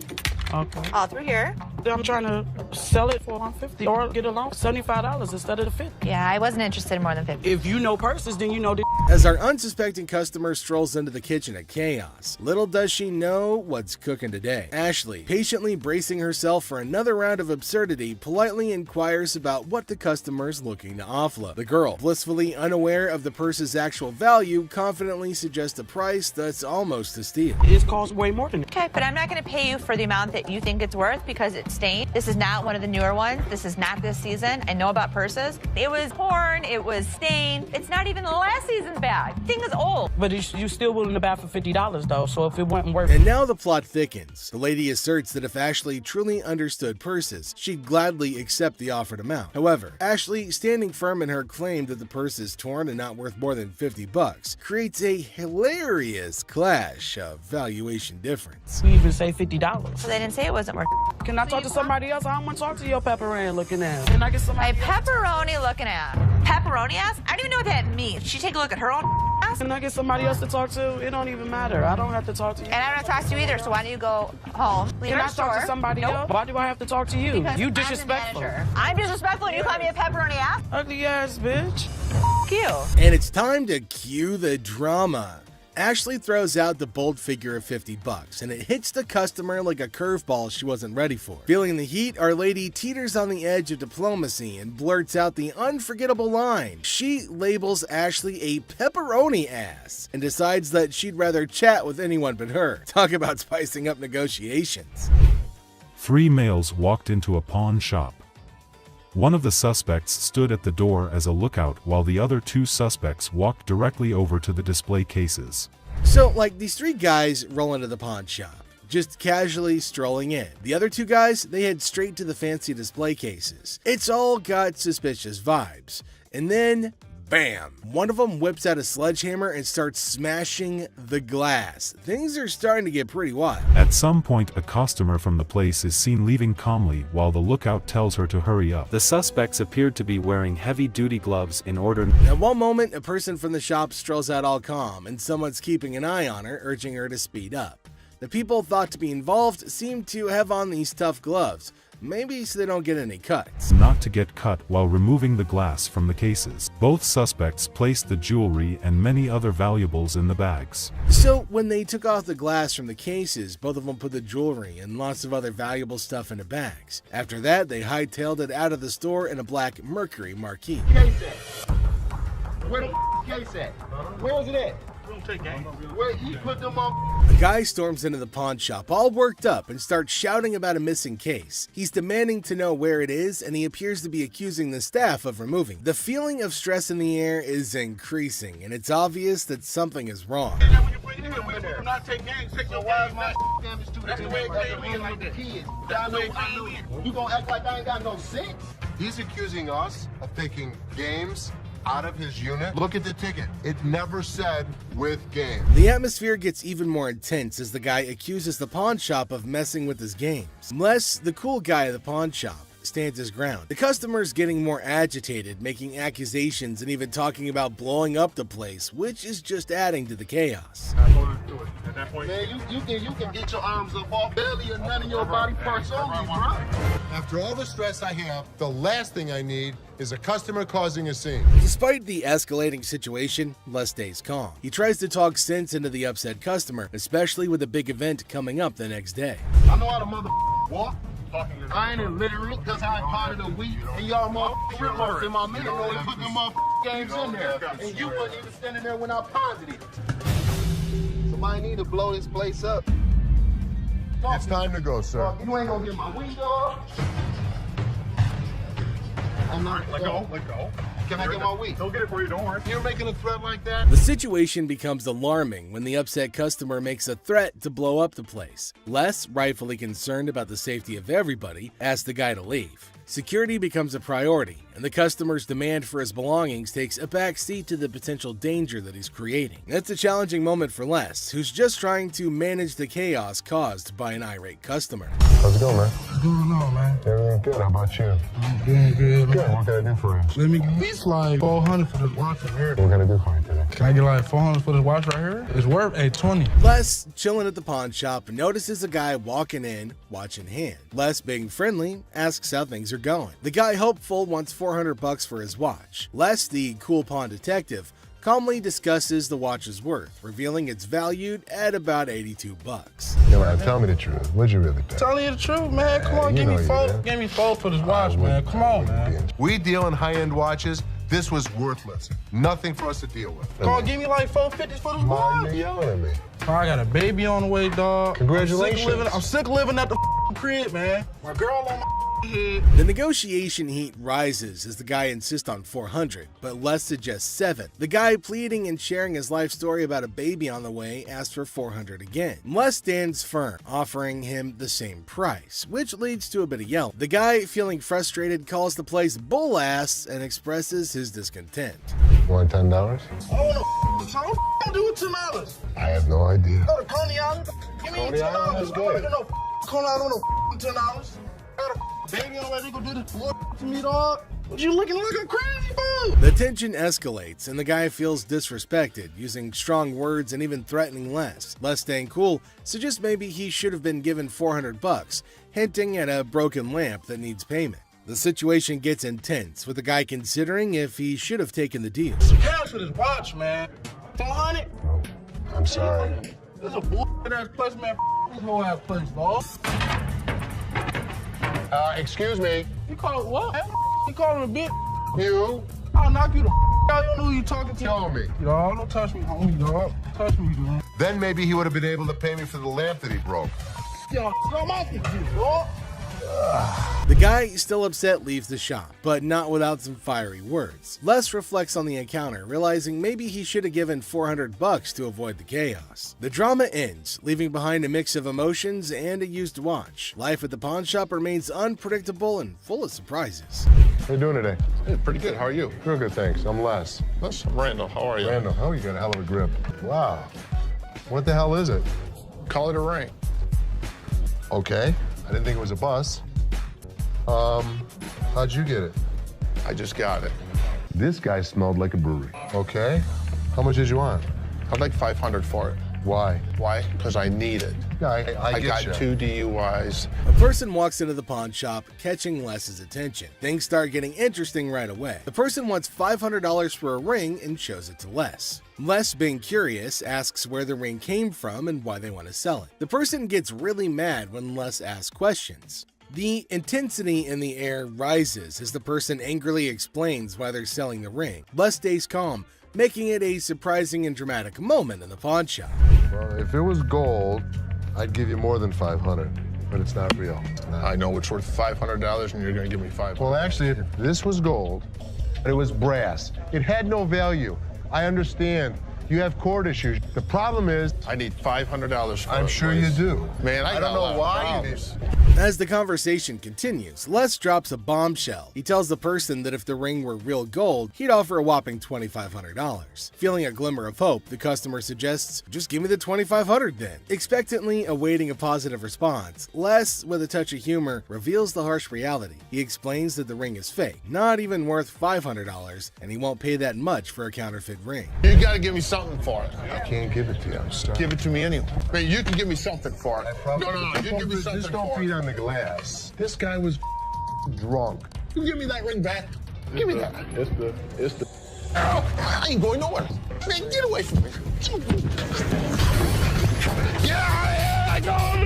Okay. all through here. I'm trying to sell it for $150 or get a loan for $75 instead of the $50. Yeah, I wasn't interested in more than 50. If you know purses, then you know the As our unsuspecting customer strolls into the kitchen at chaos, little does she know what's cooking today. Ashley, patiently bracing herself for another round of absurdity, politely inquires about what the customer's looking to offload. The girl, blissfully unaware of the purse's actual value, confidently suggests a price that's almost a steal. It costs way more than that. Okay, but I'm not going to pay you for the amount that you think it's worth because it's stained. This is not one of the newer ones. This is not this season. I know about purses. It was torn. It was stained. It's not even the last season's bag. The thing is old. But you still willing to buy for $50 though, so if it wasn't worth And now the plot thickens. The lady asserts that if Ashley truly understood purses, she'd gladly accept the offered amount. However, Ashley, standing firm in her claim that the purse is torn and not worth more than $50, creates a hilarious clash of valuation difference. we even say $50. So they didn't say it wasn't worth. Can I talk to somebody else? I don't want to talk to your pepperoni looking at. Can I get somebody My pepperoni looking at. Pepperoni ass? I don't even know what that means. She take a look at her own ass. Can I get somebody else to talk to? It don't even matter. I don't have to talk to you. And I don't talk to you either, so why don't you go home? Leave Can our I talk store? to somebody Nope. else? Why do I have to talk to you? Because You I'm the disrespectful. manager. I'm disrespectful and you call me a pepperoni ass? Ugly ass bitch. F you. And it's time to cue the drama. Ashley throws out the bold figure of $50, and it hits the customer like a curveball she wasn't ready for. Feeling the heat, our lady teeters on the edge of diplomacy and blurts out the unforgettable line. She labels Ashley a pepperoni ass and decides that she'd rather chat with anyone but her. Talk about spicing up negotiations. 3 males walked into a pawn shop. One of the suspects stood at the door as a lookout while the other 2 suspects walked directly over to the display cases. So, like, these 3 guys roll into the pawn shop, just casually strolling in. The other 2 guys, they head straight to the fancy display cases. It's all got suspicious vibes. And then, bam! One of them whips out a sledgehammer and starts smashing the glass. Things are starting to get pretty wild. At some point, a customer from the place is seen leaving calmly while the lookout tells her to hurry up. The suspects appeared to be wearing heavy-duty gloves in order. At one moment, a person from the shop strolls out all calm, and someone's keeping an eye on her, urging her to speed up. The people thought to be involved seem to have on these tough gloves, maybe so they don't get any cuts. Not to get cut while removing the glass from the cases. Both suspects placed the jewelry and many other valuables in the bags. So when they took off the glass from the cases, both of them put the jewelry and lots of other valuable stuff into bags. After that, they hightailed it out of the store in a black Mercury marquee. Case at? Where the case at? Where is it at? We don't take games. Where you put them on? A guy storms into the pawn shop all worked up and starts shouting about a missing case. He's demanding to know where it is, and he appears to be accusing the staff of removing. The feeling of stress in the air is increasing, and it's obvious that something is wrong. We do not take games. Take your wise my damage to That's the way it came in like the kids. That's the way it came in. You gonna act like I ain't got no sense? He's accusing us of taking games out of his unit. Look at the ticket. It never said with game. The atmosphere gets even more intense as the guy accuses the pawn shop of messing with his games. Les, the cool guy at the pawn shop, stands his ground. The customer's getting more agitated, making accusations and even talking about blowing up the place, which is just adding to the chaos. At that point, man, you can get your arms up off belly and none of your body parts on you, bro. After all the stress I have, the last thing I need is a customer causing a scene. Despite the escalating situation, Les stays calm. He tries to talk sense into the upset customer, especially with a big event coming up the next day. I know how to mother walk. I ain't illiterate because I ain't part of the week, and y'all motherfuckers in my middle and put them motherfucking games in there. And you wasn't even standing there when I paused it. Somebody need to blow this place up. It's time to go, sir. You ain't gonna get my window. I'm not. let go. Can I get my week? They'll get it for you, don't worry. You're making a threat like that? The situation becomes alarming when the upset customer makes a threat to blow up the place. Les, rightfully concerned about the safety of everybody, asks the guy to leave. Security becomes a priority, and the customer's demand for his belongings takes a back seat to the potential danger that he's creating. It's a challenging moment for Les, who's just trying to manage the chaos caused by an irate customer. How's it going, man? What's going on, man? Everything good. How about you? I'm doing good. Good. What can I do for you? Let me at least like $400 for this watch right here. What can I do for you today? Can I get like $400 for this watch right here? It's worth $820. Les, chilling at the pawn shop, notices a guy walking in, watch in hand. Les, being friendly, asks how things are going. The guy, hopeful, wants $400 for his watch. Les, the cool pawn detective, calmly discusses the watch's worth, revealing it's valued at about $82. Yeah, man, tell me the truth. What'd you really pay? Telling you the truth, man. Come on, give me four. Give me $4 for this watch, man. Come on, man. We deal in high-end watches. This was worthless. Nothing for us to deal with. Come on, give me like $450 for this watch. You're yelling at me. I got a baby on the way, dog. Congratulations. I'm sick of living at the crib, man. My girl on my head. The negotiation heat rises as the guy insists on $400, but Les suggests $7. The guy, pleading and sharing his life story about a baby on the way, asks for $400 again. Les stands firm, offering him the same price, which leads to a bit of yelling. The guy, feeling frustrated, calls the place bull ass and expresses his discontent. You want $10? I want to do with $10. I have no idea. Go to Coney Island. Give me Coney Island is $10. good. I don't know Coney Island on $10. I got a baby on the way. They gonna do this to me, dog. What you looking crazy, bro? The tension escalates and the guy feels disrespected, using strong words and even threatening Les. Les, staying cool, suggests maybe he should have been given $400, hinting at a broken lamp that needs payment. The situation gets intense, with the guy considering if he should have taken the deal. Cash for this watch, man. 400? I'm sorry. This is a bullshit ass place, man. This whole ass place, dog. Excuse me. You call it what? You calling a bitch? You? I'll knock you the out. You don't know who you talking to. Show me. Dog, don't touch me, homie, dog. Touch me, dog. Then maybe he would have been able to pay me for the lamp that he broke. Yo, I'm asking you, dog. The guy, still upset, leaves the shop, but not without some fiery words. Les reflects on the encounter, realizing maybe he should have given $400 to avoid the chaos. The drama ends, leaving behind a mix of emotions and a used watch. Life at the pawn shop remains unpredictable and full of surprises. How you doing today? Hey, pretty good. How are you? Real good, thanks. I'm Les. I'm Randall. How are you? Randall, oh, you got a hell of a grip. Wow. What the hell is it? Call it a ring. Okay. I didn't think it was a bus. How'd you get it? I just got it. This guy smelled like a brewery. Okay. How much did you want? I'd like $500 for it. Why? Why? Because I need it. Yeah, I got get 2 DUIs. A person walks into the pawn shop, catching Les's attention. Things start getting interesting right away. The person wants $500 for a ring and shows it to Les. Les, being curious, asks where the ring came from and why they want to sell it. The person gets really mad when Les asks questions. The intensity in the air rises as the person angrily explains why they're selling the ring. Les stays calm, making it a surprising and dramatic moment in the pawn shop. Well, if it was gold, I'd give you more than $500, but it's not real. I know it's worth $500 and you're going to give me $500. Well, actually, if this was gold and it was brass, it had no value. I understand. You have court issues. The problem is, I need $500 for it. I'm sure you do. Man, I don't know why you As the conversation continues, Les drops a bombshell. He tells the person that if the ring were real gold, he'd offer a whopping $2,500. Feeling a glimmer of hope, the customer suggests, just give me the $2,500 then. Expectantly awaiting a positive response, Les, with a touch of humor, reveals the harsh reality. He explains that the ring is fake, not even worth $500, and he won't pay that much for a counterfeit ring. You gotta give me something for it. I can't give it to you. I'm sorry. Give it to me anyway. Man, you can give me something for it. No, you give me something Just don't for beat it. on the glass. This guy was drunk. You give me that ring back. Give me that. It's the. I ain't going nowhere. Man, get away from me. Get out of here! I told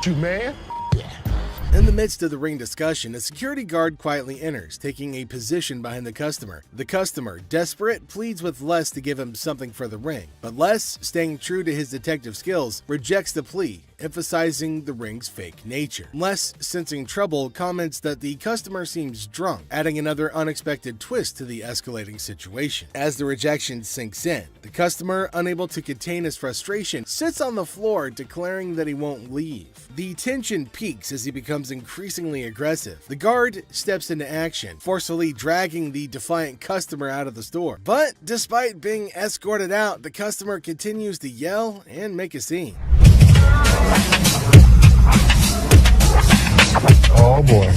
you! You man? In the midst of the ring discussion, a security guard quietly enters, taking a position behind the customer. The customer, desperate, pleads with Les to give him something for the ring, but Les, staying true to his detective skills, rejects the plea, emphasizing the ring's fake nature. Les, sensing trouble, comments that the customer seems drunk, adding another unexpected twist to the escalating situation. As the rejection sinks in, the customer, unable to contain his frustration, sits on the floor, declaring that he won't leave. The tension peaks as he becomes increasingly aggressive. The guard steps into action, forcefully dragging the defiant customer out of the store. But despite being escorted out, the customer continues to yell and make a scene. Oh boy.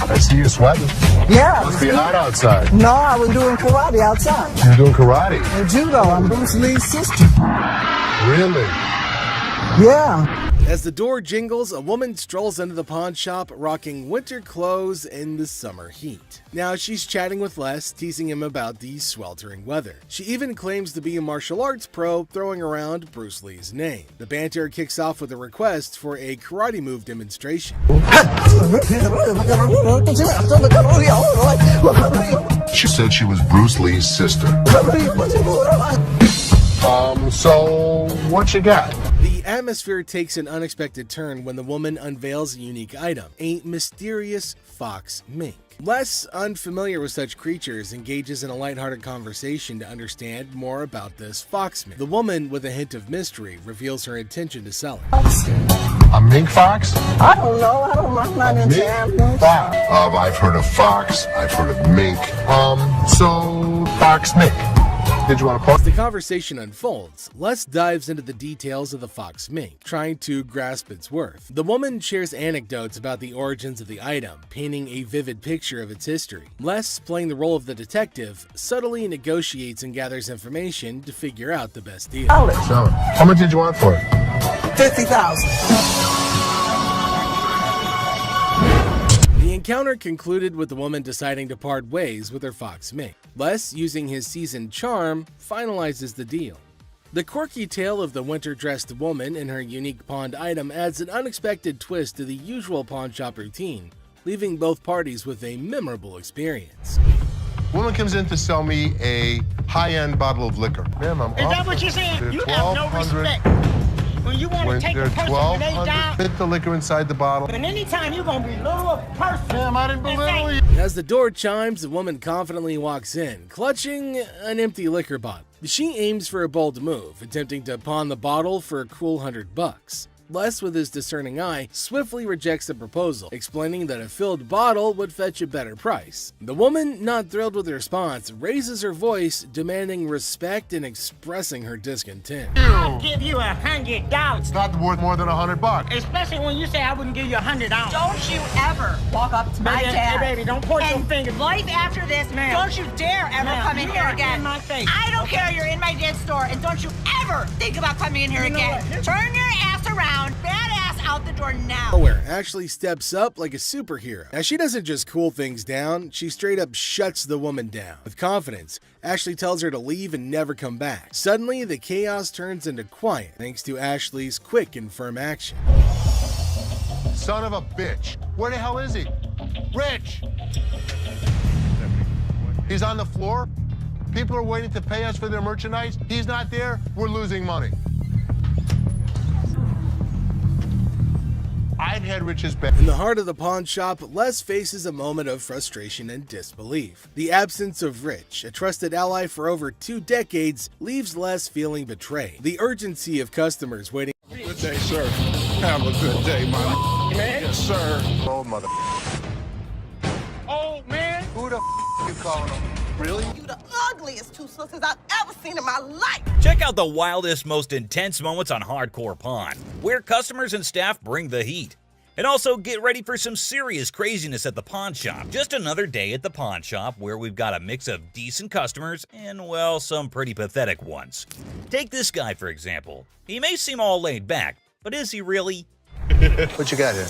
I see you sweating. Yeah. Must be hot outside. No, I was doing karate outside. You're doing karate? And judo. I'm Bruce Lee's sister. Really? Yeah. As the door jingles, a woman strolls into the pawn shop rocking winter clothes in the summer heat. Now she's chatting with Les, teasing him about the sweltering weather. She even claims to be a martial arts pro, throwing around Bruce Lee's name. The banter kicks off with a request for a karate move demonstration. She said she was Bruce Lee's sister. So what you got? The atmosphere takes an unexpected turn when the woman unveils a unique item, a mysterious fox mink. Les, unfamiliar with such creatures, engages in a lighthearted conversation to understand more about this fox mink. The woman, with a hint of mystery, reveals her intention to sell it. A mink fox? I don't know. I don't know. I'm not into animals. Fox. I've heard of fox. I've heard of mink. So fox mink. Did you want to post? As the conversation unfolds, Les dives into the details of the fox mink, trying to grasp its worth. The woman shares anecdotes about the origins of the item, painting a vivid picture of its history. Les, playing the role of the detective, subtly negotiates and gathers information to figure out the best deal. So, how much did you want for it? 50,000. The encounter concluded with the woman deciding to part ways with her fox mink. Les, using his seasoned charm, finalizes the deal. The quirky tale of the winter-dressed woman and her unique pawned item adds an unexpected twist to the usual pawn shop routine, leaving both parties with a memorable experience. Woman comes in to sell me a high-end bottle of liquor. Ma'am, I'm Is that what you're saying? They're You have no 1,200 respect. When you want to take a they're person when they 1,200 die, fit the liquor inside the bottle. and anytime you're going to belittle a person. Ma'am, I didn't belittle you. As the door chimes, the woman confidently walks in, clutching an empty liquor bottle. She aims for a bold move, attempting to pawn the bottle for a cool $100. Les, with his discerning eye, swiftly rejects the proposal, explaining that a filled bottle would fetch a better price. The woman, not thrilled with the response, raises her voice, demanding respect and expressing her discontent. I'll give you $100. It's not worth more than $100. Especially when you say I wouldn't give you $100. Don't you ever walk up to my Baby, dad. hey, baby, don't point your and finger. life after this, Ma'am. don't you dare ever Ma'am, come in you here are again. in my face. I don't care, you're in my dad's store, and don't you ever think about coming in here You know again. what? Turn your ass around, badass out the door now. Nowhere Ashley steps up like a superhero. Now, she doesn't just cool things down, she straight up shuts the woman down. With confidence, Ashley tells her to leave and never come back. Suddenly, the chaos turns into quiet thanks to Ashley's quick and firm action. Son of a bitch. Where the hell is he? Rich! He's on the floor. People are waiting to pay us for their merchandise. He's not there. We're losing money. I'd had Rich's back. In the heart of the pawn shop, Les faces a moment of frustration and disbelief. The absence of Rich, a trusted ally for over 2 decades, leaves Les feeling betrayed. The urgency of customers waiting. Good day, sir. Have a good day, my man. Yes, sir. Old mother. Old man. Who the you calling him? Really? You the ugliest two sisters I've ever seen in my life. Check out the wildest, most intense moments on Hardcore Pawn, where customers and staff bring the heat. And also get ready for some serious craziness at the pawn shop. Just another day at the pawn shop where we've got a mix of decent customers and, well, some pretty pathetic ones. Take this guy, for example. He may seem all laid back, but is he really? What you got here?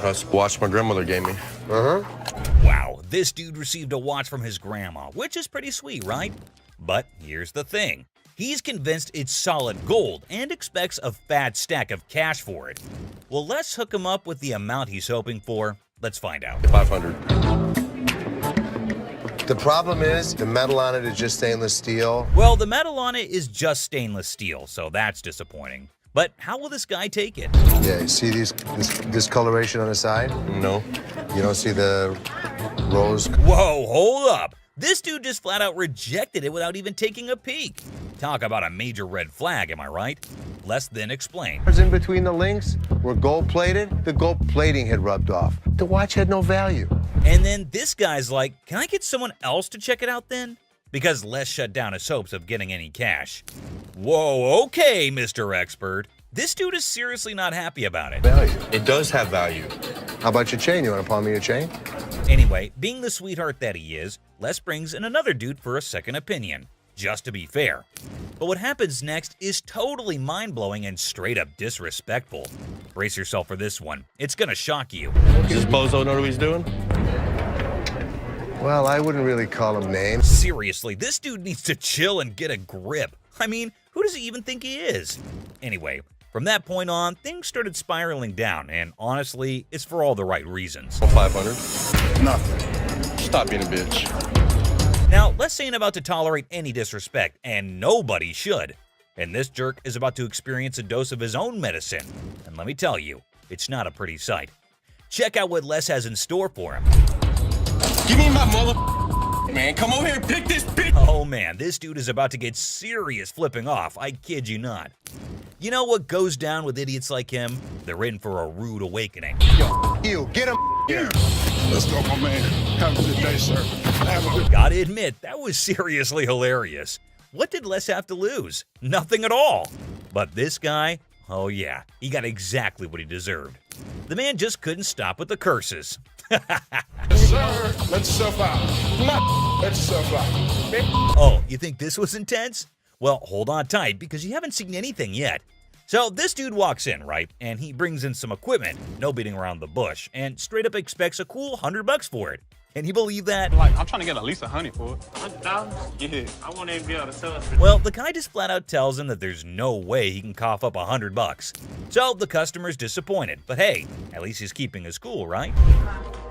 That's a watch my grandmother gave me. Wow, this dude received a watch from his grandma, which is pretty sweet, right? But here's the thing. He's convinced it's solid gold and expects a fat stack of cash for it. Well, let's hook him up with the amount he's hoping for. Let's find out. 500. The problem is, the metal on it is just stainless steel. Well, the metal on it is just stainless steel, so that's disappointing. But how will this guy take it? Yeah, you see this discoloration on the side? No. You don't see the rose? Whoa, hold up. This dude just flat out rejected it without even taking a peek. Talk about a major red flag, am I right? Less than explain. In between the links were gold-plated. The gold plating had rubbed off. The watch had no value. And then this guy's like, can I get someone else to check it out then? Because Les shut down his hopes of getting any cash. Whoa, okay, Mr. Expert. This dude is seriously not happy about it. Value. It does have value. How about your chain? You want to pawn me your chain? Anyway, being the sweetheart that he is, Les brings in another dude for a second opinion, just to be fair. But what happens next is totally mind-blowing and straight up disrespectful. Brace yourself for this one. It's gonna shock you. Does Bozo know what he's doing? Well, I wouldn't really call him names. Seriously, this dude needs to chill and get a grip. I mean, who does he even think he is? Anyway, from that point on, things started spiraling down, and honestly, it's for all the right reasons. 500. Nothing. Stop being a bitch. Now, Les ain't about to tolerate any disrespect, and nobody should. And this jerk is about to experience a dose of his own medicine. And let me tell you, it's not a pretty sight. Check out what Les has in store for him. Give me my mother, man. Come over here and pick this bitch. Oh man, this dude is about to get serious flipping off. I kid you not. You know what goes down with idiots like him? They're in for a rude awakening. Yo, you, get him here. Let's go, my man. Have a good day, sir. Have a good Gotta admit, that was seriously hilarious. what did Les have to lose? Nothing at all. But this guy, oh yeah, he got exactly what he deserved. The man just couldn't stop with the curses. Sir, let yourself out. Let yourself out. Oh, you think this was intense? Well, hold on tight because you haven't seen anything yet. So this dude walks in, right? And he brings in some equipment, no beating around the bush, and straight up expects a cool $100 for it. Can you believe that? Like, I'm trying to get at least $100 for it. $100? Yeah. I won't even be able to sell it. Well, the guy just flat out tells him that there's no way he can cough up $100. So the customer's disappointed, but hey, at least he's keeping his cool, right?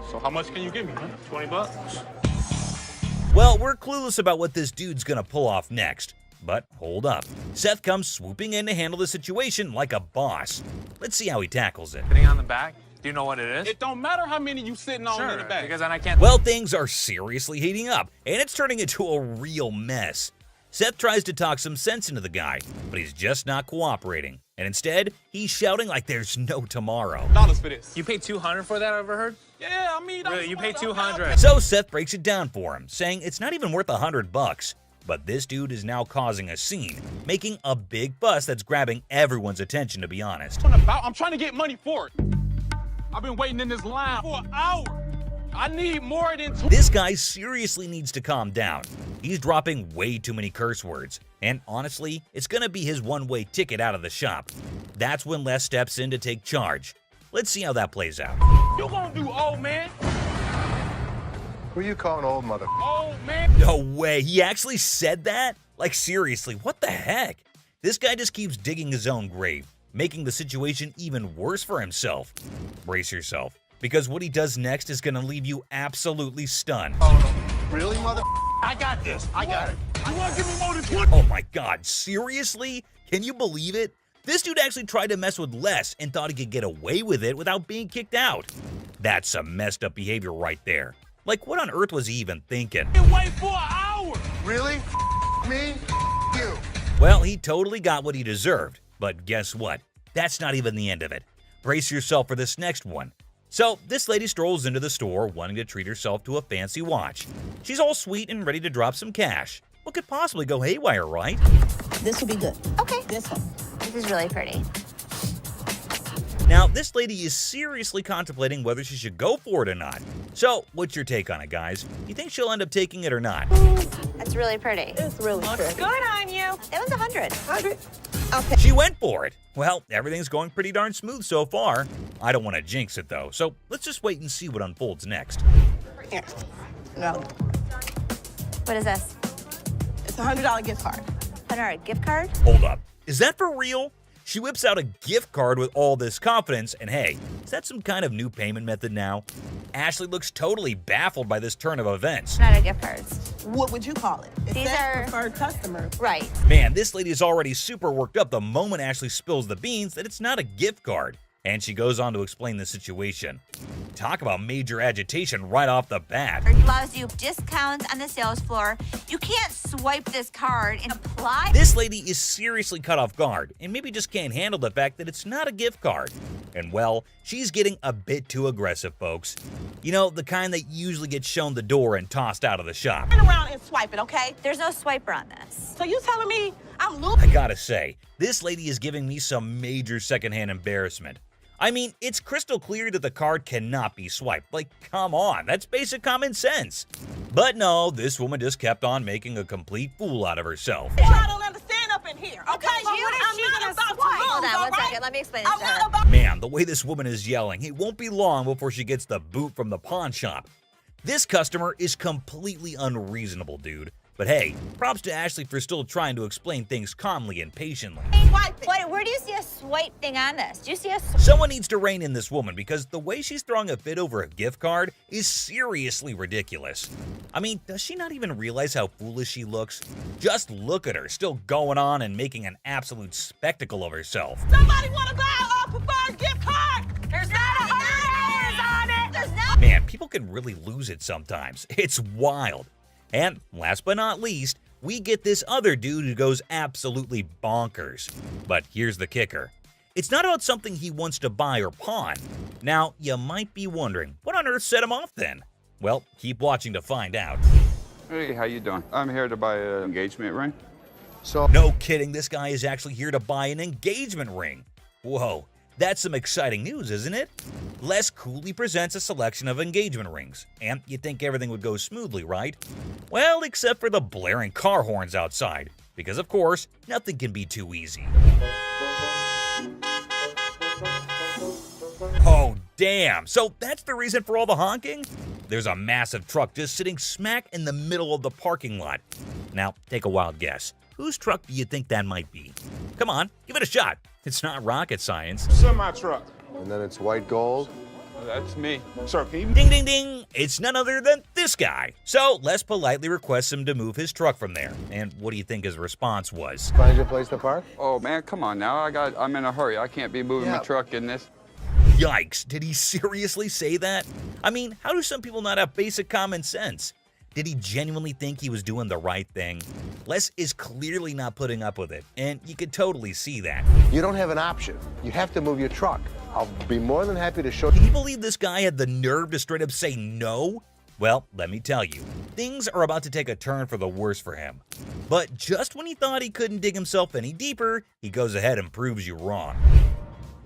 So how much can you give me, man? $20? Well, we're clueless about what this dude's gonna pull off next. But hold up. Seth comes swooping in to handle the situation like a boss. Let's see how he tackles it. Sitting on the back? Do you know what it is? It don't matter how many you sitting on in the back. Because then I can't. Well, things are seriously heating up, and it's turning into a real mess. Seth tries to talk some sense into the guy, but he's just not cooperating. And instead, he's shouting like there's no tomorrow. Dollars for this. You paid $200 for that, I overheard? Yeah, I mean, Really, you paid $200. So Seth breaks it down for him, saying it's not even worth $100. But this dude is now causing a scene, making a big fuss that's grabbing everyone's attention, to be honest. I'm trying to get money for it. I've been waiting in this line for an hour. I need more than two. This guy seriously needs to calm down. He's dropping way too many curse words. And honestly, it's gonna be his one-way ticket out of the shop. That's when Les steps in to take charge. Let's see how that plays out. You gonna do old man? Who you calling old mother? Old man? No way, he actually said that? Like seriously, what the heck? This guy just keeps digging his own grave, making the situation even worse for himself. Brace yourself, because what he does next is gonna leave you absolutely stunned. Really, mother? I got this. I got it. You wanna give me more than 20? Oh my god, seriously? Can you believe it? This dude actually tried to mess with Les and thought he could get away with it without being kicked out. That's some messed up behavior right there. Like, what on earth was he even thinking? Wait for an hour. Really? Me? You? Well, he totally got what he deserved. But guess what? That's not even the end of it. Brace yourself for this next one. So, this lady strolls into the store wanting to treat herself to a fancy watch. She's all sweet and ready to drop some cash. What could possibly go haywire, right? This will be good. Okay. This one. This is really pretty. Now, this lady is seriously contemplating whether she should go for it or not. So, what's your take on it, guys? You think she'll end up taking it or not? That's really pretty. It's really pretty. Good on you. That was 100. 100. Okay. She went for it. Well, everything's going pretty darn smooth so far. I don't want to jinx it, though, so let's just wait and see what unfolds next. Here. No. What is this? It's a $100 gift card. $100 gift card? Hold up. Is that for real? She whips out a gift card with all this confidence, and hey, is that some kind of new payment method now? Ashley looks totally baffled by this turn of events. Not a gift cards. What would you call it? It These says are preferred customer. Right. Man, this lady is already super worked up the moment Ashley spills the beans that it's not a gift card. And she goes on to explain the situation. Talk about major agitation right off the bat. It allows you discounts on the sales floor. You can't swipe this card and apply. This lady is seriously caught off guard and maybe just can't handle the fact that it's not a gift card. And well, she's getting a bit too aggressive, folks. You know, the kind that usually gets shown the door and tossed out of the shop. Turn around and swipe it, okay? There's no swiper on this. So you telling me I'm I losing? gotta say, this lady is giving me some major secondhand embarrassment. I mean, it's crystal clear that the card cannot be swiped. Like, come on, that's basic common sense. But no, this woman just kept on making a complete fool out of herself. I don't understand up in here, okay? Because you I'm she's not gonna about to swipe. lose, Hold on all one right? second. Let me explain this I'm to not her. about Man, the way this woman is yelling, it won't be long before she gets the boot from the pawn shop. This customer is completely unreasonable, dude. But hey, props to Ashley for still trying to explain things calmly and patiently. swipe it. Wait, where do you see a swipe thing on this? Do you see a Someone needs to rein in this woman because the way she's throwing a fit over a gift card is seriously ridiculous. I mean, does she not even realize how foolish she looks? Just look at her, still going on and making an absolute spectacle of herself. Somebody want to buy a preferred gift card? There's not $100 on it. There's not. Man, people can really lose it sometimes. It's wild. And last but not least, we get this other dude who goes absolutely bonkers. But here's the kicker. It's not about something he wants to buy or pawn. Now, you might be wondering, what on earth set him off then? Well, keep watching to find out. Hey, how you doing? I'm here to buy an engagement ring. So no kidding, this guy is actually here to buy an engagement ring. Whoa, that's some exciting news, isn't it? Les coolly presents a selection of engagement rings, and you'd think everything would go smoothly, right? Well, except for the blaring car horns outside, because of course, nothing can be too easy. Oh, damn. So that's the reason for all the honking? There's a massive truck just sitting smack in the middle of the parking lot. Now, take a wild guess. Whose truck do you think that might be? Come on, give it a shot. It's not rocket science. Semi-truck. And then it's white gold. That's me. Sir, can you... Ding, ding, ding. It's none other than this guy. So Les politely requests him to move his truck from there. And what do you think his response was? Find your place to park? Oh, man, come on now. I'm in a hurry. I can't be moving my truck in this. Yikes, did he seriously say that? I mean, how do some people not have basic common sense? Did he genuinely think he was doing the right thing? Les is clearly not putting up with it, and you could totally see that. You don't have an option. You have to move your truck. I'll be more than happy to show you. Can you believe this guy had the nerve to straight up say no? Well, let me tell you, things are about to take a turn for the worse for him. But just when he thought he couldn't dig himself any deeper, he goes ahead and proves you wrong.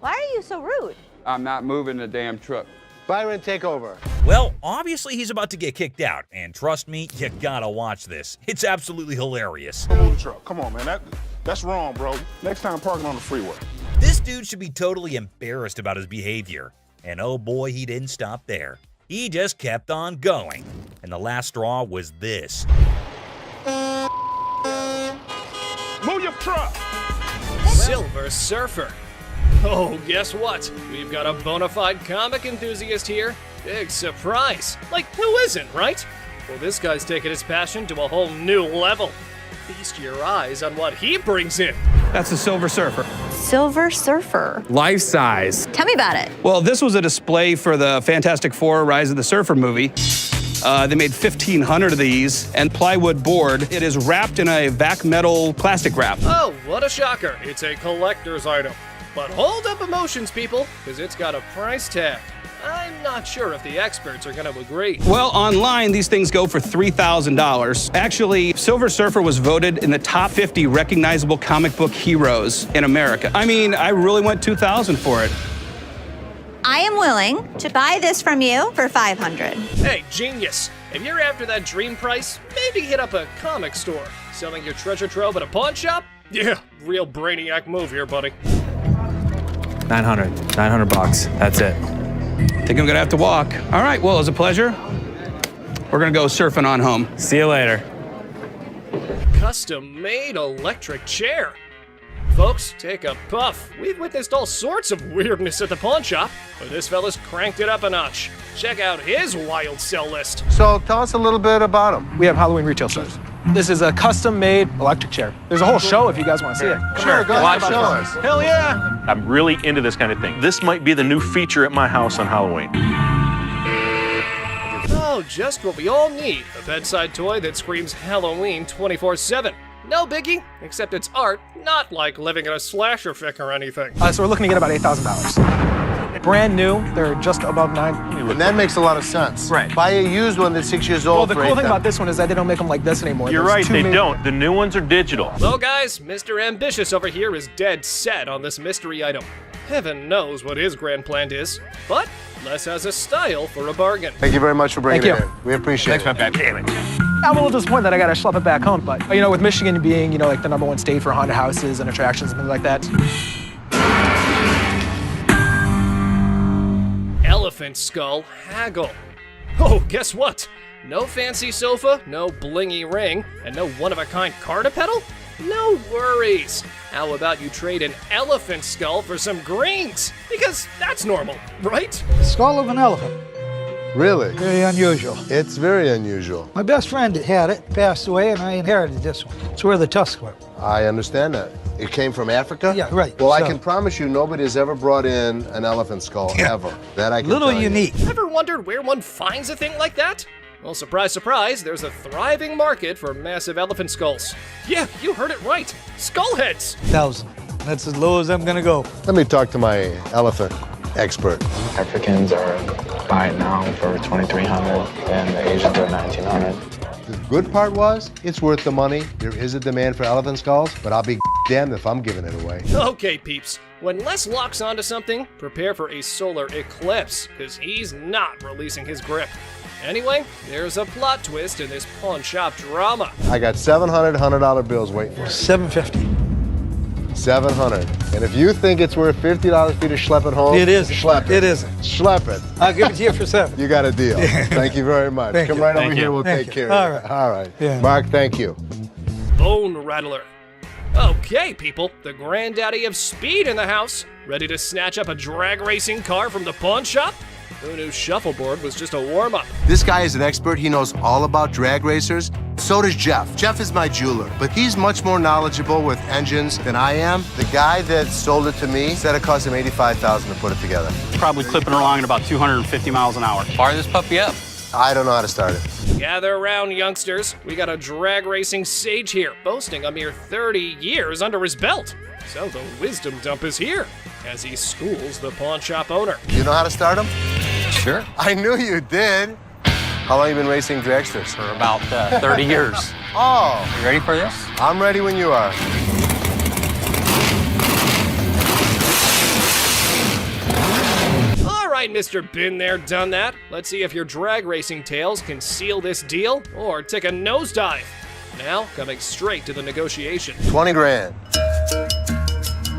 Why are you so rude? I'm not moving the damn truck. Byron, take over. Well, obviously he's about to get kicked out, and trust me, you gotta watch this. It's absolutely hilarious. Move the truck. Come on, man. That's wrong, bro. Next time, parking on the freeway. This dude should be totally embarrassed about his behavior. And oh boy, he didn't stop there. He just kept on going. And the last straw was this. Move your truck! Silver Surfer. Oh, guess what? We've got a bona fide comic enthusiast here. Big surprise. Like, who isn't, right? Well, this guy's taking his passion to a whole new level. Feast your eyes on what he brings in. That's the Silver Surfer. Silver Surfer. Life size. Tell me about it. Well, this was a display for the Fantastic Four Rise of the Surfer movie. They made 1,500 of these, and plywood board. It is wrapped in a vac metal plastic wrap. Oh, what a shocker. It's a collector's item. But hold up emotions, people, because it's got a price tag. I'm not sure if the experts are going to agree. Well, online, these things go for $3,000. Actually, Silver Surfer was voted in the top 50 recognizable comic book heroes in America. I mean, I really went $2,000 for it. I am willing to buy this from you for $500. Hey, genius. If you're after that dream price, maybe hit up a comic store. Selling your treasure trove at a pawn shop? Yeah, real brainiac move here, buddy. 900 bucks. That's it. Think I'm gonna have to walk. All right, well, it was a pleasure. We're gonna go surfing on home. See you later. Custom-made electric chair. Folks, take a puff. We've witnessed all sorts of weirdness at the pawn shop, but this fella's cranked it up a notch. Check out his wild sell list. So tell us a little bit about him. We have Halloween retail stores. This is a custom-made electric chair. There's a whole show if you guys want to see it. Sure, go ahead, show us. Hell yeah! I'm really into this kind of thing. This might be the new feature at my house on Halloween. Oh, just what we all need. A bedside toy that screams Halloween 24/7. No biggie, except it's art, not like living in a slasher fic or anything. So we're looking to get about $8,000. Brand new, they're just above $9,000. And that makes a lot of sense. Right. Buy a used one that's 6 years old. Well, the cool thing about this one is that they don't make them like this anymore. You're right, they don't. The new ones are digital. Well, guys, Mr. Ambitious over here is dead set on this mystery item. Heaven knows what his grand plan is, but Les has a style for a bargain. Thank you very much for bringing it in. We appreciate it. Thanks, man. I'm a little disappointed that I gotta schlep it back home, but you know, with Michigan being, you know, like the #1 state for haunted houses and attractions and things like that. Elephant skull haggle. Oh, guess what? No fancy sofa, no blingy ring, and no one-of-a-kind car to pedal? No worries. How about you trade an elephant skull for some greens? Because that's normal, right? Skull of an elephant. Really? Very unusual. It's very unusual. My best friend had it, passed away, and I inherited this one. It's where the tusks were. I understand that. It came from Africa? Yeah, right. Well, I So- can promise you nobody has ever brought in an elephant skull, ever. That I can Little tell you. unique. Ever wondered where one finds a thing like that? Well, surprise, surprise, there's a thriving market for massive elephant skulls. Yeah, you heard it right. Skull heads. 1,000. That's as low as I'm gonna go. Let me talk to my elephant expert. Africans are buying now for $2,300 and the Asians are $1,900. The good part was, it's worth the money. There is a demand for elephant skulls, but I'll be damned if I'm giving it away. Okay, peeps. When Les locks onto something, prepare for a solar eclipse, because he's not releasing his grip. Anyway, there's a plot twist in this pawn shop drama. I got $700 bills waiting for me. $750. $700. And if you think it's worth $50 for you to schlep it home, It is. Schlep it. It isn't. Schlep it. I'll give it to you for $7. You got a deal. Thank you very much. Thank Come you. right Thank over you. here. We'll Thank take you. care All of right. it. All right. Yeah. Mark, thank you. Bone Rattler. Okay, people, the granddaddy of speed in the house. Ready to snatch up a drag racing car from the pawn shop? Who knew shuffleboard was just a warm-up? This guy is an expert. He knows all about drag racers. So does Jeff. Jeff is my jeweler, but he's much more knowledgeable with engines than I am. The guy that sold it to me said it cost him $85,000 to put it together. Probably clipping along at about 250 miles an hour. Fire this puppy up. I don't know how to start it. Gather around, youngsters. We got a drag racing sage here, boasting a mere 30 years under his belt. So the wisdom dump is here, as he schools the pawn shop owner. You know how to start them? Sure. I knew you did. How long you been racing dragsters? For about 30 years. Oh. You ready for this? I'm ready when you are. All right, Mr. Been There, Done That. Let's see if your drag racing tales can seal this deal or take a nosedive. Now, coming straight to the negotiation. 20 grand.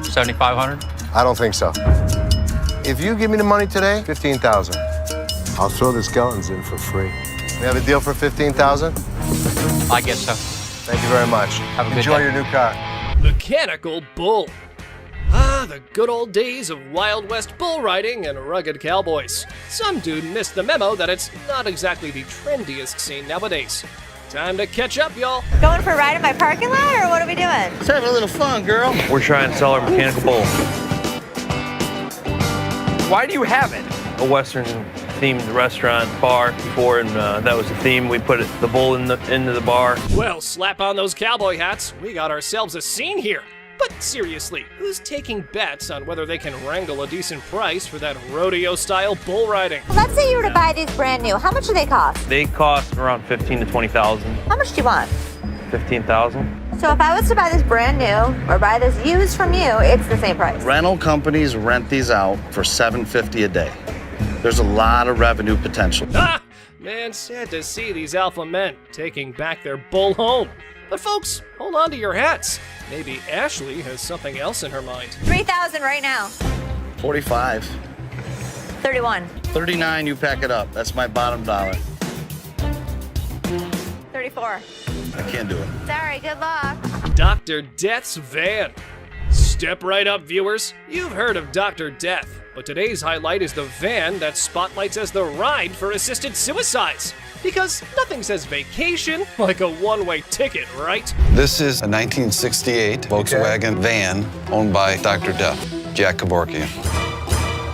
7,500. I don't think so. If you give me the money today, 15,000. I'll throw the skeletons in for free. We have a deal for 15,000? I guess so. Thank you very much. Have a good Enjoy day. your new car. Mechanical Bull. Ah, the good old days of Wild West bull riding and rugged cowboys. Some dude missed the memo that it's not exactly the trendiest scene nowadays. Time to catch up, y'all. Going for a ride in my parking lot, or what are we doing? Let's have a little fun, girl. We're trying to sell our mechanical bull. Why do you have it? A Western-themed restaurant bar before, and that was the theme. We put the bull into the bar. Well, slap on those cowboy hats. We got ourselves a scene here. But seriously, who's taking bets on whether they can wrangle a decent price for that rodeo-style bull riding? Let's say you were to buy these brand new. How much do they cost? They cost around $15,000 to $20,000. How much do you want? $15,000. So if I was to buy this brand new or buy this used from you, it's the same price. Rental companies rent these out for $750 a day. There's a lot of revenue potential. Ah! Man, sad to see these alpha men taking back their bull home. But folks, hold on to your hats. Maybe Ashley has something else in her mind. 3,000 right now. 45. 31. 39, you pack it up. That's my bottom dollar. 34. I can't do it. Sorry, good luck. Dr. Death's van. Step right up, viewers. You've heard of Dr. Death, but today's highlight is the van that spotlights as the ride for assisted suicides. Because nothing says vacation like a one-way ticket, right? This is a 1968 Volkswagen van owned by Dr. Death, Jack Kevorkian.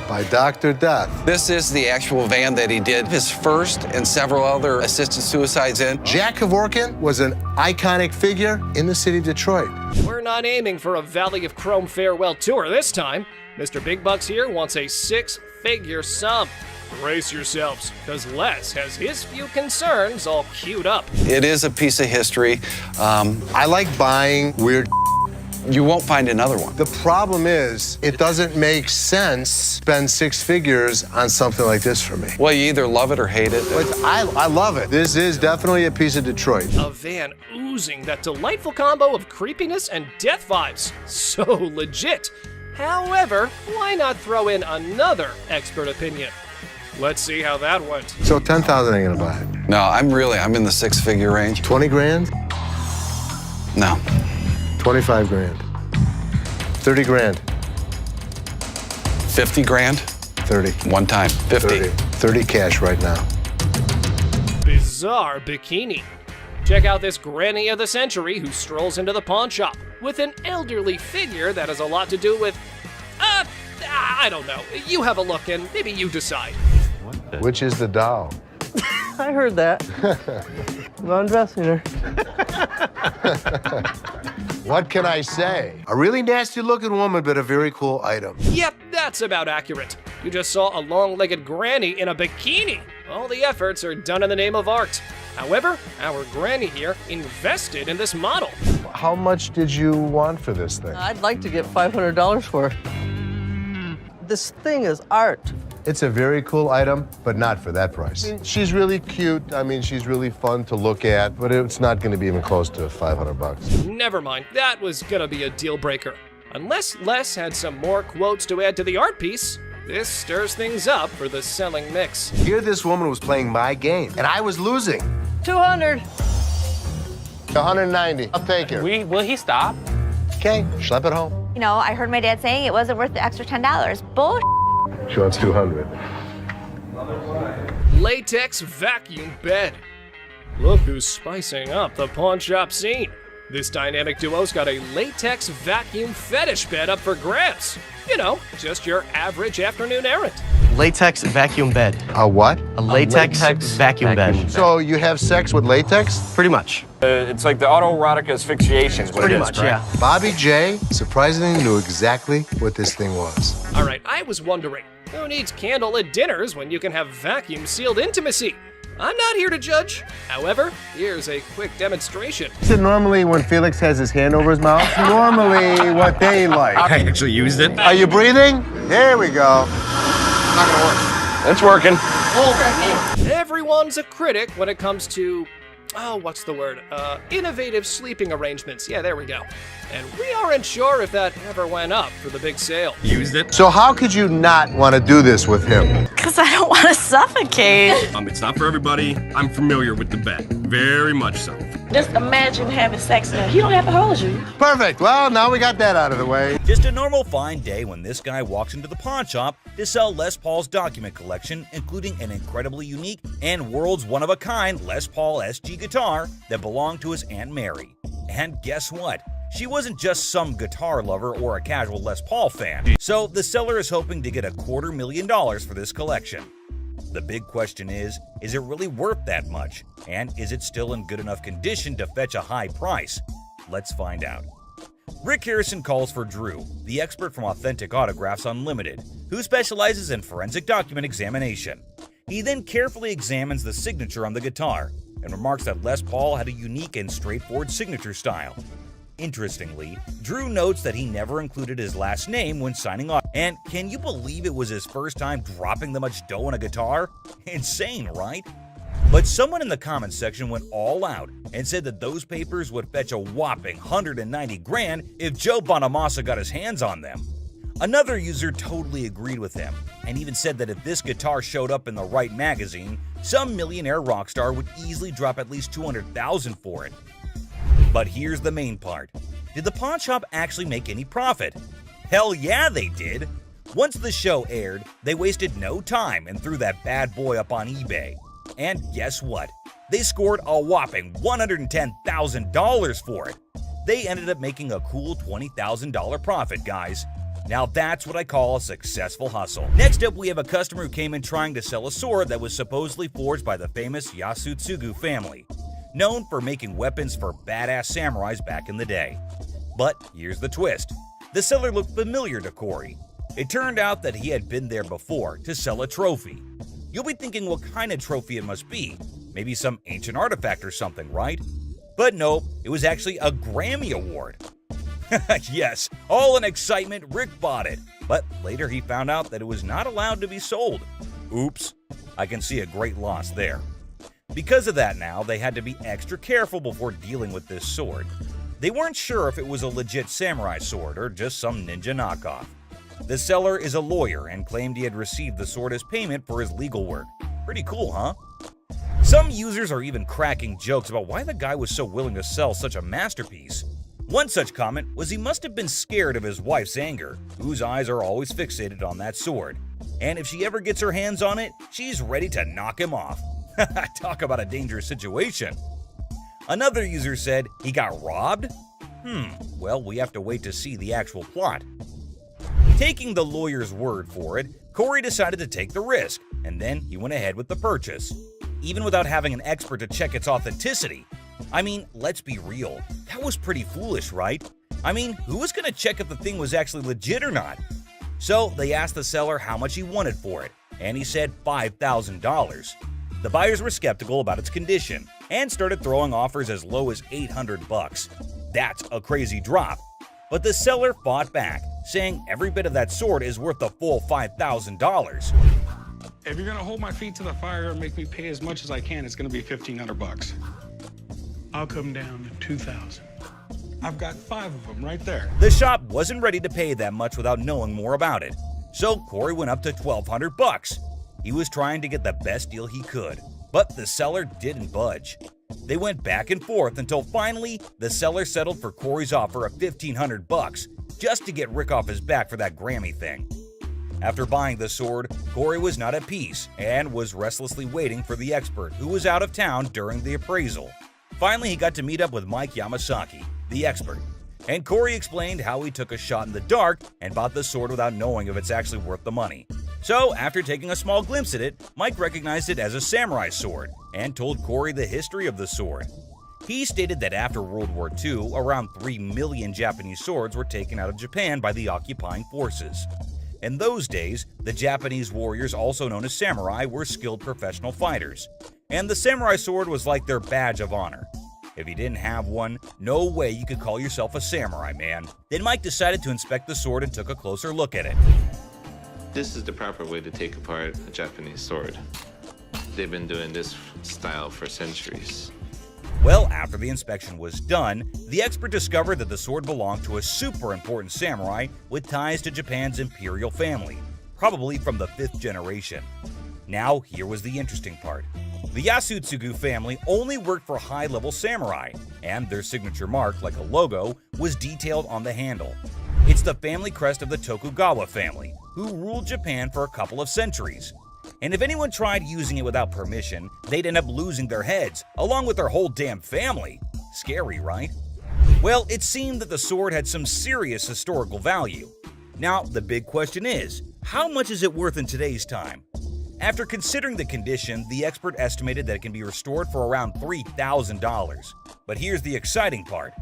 By Dr. Death. This is the actual van that he did his first and several other assisted suicides in. Jack Kevorkian was an iconic figure in the city of Detroit. We're not aiming for a Valley of Chrome farewell tour this time. Mr. Big Bucks here wants a six-figure sum. Brace yourselves, because Les has his few concerns all queued up. It is a piece of history. I like buying weird. You won't find another one. The problem is, it doesn't make sense to spend six figures on something like this for me. Well, you either love it or hate it. But I love it. This is definitely a piece of Detroit. A van oozing that delightful combo of creepiness and death vibes. So legit. However, why not throw in another expert opinion? Let's see how that went. So 10,000 ain't gonna buy it. No, I'm in the six-figure range. 20 grand? No. 25 grand. 30 grand. 50 grand? 30. One time. 50. 30 cash right now. Bizarre bikini. Check out this granny of the century who strolls into the pawn shop with an elderly figure that has a lot to do with, I don't know. You have a look and maybe you decide. Which is the doll? I heard that. I'm undressing her. What can I say? A really nasty looking woman, but a very cool item. Yep, that's about accurate. You just saw a long-legged granny in a bikini. All the efforts are done in the name of art. However, our granny here invested in this model. How much did you want for this thing? I'd like to get $500 for it. This thing is art. It's a very cool item, but not for that price. I mean, she's really cute. I mean, she's really fun to look at, but it's not going to be even close to $500. Never mind, that was gonna be a deal breaker. Unless Les had some more quotes to add to the art piece, this stirs things up for the selling mix. Here this woman was playing my game, and I was losing. 200. 190. I'll take her. Will he stop? Okay, schlep it home. You know, I heard my dad saying it wasn't worth the extra $10. Bull. She wants 200. Latex vacuum bed. Look who's spicing up the pawn shop scene. This dynamic duo's got a latex vacuum fetish bed up for grabs. You know, just your average afternoon errand. Latex vacuum bed. A what? A latex vacuum bed. So you have sex with latex? Pretty much. It's like the autoerotic asphyxiation is what Pretty it is, much, correct? yeah. Bobby J surprisingly knew exactly what this thing was. All right, I was wondering, who needs candlelit dinners when you can have vacuum-sealed intimacy? I'm not here to judge. However, here's a quick demonstration. Is it normally when Felix has his hand over his mouth? Normally what they like. I actually used it. Are you breathing? There we go. Not gonna work. It's working. Everyone's a critic when it comes to, what's the word? Innovative sleeping arrangements. Yeah, there we go. And we aren't sure if that ever went up for the big sale. Used it. So how could you not want to do this with him? Because I don't want to suffocate. It's not for everybody. I'm familiar with the bed. Very much so. Just imagine having sex now. He don't have to hold you. Perfect. Well, now we got that out of the way. Just a normal fine day when this guy walks into the pawn shop to sell Les Paul's document collection, including an incredibly unique and world's one-of-a-kind Les Paul SG guitar that belonged to his Aunt Mary. And guess what? She wasn't just some guitar lover or a casual Les Paul fan. So the seller is hoping to get $250,000 for this collection. The big question is it really worth that much? And is it still in good enough condition to fetch a high price? Let's find out. Rick Harrison calls for Drew, the expert from Authentic Autographs Unlimited, who specializes in forensic document examination. He then carefully examines the signature on the guitar and remarks that Les Paul had a unique and straightforward signature style. Interestingly, Drew notes that he never included his last name when signing off. And can you believe it was his first time dropping that much dough on a guitar? Insane, right? But someone in the comments section went all out and said that those papers would fetch a whopping $190,000 if Joe Bonamassa got his hands on them. Another user totally agreed with him and even said that if this guitar showed up in the right magazine, some millionaire rock star would easily drop at least $200,000 for it. But here's the main part. Did the pawn shop actually make any profit? Hell yeah, they did. Once the show aired, they wasted no time and threw that bad boy up on eBay. And guess what? They scored a whopping $110,000 for it. They ended up making a cool $20,000 profit, guys. Now that's what I call a successful hustle. Next up, we have a customer who came in trying to sell a sword that was supposedly forged by the famous Yasutsugu family, known for making weapons for badass samurais back in the day. But here's the twist. The seller looked familiar to Corey. It turned out that he had been there before to sell a trophy. You'll be thinking what kind of trophy it must be. Maybe some ancient artifact or something, right? But nope, it was actually a Grammy Award. Yes, all in excitement, Rick bought it. But later he found out that it was not allowed to be sold. Oops, I can see a great loss there. Because of that now, they had to be extra careful before dealing with this sword. They weren't sure if it was a legit samurai sword or just some ninja knockoff. The seller is a lawyer and claimed he had received the sword as payment for his legal work. Pretty cool, huh? Some users are even cracking jokes about why the guy was so willing to sell such a masterpiece. One such comment was he must have been scared of his wife's anger, whose eyes are always fixated on that sword. And if she ever gets her hands on it, she's ready to knock him off. Talk about a dangerous situation. Another user said he got robbed? Well, we have to wait to see the actual plot. Taking the lawyer's word for it, Corey decided to take the risk, and then he went ahead with the purchase, even without having an expert to check its authenticity. I mean, let's be real, that was pretty foolish, right? I mean, who was going to check if the thing was actually legit or not? So they asked the seller how much he wanted for it, and he said $5,000. The buyers were skeptical about its condition, and started throwing offers as low as $800. That's a crazy drop. But the seller fought back, saying every bit of that sword is worth the full $5,000. If you're gonna hold my feet to the fire and make me pay as much as I can, it's gonna be $1,500. I'll come down to $2,000. I've got 5 of them right there. The shop wasn't ready to pay that much without knowing more about it, so Corey went up to $1,200. He was trying to get the best deal he could, but the seller didn't budge. They went back and forth until finally the seller settled for Corey's offer of $1,500 just to get Rick off his back for that Grammy thing. After buying the sword, Corey was not at peace and was restlessly waiting for the expert, who was out of town during the appraisal. Finally, he got to meet up with Mike Yamasaki, the expert, and Corey explained how he took a shot in the dark and bought the sword without knowing if it's actually worth the money. So, after taking a small glimpse at it, Mike recognized it as a samurai sword and told Corey the history of the sword. He stated that after World War II, around 3 million Japanese swords were taken out of Japan by the occupying forces. In those days, the Japanese warriors, also known as samurai, were skilled professional fighters, and the samurai sword was like their badge of honor. If you didn't have one, no way you could call yourself a samurai, man. Then Mike decided to inspect the sword and took a closer look at it. This is the proper way to take apart a Japanese sword. They've been doing this style for centuries. Well, after the inspection was done, the expert discovered that the sword belonged to a super important samurai with ties to Japan's imperial family, probably from the 5th generation. Now, here was the interesting part. The Yasutsugu family only worked for high-level samurai, and their signature mark, like a logo, was detailed on the handle. It's the family crest of the Tokugawa family, who ruled Japan for a couple of centuries. And if anyone tried using it without permission, they'd end up losing their heads, along with their whole damn family. Scary, right? Well, it seemed that the sword had some serious historical value. Now, the big question is, how much is it worth in today's time? After considering the condition, the expert estimated that it can be restored for around $3,000. But here's the exciting part.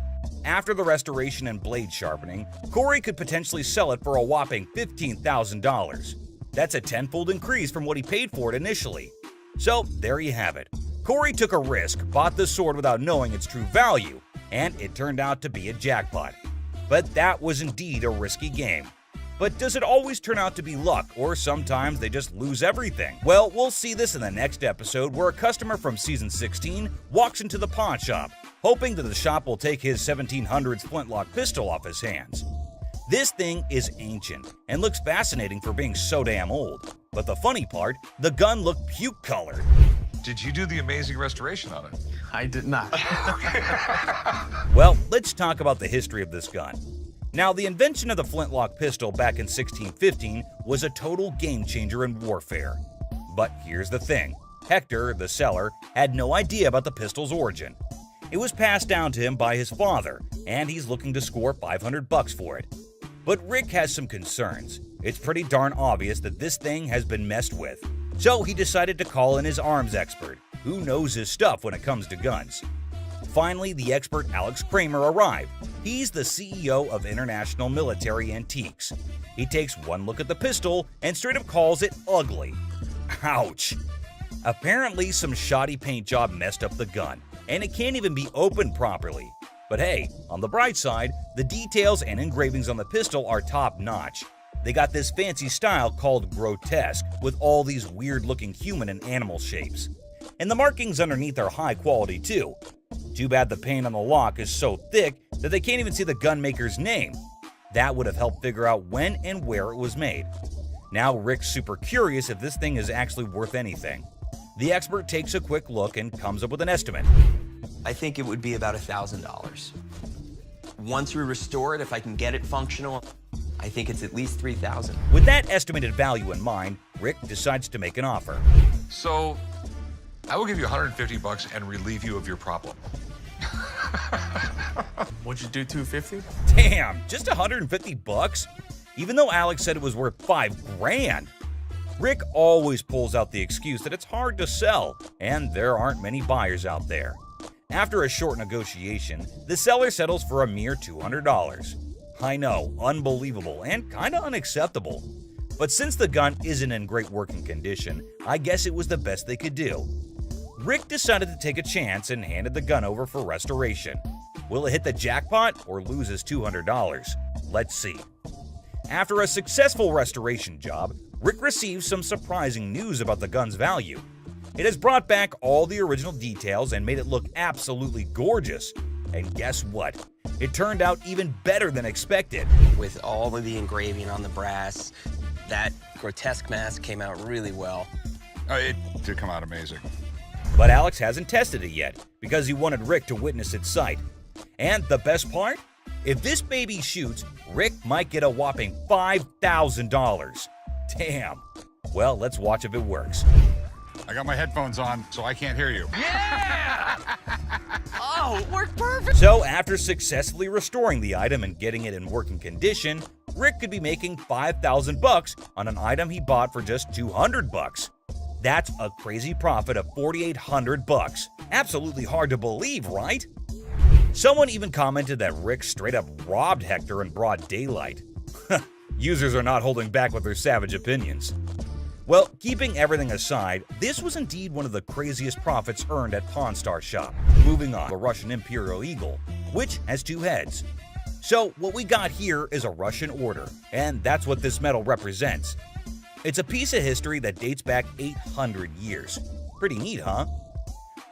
After the restoration and blade sharpening, Corey could potentially sell it for a whopping $15,000. That's a tenfold increase from what he paid for it initially. So there you have it. Corey took a risk, bought the sword without knowing its true value, and it turned out to be a jackpot. But that was indeed a risky game. But does it always turn out to be luck, or sometimes they just lose everything? Well, we'll see this in the next episode, where a customer from Season 16 walks into the pawn shop, hoping that the shop will take his 1700s flintlock pistol off his hands. This thing is ancient, and looks fascinating for being so damn old. But the funny part, the gun looked puke-colored. Did you do the amazing restoration on it? I did not. Well, let's talk about the history of this gun. Now, the invention of the flintlock pistol back in 1615 was a total game-changer in warfare. But here's the thing. Hector, the seller, had no idea about the pistol's origin. It was passed down to him by his father, and he's looking to score $500 for it. But Rick has some concerns. It's pretty darn obvious that this thing has been messed with. So he decided to call in his arms expert, who knows his stuff when it comes to guns. Finally, the expert Alex Kramer arrived. He's the CEO of International Military Antiques. He takes one look at the pistol and straight up calls it ugly. Ouch! Apparently, some shoddy paint job messed up the gun, and it can't even be opened properly. But hey, on the bright side, the details and engravings on the pistol are top-notch. They got this fancy style called grotesque, with all these weird-looking human and animal shapes. And the markings underneath are high quality too. Too bad the paint on the lock is so thick that they can't even see the gun maker's name. That would have helped figure out when and where it was made. Now Rick's super curious if this thing is actually worth anything. The expert takes a quick look and comes up with an estimate. I think it would be about $1,000. Once we restore it, if I can get it functional, I think it's at least $3,000. With that estimated value in mind, Rick decides to make an offer. So, I will give you $150 and relieve you of your problem. Would you do $250? Damn, just $150? Even though Alex said it was worth $5,000. Rick always pulls out the excuse that it's hard to sell, and there aren't many buyers out there. After a short negotiation, the seller settles for a mere $200. I know, unbelievable and kinda unacceptable. But since the gun isn't in great working condition, I guess it was the best they could do. Rick decided to take a chance and handed the gun over for restoration. Will it hit the jackpot or lose his $200? Let's see. After a successful restoration job, Rick receives some surprising news about the gun's value. It has brought back all the original details and made it look absolutely gorgeous. And guess what? It turned out even better than expected. With all of the engraving on the brass, that grotesque mask came out really well. It did come out amazing. But Alex hasn't tested it yet because he wanted Rick to witness its sight. And the best part? If this baby shoots, Rick might get a whopping $5,000. Damn. Well, let's watch if it works. I got my headphones on, so I can't hear you. Yeah! Oh, it worked perfect! So after successfully restoring the item and getting it in working condition, Rick could be making $5,000 on an item he bought for just $200. That's a crazy profit of $4,800. Absolutely hard to believe, right? Someone even commented that Rick straight up robbed Hector in broad daylight. Users are not holding back with their savage opinions. Well, keeping everything aside, this was indeed one of the craziest profits earned at Pawn Star Shop. Moving on, the Russian Imperial Eagle, which has two heads. So what we got here is a Russian order, and that's what this medal represents. It's a piece of history that dates back 800 years. Pretty neat, huh?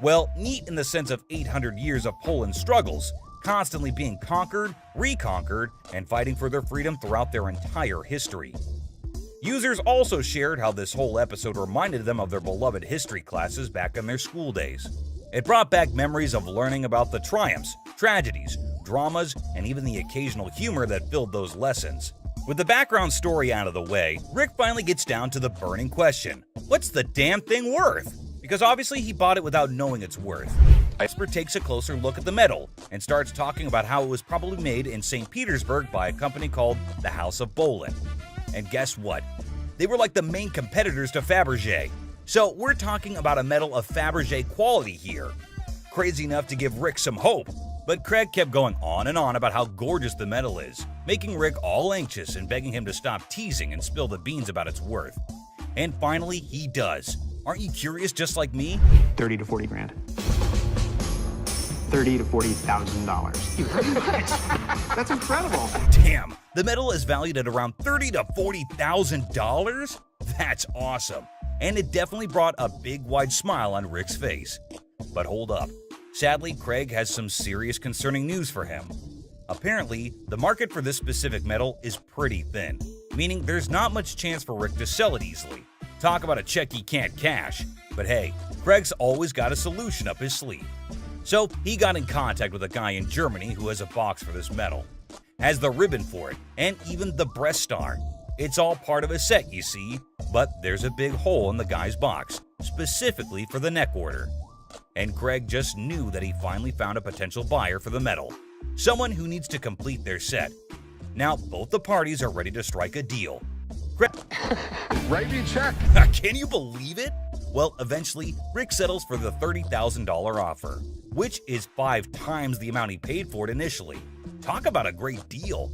Well, neat in the sense of 800 years of Poland's struggles, constantly being conquered, reconquered, and fighting for their freedom throughout their entire history. Users also shared how this whole episode reminded them of their beloved history classes back in their school days. It brought back memories of learning about the triumphs, tragedies, dramas, and even the occasional humor that filled those lessons. With the background story out of the way, Rick finally gets down to the burning question. What's the damn thing worth? Because obviously he bought it without knowing its worth. Expert takes a closer look at the medal and starts talking about how it was probably made in St. Petersburg by a company called the House of Bolin. And guess what? They were like the main competitors to Fabergé. So we're talking about a medal of Fabergé quality here. Crazy enough to give Rick some hope. But Craig kept going on and on about how gorgeous the medal is, making Rick all anxious and begging him to stop teasing and spill the beans about its worth. And finally, he does. Aren't you curious just like me? 30 to 40 grand. $30,000 to $40,000. That's incredible. Damn, the medal is valued at around $30,000 to $40,000? That's awesome. And it definitely brought a big wide smile on Rick's face. But hold up. Sadly, Craig has some serious concerning news for him. Apparently, the market for this specific medal is pretty thin, meaning there's not much chance for Rick to sell it easily. Talk about a check he can't cash. But hey, Craig's always got a solution up his sleeve. So he got in contact with a guy in Germany who has a box for this medal, has the ribbon for it, and even the breast star. It's all part of a set, you see, but there's a big hole in the guy's box, specifically for the neck order. And Craig just knew that he finally found a potential buyer for the medal, someone who needs to complete their set. Now, both the parties are ready to strike a deal. Write me a check. Can you believe it? Well, eventually, Rick settles for the $30,000 offer, which is 5 times the amount he paid for it initially. Talk about a great deal.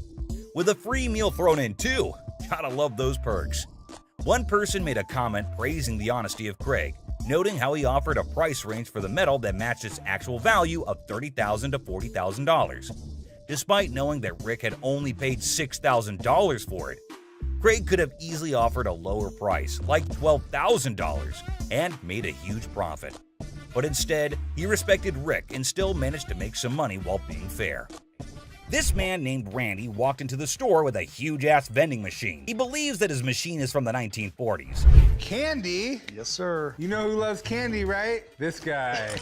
With a free meal thrown in too. Gotta love those perks. One person made a comment praising the honesty of Craig, noting how he offered a price range for the medal that matched its actual value of $30,000 to $40,000. Despite knowing that Rick had only paid $6,000 for it, Craig could have easily offered a lower price, like $12,000, and made a huge profit. But instead, he respected Rick and still managed to make some money while being fair. This man named Randy walked into the store with a huge-ass vending machine. He believes that his machine is from the 1940s. Candy? Yes, sir. You know who loves candy, right? This guy.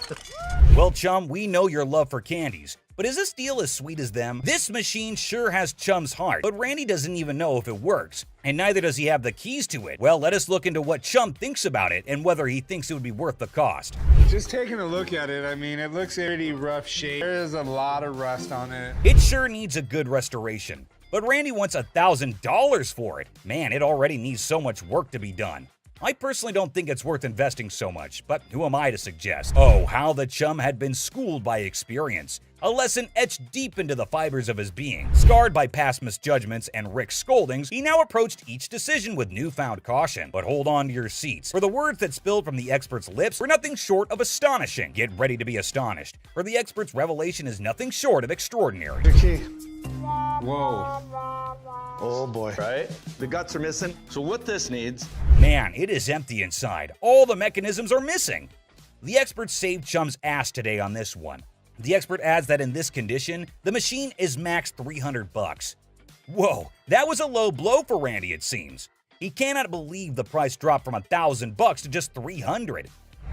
Well, Chum, we know your love for candies, but is this deal as sweet as them? This machine sure has Chum's heart, but Randy doesn't even know if it works, and neither does he have the keys to it. Well, let us look into what Chum thinks about it and whether he thinks it would be worth the cost. Just taking a look at it, I mean, it looks pretty rough shape. There is a lot of rust on it. It sure needs a good restoration, but Randy wants $1,000 for it. Man, it already needs so much work to be done. I personally don't think it's worth investing so much, but who am I to suggest? Oh, how the Chum had been schooled by experience. A lesson etched deep into the fibers of his being. Scarred by past misjudgments and Rick's scoldings, he now approached each decision with newfound caution. But hold on to your seats, for the words that spilled from the expert's lips were nothing short of astonishing. Get ready to be astonished, for the expert's revelation is nothing short of extraordinary. Whoa. Oh boy. Right? The guts are missing. So what this needs... Man, it is empty inside. All the mechanisms are missing. The expert saved Chum's ass today on this one. The expert adds that in this condition, the machine is max $300. Whoa, that was a low blow for Randy, it seems. He cannot believe the price dropped from $1,000 to just $300.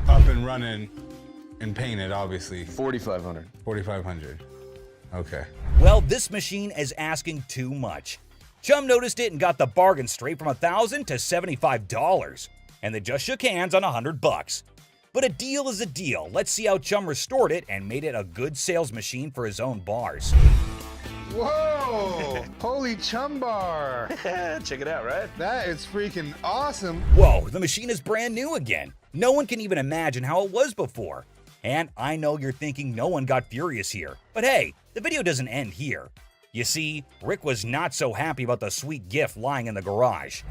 Up and running and painted, obviously. $4,500. $4,500. Okay. Well, this machine is asking too much. Chum noticed it and got the bargain straight from $1,000 to $75. And they just shook hands on $100. But a deal is a deal. Let's see how Chum restored it and made it a good sales machine for his own bars. Whoa! Holy Chum bar! Check it out, right? That is freaking awesome. Whoa, the machine is brand new again. No one can even imagine how it was before. And I know you're thinking no one got furious here. But hey, the video doesn't end here. You see, Rick was not so happy about the sweet gift lying in the garage.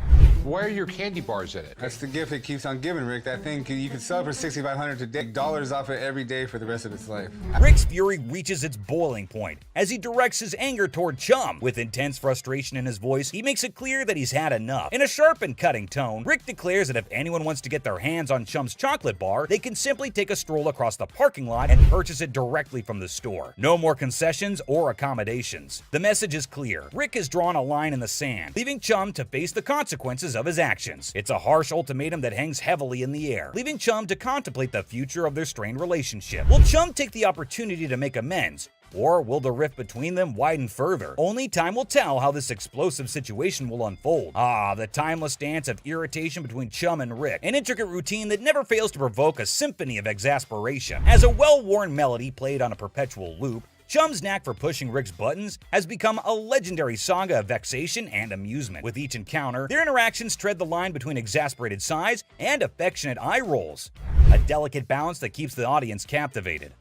Why are your candy bars in it? That's the gift it keeps on giving, Rick. That thing, you can sell it for $6,500 today. Dollars off it every day for the rest of its life. Rick's fury reaches its boiling point as he directs his anger toward Chum. With intense frustration in his voice, he makes it clear that he's had enough. In a sharp and cutting tone, Rick declares that if anyone wants to get their hands on Chum's chocolate bar, they can simply take a stroll across the parking lot and purchase it directly from the store. No more concessions or accommodations. The message is clear. Rick has drawn a line in the sand, leaving Chum to face the consequences of his actions. It's a harsh ultimatum that hangs heavily in the air, leaving Chum to contemplate the future of their strained relationship. Will Chum take the opportunity to make amends, or will the rift between them widen further? Only time will tell how this explosive situation will unfold. Ah, the timeless dance of irritation between Chum and Rick, an intricate routine that never fails to provoke a symphony of exasperation. As a well-worn melody played on a perpetual loop, Chum's knack for pushing Rick's buttons has become a legendary saga of vexation and amusement. With each encounter, their interactions tread the line between exasperated sighs and affectionate eye rolls, a delicate balance that keeps the audience captivated.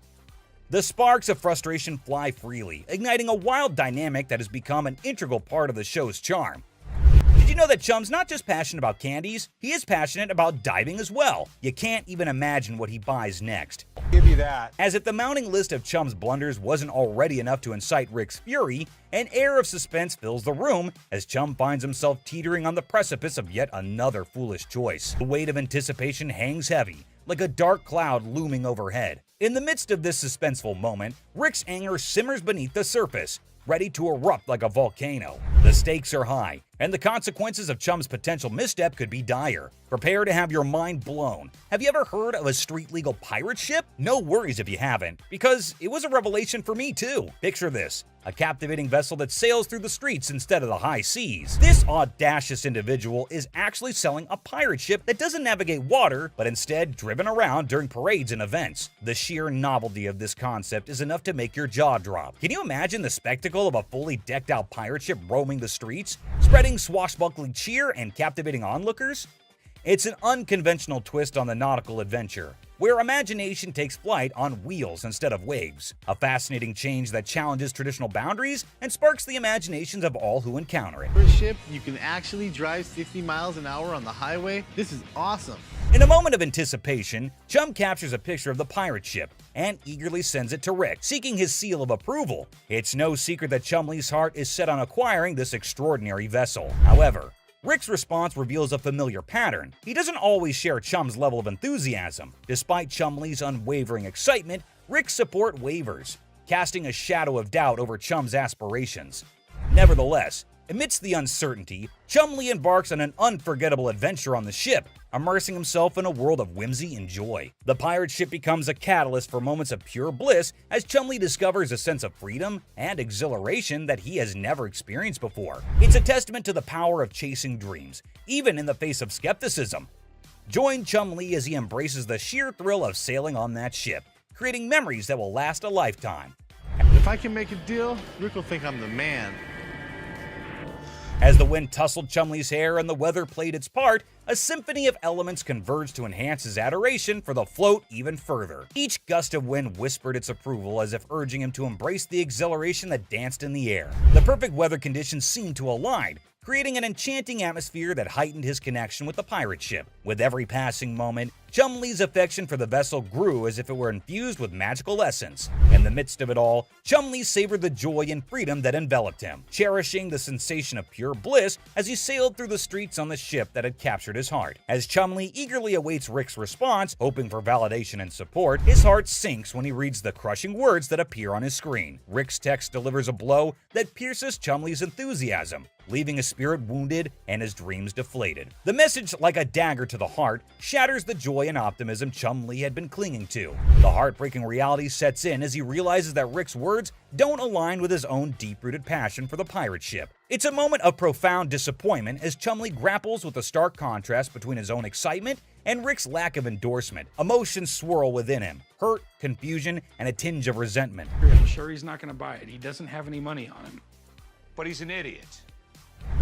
The sparks of frustration fly freely, igniting a wild dynamic that has become an integral part of the show's charm. Did you know that Chum's not just passionate about candies, he is passionate about diving as well? You can't even imagine what he buys next. Give you that. As if the mounting list of Chum's blunders wasn't already enough to incite Rick's fury, an air of suspense fills the room as Chum finds himself teetering on the precipice of yet another foolish choice. The weight of anticipation hangs heavy, like a dark cloud looming overhead. In the midst of this suspenseful moment, Rick's anger simmers beneath the surface, ready to erupt like a volcano. The stakes are high, and the consequences of Chum's potential misstep could be dire. Prepare to have your mind blown. Have you ever heard of a street-legal pirate ship? No worries if you haven't, because it was a revelation for me too. Picture this, a captivating vessel that sails through the streets instead of the high seas. This audacious individual is actually selling a pirate ship that doesn't navigate water, but instead driven around during parades and events. The sheer novelty of this concept is enough to make your jaw drop. Can you imagine the spectacle of a fully decked out pirate ship roaming the streets, spreading swashbuckling cheer and captivating onlookers? It's an unconventional twist on the nautical adventure, where imagination takes flight on wheels instead of waves. A fascinating change that challenges traditional boundaries and sparks the imaginations of all who encounter it. For a ship, you can actually drive 60 miles an hour on the highway. This is awesome. In a moment of anticipation, Chum captures a picture of the pirate ship and eagerly sends it to Rick, seeking his seal of approval. It's no secret that Chumley's heart is set on acquiring this extraordinary vessel. However, Rick's response reveals a familiar pattern. He doesn't always share Chum's level of enthusiasm. Despite Chumley's unwavering excitement, Rick's support wavers, casting a shadow of doubt over Chum's aspirations. Nevertheless, amidst the uncertainty, Chumley embarks on an unforgettable adventure on the ship, immersing himself in a world of whimsy and joy. The pirate ship becomes a catalyst for moments of pure bliss as Chumley discovers a sense of freedom and exhilaration that he has never experienced before. It's a testament to the power of chasing dreams, even in the face of skepticism. Join Chumley as he embraces the sheer thrill of sailing on that ship, creating memories that will last a lifetime. If I can make a deal, Rick will think I'm the man. As the wind tousled Chumley's hair and the weather played its part, a symphony of elements converged to enhance his adoration for the float even further. Each gust of wind whispered its approval as if urging him to embrace the exhilaration that danced in the air. The perfect weather conditions seemed to align, creating an enchanting atmosphere that heightened his connection with the pirate ship. With every passing moment, Chumley's affection for the vessel grew as if it were infused with magical essence. In the midst of it all, Chumley savored the joy and freedom that enveloped him, cherishing the sensation of pure bliss as he sailed through the streets on the ship that had captured his heart. As Chumley eagerly awaits Rick's response, hoping for validation and support, his heart sinks when he reads the crushing words that appear on his screen. Rick's text delivers a blow that pierces Chumley's enthusiasm, leaving his spirit wounded and his dreams deflated. The message, like a dagger to the heart, shatters the joy and optimism Chumley had been clinging to. The heartbreaking reality sets in as he realizes that Rick's words don't align with his own deep-rooted passion for the pirate ship. It's a moment of profound disappointment as Chumley grapples with the stark contrast between his own excitement and Rick's lack of endorsement. Emotions swirl within him: hurt, confusion, and a tinge of resentment. I'm sure he's not going to buy it. He doesn't have any money on him. But he's an idiot.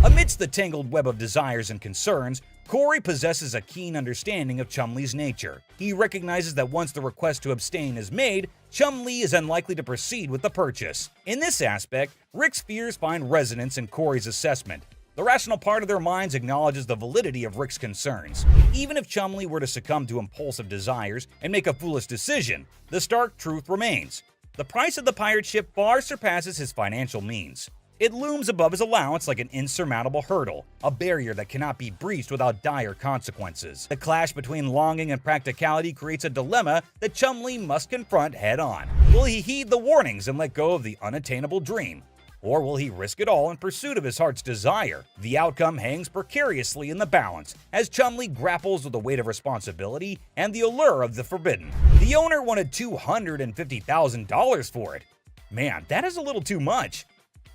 Amidst the tangled web of desires and concerns, Corey possesses a keen understanding of Chumley's nature. He recognizes that once the request to abstain is made, Chumley is unlikely to proceed with the purchase. In this aspect, Rick's fears find resonance in Corey's assessment. The rational part of their minds acknowledges the validity of Rick's concerns. Even if Chumley were to succumb to impulsive desires and make a foolish decision, the stark truth remains: the price of the pirate ship far surpasses his financial means. It looms above his allowance like an insurmountable hurdle, a barrier that cannot be breached without dire consequences. The clash between longing and practicality creates a dilemma that Chumley must confront head-on. Will he heed the warnings and let go of the unattainable dream? Or will he risk it all in pursuit of his heart's desire? The outcome hangs precariously in the balance, as Chumley grapples with the weight of responsibility and the allure of the forbidden. The owner wanted $250,000 for it. Man, that is a little too much.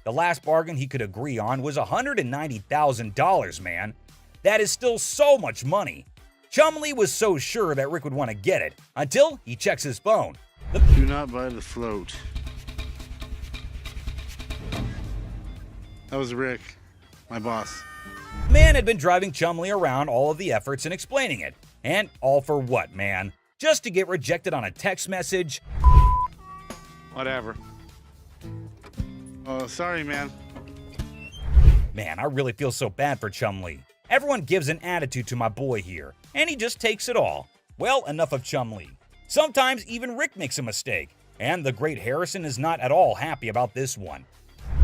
The last bargain he could agree on was $190,000, man. That is still so much money. Chumley was so sure that Rick would want to get it, until he checks his phone. Do not buy the float. That was Rick, my boss. The man had been driving Chumley around all of the efforts in explaining it. And all for what, man? Just to get rejected on a text message? Whatever. Oh, sorry, man. Man, I really feel so bad for Chumley. Everyone gives an attitude to my boy here, and he just takes it all. Well, enough of Chumley. Sometimes even Rick makes a mistake, and the great Harrison is not at all happy about this one.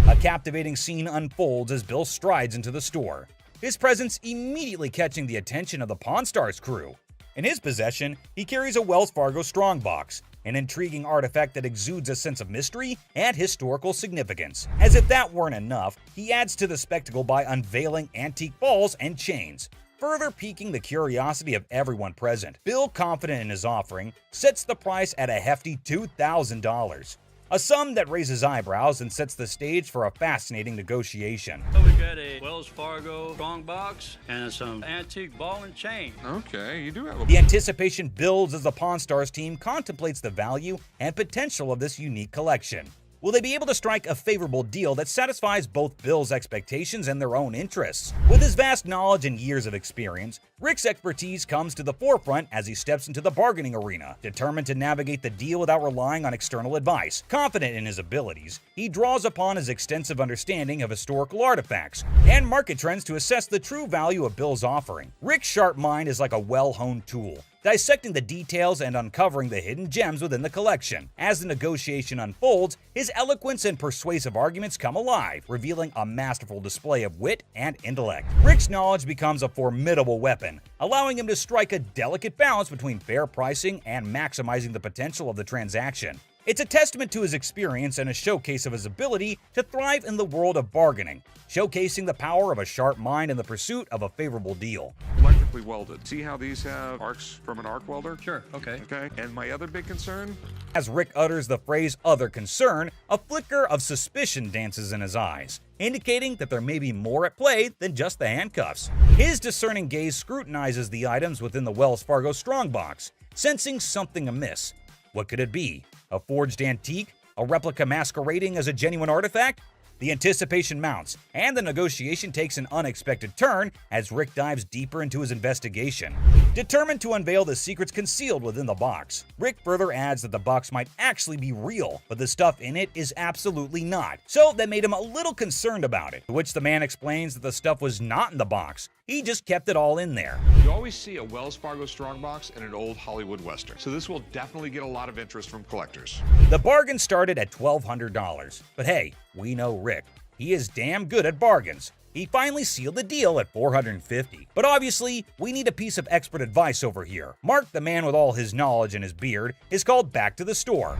A captivating scene unfolds as Bill strides into the store, his presence immediately catching the attention of the Pawn Stars crew. In his possession, he carries a Wells Fargo strongbox, an intriguing artifact that exudes a sense of mystery and historical significance. As if that weren't enough, he adds to the spectacle by unveiling antique balls and chains, further piquing the curiosity of everyone present. Bill, confident in his offering, sets the price at a hefty $2,000. A sum that raises eyebrows and sets the stage for a fascinating negotiation. So we got a Wells Fargo strongbox and some antique ball and chain. Okay, you do have a... The anticipation builds as the Pawn Stars team contemplates the value and potential of this unique collection. Will they be able to strike a favorable deal that satisfies both Bill's expectations and their own interests? With his vast knowledge and years of experience, Rick's expertise comes to the forefront as he steps into the bargaining arena. Determined to navigate the deal without relying on external advice, confident in his abilities, he draws upon his extensive understanding of historical artifacts and market trends to assess the true value of Bill's offering. Rick's sharp mind is like a well-honed tool, dissecting the details and uncovering the hidden gems within the collection. As the negotiation unfolds, his eloquence and persuasive arguments come alive, revealing a masterful display of wit and intellect. Rick's knowledge becomes a formidable weapon, allowing him to strike a delicate balance between fair pricing and maximizing the potential of the transaction. It's a testament to his experience and a showcase of his ability to thrive in the world of bargaining, showcasing the power of a sharp mind in the pursuit of a favorable deal. Electrically welded. See how these have arcs from an arc welder? Sure, okay. Okay, and my other big concern? As Rick utters the phrase "other concern," a flicker of suspicion dances in his eyes, indicating that there may be more at play than just the handcuffs. His discerning gaze scrutinizes the items within the Wells Fargo strongbox, sensing something amiss. What could it be? A forged antique? A replica masquerading as a genuine artifact? The anticipation mounts, and the negotiation takes an unexpected turn as Rick dives deeper into his investigation. Determined to unveil the secrets concealed within the box, Rick further adds that the box might actually be real, but the stuff in it is absolutely not. So that made him a little concerned about it, to which the man explains that the stuff was not in the box. He just kept it all in there. You always see a Wells Fargo Strongbox and an old Hollywood Western, so this will definitely get a lot of interest from collectors. The bargain started at $1,200, but hey, we know Rick. He is damn good at bargains. He finally sealed the deal at $450. But obviously, we need a piece of expert advice over here. Mark, the man with all his knowledge and his beard, is called back to the store.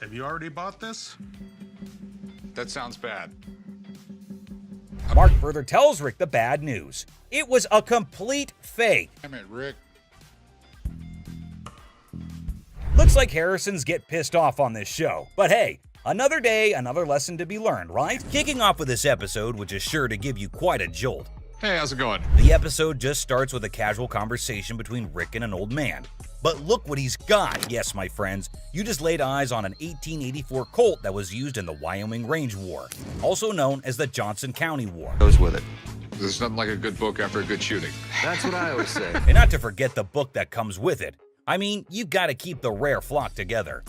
Have you already bought this? That sounds bad. Mark further tells Rick the bad news. It was a complete fake. Damn it, Rick. Looks like Harrisons get pissed off on this show. But hey, another day, another lesson to be learned, right? Kicking off with this episode, which is sure to give you quite a jolt. Hey, how's it going? The episode just starts with a casual conversation between Rick and an old man. But look what he's got. Yes, my friends, you just laid eyes on an 1884 Colt that was used in the Wyoming Range War, also known as the Johnson County War. Goes with it. There's nothing like a good book after a good shooting. That's what I always say. And not to forget the book that comes with it. I mean, you gotta keep the rare flock together.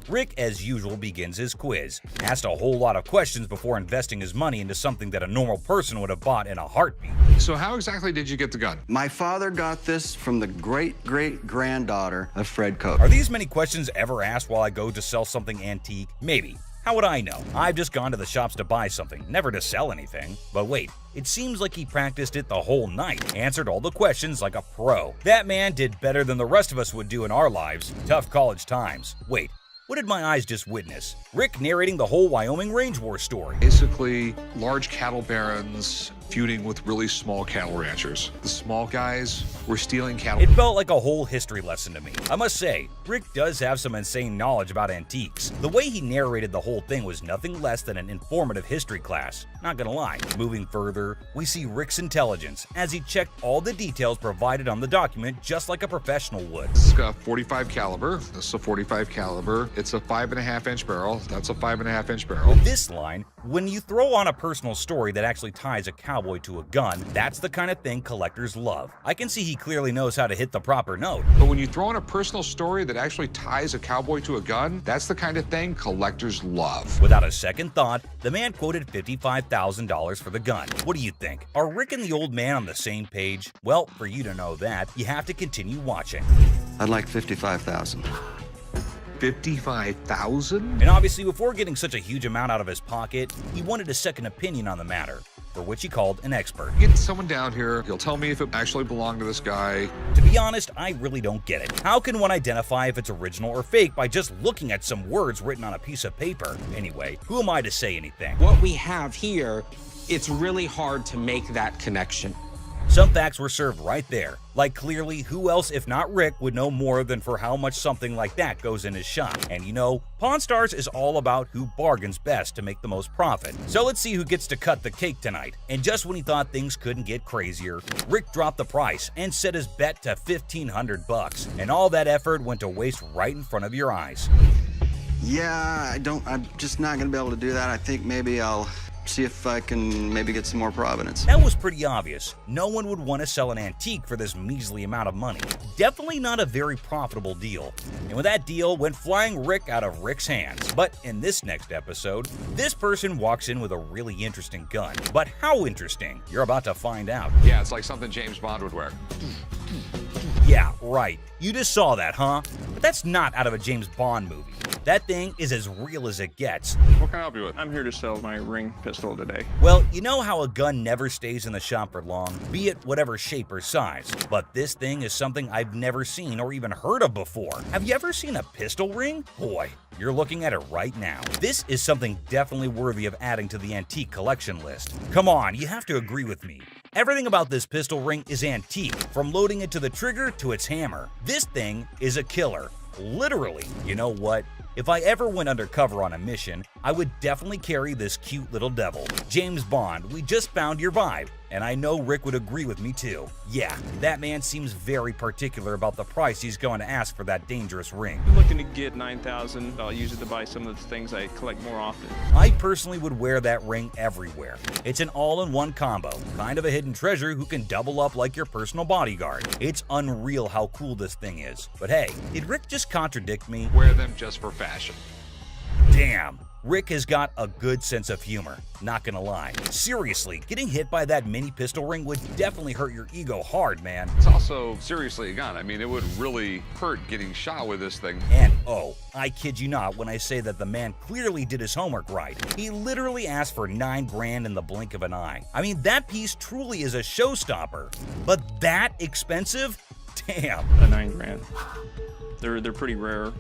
Rick, as usual, begins his quiz. Asked a whole lot of questions before investing his money into something that a normal person would have bought in a heartbeat. So how exactly did you get the gun? My father got this from the great-great-granddaughter of Fred Koch. Are these many questions ever asked while I go to sell something antique? Maybe. How would I know? I've just gone to the shops to buy something, never to sell anything. But wait, it seems like he practiced it the whole night, answered all the questions like a pro. That man did better than the rest of us would do in our lives. Tough college times. Wait, what did my eyes just witness? Rick narrating the whole Wyoming Range War story. Basically, large cattle barons feuding with really small cattle ranchers. The small guys were stealing cattle. It felt like a whole history lesson to me. I must say, Rick does have some insane knowledge about antiques. The way he narrated the whole thing was nothing less than an informative history class. Not gonna lie. Moving further, we see Rick's intelligence as he checked all the details provided on the document just like a professional would. It's a 45 caliber. This is a 45 caliber. It's a 5.5-inch barrel. That's a 5.5-inch barrel. This line, when you throw on a personal story that actually ties a cowboy to a gun, that's the kind of thing collectors love. I can see he clearly knows how to hit the proper note. But when you throw in a personal story that actually ties a cowboy to a gun, that's the kind of thing collectors love. Without a second thought, the man quoted $55,000 for the gun. What do you think? Are Rick and the old man on the same page? Well, for you to know that, you have to continue watching. I'd like $55,000. $55,000? And obviously, before getting such a huge amount out of his pocket, he wanted a second opinion on the matter, for which he called an expert. Get someone down here, he'll tell me if it actually belonged to this guy. To be honest, I really don't get it. How can one identify if it's original or fake by just looking at some words written on a piece of paper? Anyway, who am I to say anything? What we have here, it's really hard to make that connection. Some facts were served right there. Like clearly, who else if not Rick would know more than for how much something like that goes in his shop. And you know, Pawn Stars is all about who bargains best to make the most profit. So let's see who gets to cut the cake tonight. And just when he thought things couldn't get crazier, Rick dropped the price and set his bet to $1,500. And all that effort went to waste right in front of your eyes. Yeah, I'm just not gonna be able to do that. I think maybe I'll see if I can maybe get some more provenance. That was pretty obvious. No one would want to sell an antique for this measly amount of money. Definitely not a very profitable deal. And with that deal went flying Rick out of Rick's hands. But in this next episode, this person walks in with a really interesting gun. But how interesting? You're about to find out. Yeah, it's like something James Bond would wear. Yeah, right. You just saw that, huh? But that's not out of a James Bond movie. That thing is as real as it gets. What can I help you with? I'm here to sell my ring pistol today. Well, you know how a gun never stays in the shop for long, be it whatever shape or size. But this thing is something I've never seen or even heard of before. Have you ever seen a pistol ring? Boy, you're looking at it right now. This is something definitely worthy of adding to the antique collection list. Come on, you have to agree with me. Everything about this pistol ring is antique, from loading it to the trigger to its hammer. This thing is a killer. Literally. You know what? If I ever went undercover on a mission, I would definitely carry this cute little devil. James Bond, we just found your vibe, and I know Rick would agree with me too. Yeah, that man seems very particular about the price he's going to ask for that dangerous ring. I'm looking to get $9,000. I'll use it to buy some of the things I collect more often. I personally would wear that ring everywhere. It's an all-in-one combo, kind of a hidden treasure who can double up like your personal bodyguard. It's unreal how cool this thing is. But hey, did Rick just contradict me? Wear them just for fashion. Damn, Rick has got a good sense of humor, not gonna lie. Seriously, getting hit by that mini pistol ring would definitely hurt your ego hard, man. It's also seriously a gun. I mean, it would really hurt getting shot with this thing. And oh, I kid you not when I say that the man clearly did his homework right. He literally asked for $9 grand in the blink of an eye. I mean, that piece truly is a showstopper. But that expensive? Damn. A $9 grand. They're pretty rare.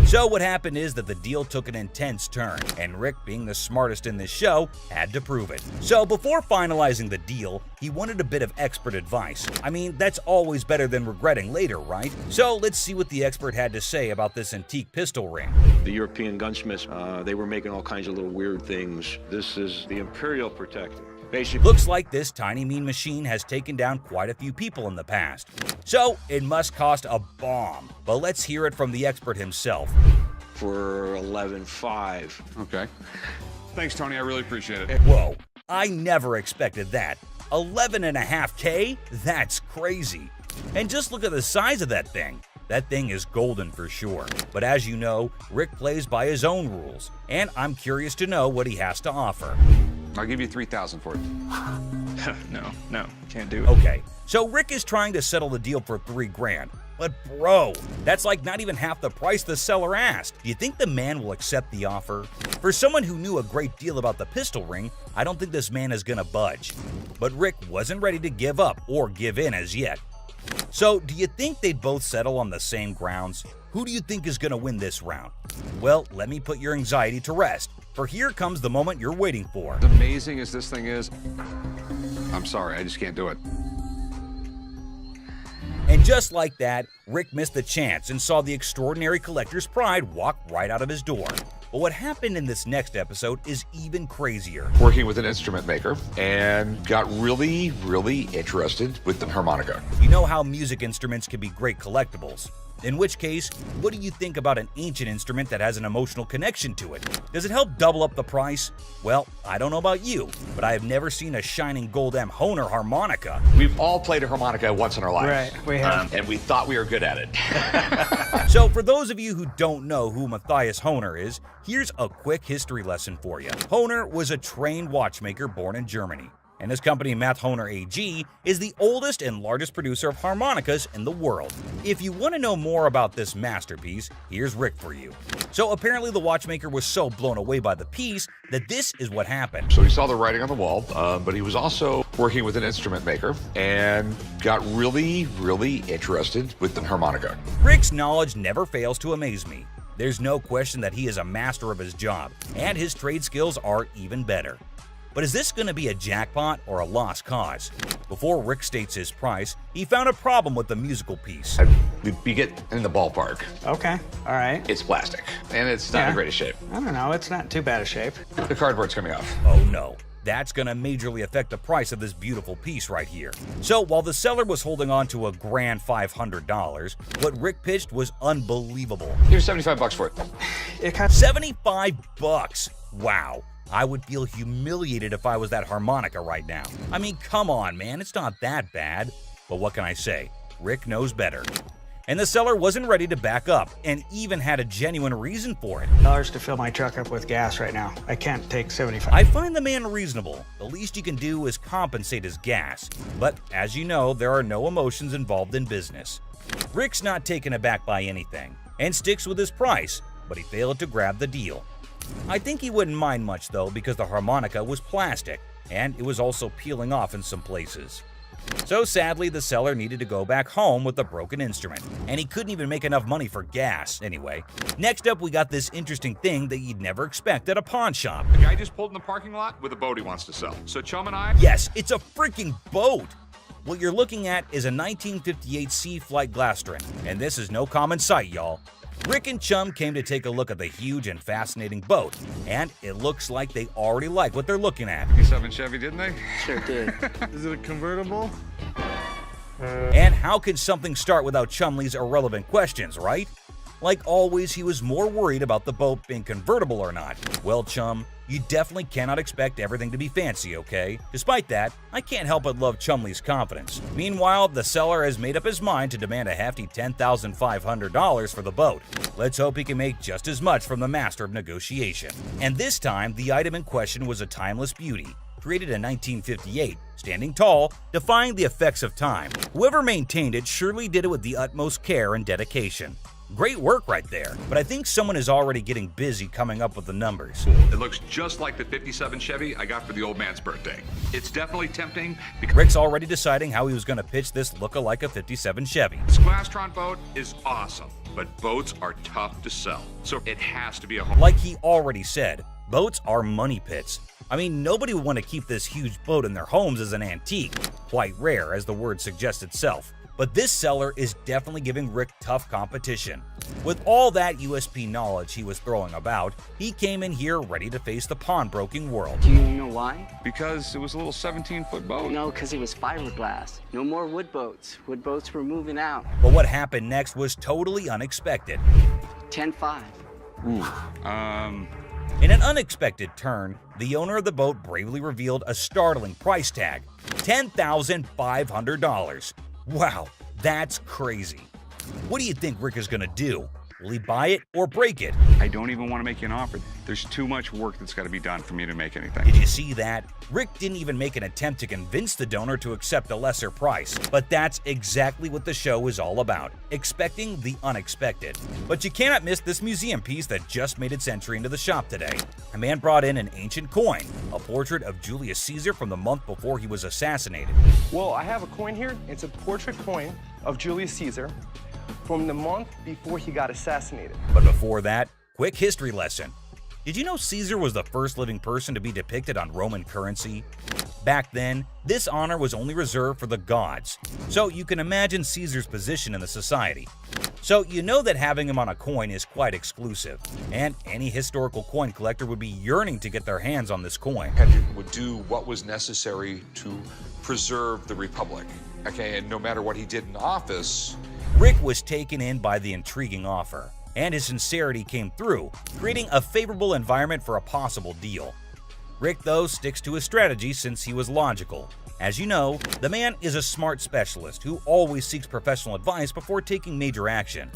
So what happened is that the deal took an intense turn, and Rick, being the smartest in this show, had to prove it. So before finalizing the deal, he wanted a bit of expert advice. I mean, that's always better than regretting later, right? So let's see what the expert had to say about this antique pistol ring. The European gunsmiths, they were making all kinds of little weird things. This is the Imperial Protector. Basically, looks like this tiny mean machine has taken down quite a few people in the past. So it must cost a bomb. But let's hear it from the expert himself. For $11,500. Okay. Thanks, Tony. I really appreciate it. Whoa, I never expected that. $11.5K? That's crazy. And just look at the size of that thing. That thing is golden for sure. But as you know, Rick plays by his own rules, and I'm curious to know what he has to offer. I'll give you $3,000 for it. No, can't do it. Okay, so Rick is trying to settle the deal for $3 grand. But bro, that's like not even half the price the seller asked. Do you think the man will accept the offer? For someone who knew a great deal about the pistol ring, I don't think this man is gonna budge. But Rick wasn't ready to give up or give in as yet. So, do you think they'd both settle on the same grounds? Who do you think is going to win this round? Well, let me put your anxiety to rest, for here comes the moment you're waiting for. As amazing as this thing is, I'm sorry, I just can't do it. And just like that, Rick missed the chance and saw the extraordinary collector's pride walk right out of his door. But what happened in this next episode is even crazier. Working with an instrument maker and got really, really interested with the harmonica. You know how music instruments can be great collectibles. In which case, what do you think about an ancient instrument that has an emotional connection to it? Does it help double up the price? Well, I don't know about you, but I have never seen a shining gold M Hohner harmonica. We've all played a harmonica once in our lives. Right, we have. And we thought we were good at it. So for those of you who don't know who Matthias Hohner is, here's a quick history lesson for you. Hohner was a trained watchmaker born in Germany. And his company, Math Hohner AG, is the oldest and largest producer of harmonicas in the world. If you want to know more about this masterpiece, here's Rick for you. So apparently the watchmaker was so blown away by the piece that this is what happened. So he saw the writing on the wall, but he was also working with an instrument maker and got really, really interested with the harmonica. Rick's knowledge never fails to amaze me. There's no question that he is a master of his job, and his trade skills are even better. But is this going to be a jackpot or a lost cause? Before Rick states his price, he found a problem with the musical piece. You get in the ballpark. Okay, all right. It's plastic, and it's not in the greatest shape. I don't know, it's not too bad a shape. The cardboard's coming off. Oh no. That's going to majorly affect the price of this beautiful piece right here. So while the seller was holding on to a grand $500, what Rick pitched was unbelievable. Here's $75 for it. It cost $75? Wow. I would feel humiliated if I was that harmonica right now. I mean, come on, man, it's not that bad. But what can I say? Rick knows better. And the seller wasn't ready to back up, and even had a genuine reason for it. $1 to fill my truck up with gas right now. I can't take 75. I find the man reasonable. The least you can do is compensate his gas. But as you know, there are no emotions involved in business. Rick's not taken aback by anything, and sticks with his price, but he failed to grab the deal. I think he wouldn't mind much though, because the harmonica was plastic, and it was also peeling off in some places. So sadly, the seller needed to go back home with the broken instrument, and he couldn't even make enough money for gas anyway. Next up, we got this interesting thing that you'd never expect at a pawn shop. The guy just pulled in the parking lot with a boat he wants to sell. So Chum and I... Yes, it's a freaking boat! What you're looking at is a 1958 Sea Flight Glastron, and this is no common sight, y'all. Rick and Chum came to take a look at the huge and fascinating boat, and it looks like they already like what they're looking at. 57 Chevy, didn't they? Sure did. Is it a convertible? And how could something start without Chumley's irrelevant questions, right? Like always, he was more worried about the boat being convertible or not. Well, Chum, you definitely cannot expect everything to be fancy, okay? Despite that, I can't help but love Chumley's confidence. Meanwhile, the seller has made up his mind to demand a hefty $10,500 for the boat. Let's hope he can make just as much from the master of negotiation. And this time, the item in question was a timeless beauty, created in 1958, standing tall, defying the effects of time. Whoever maintained it surely did it with the utmost care and dedication. Great work right there, but I think someone is already getting busy coming up with the numbers. It looks just like the 57 Chevy I got for the old man's birthday. It's definitely tempting because Rick's already deciding how he was going to pitch this look-alike a 57 Chevy. this Glastron boat is awesome, but boats are tough to sell, so it has to be a home. Like he already said, boats are money pits. I mean, nobody would want to keep this huge boat in their homes as an antique. Quite rare, as the word suggests itself. But this seller is definitely giving Rick tough competition. With all that USP knowledge he was throwing about, he came in here ready to face the pawnbroking world. Do you know why? Because it was a little 17-foot boat. No, because it was fiberglass. No more wood boats. Wood boats were moving out. But what happened next was totally unexpected. 10-5. In an unexpected turn, the owner of the boat bravely revealed a startling price tag, $10,500. Wow, that's crazy. What do you think Rick is gonna do? Will he buy it or break it? I don't even want to make you an offer. There's too much work that's got to be done for me to make anything. Did you see that? Rick didn't even make an attempt to convince the donor to accept a lesser price. But that's exactly what the show is all about, expecting the unexpected. But you cannot miss this museum piece that just made its entry into the shop today. A man brought in an ancient coin, a portrait of Julius Caesar from the month before he was assassinated. Well, I have a coin here. It's a portrait coin of Julius Caesar from the month before he got assassinated. But before that, quick history lesson. Did you know Caesar was the first living person to be depicted on Roman currency? Back then, this honor was only reserved for the gods, so you can imagine Caesar's position in the society. So you know that having him on a coin is quite exclusive, and any historical coin collector would be yearning to get their hands on this coin. Would do what was necessary to preserve the Republic. Okay, and no matter what he did in office, Rick was taken in by the intriguing offer, and his sincerity came through, creating a favorable environment for a possible deal. Rick, though, sticks to his strategy since he was logical. As you know, the man is a smart specialist who always seeks professional advice before taking major action.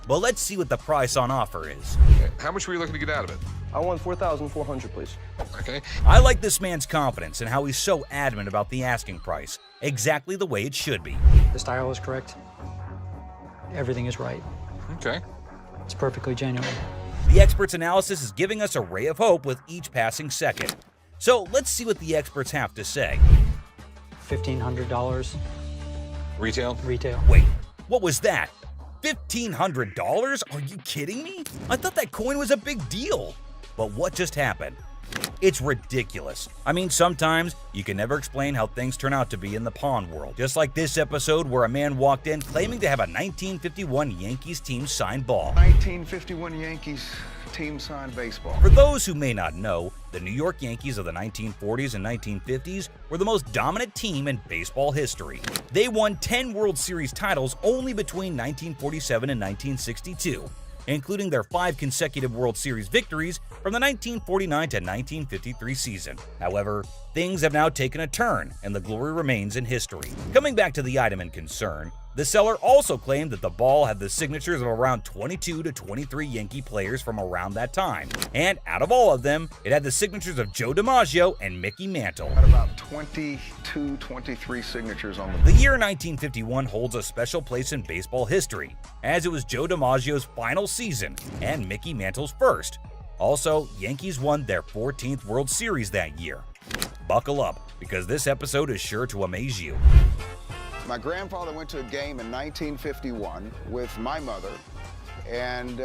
But let's see what the price on offer is. how much were you looking to get out of it? I want $4,400, please. Okay. I like this man's confidence and how he's so adamant about the asking price, exactly the way it should be. The style is correct. Everything is right. Okay. It's perfectly genuine. The expert's analysis is giving us a ray of hope with each passing second. So let's see what the experts have to say. $1,500. Retail? Retail. Wait, what was that? $1,500? Are you kidding me? I thought that coin was a big deal. But what just happened? It's ridiculous. I mean, sometimes you can never explain how things turn out to be in the pawn world. Just like this episode where a man walked in claiming to have a 1951 Yankees team signed ball. 1951 Yankees team signed baseball. For those who may not know, the New York Yankees of the 1940s and 1950s were the most dominant team in baseball history. They won 10 World Series titles only between 1947 and 1962. Including their 5 consecutive World Series victories from the 1949 to 1953 season. However, things have now taken a turn, and the glory remains in history. Coming back to the item in concern, the seller also claimed that the ball had the signatures of around 22 to 23 Yankee players from around that time. And out of all of them, it had the signatures of Joe DiMaggio and Mickey Mantle. Had about 22, 23 signatures on The year 1951 holds a special place in baseball history, as it was Joe DiMaggio's final season and Mickey Mantle's first. Also, Yankees won their 14th World Series that year. Buckle up, because this episode is sure to amaze you. My grandfather went to a game in 1951 with my mother and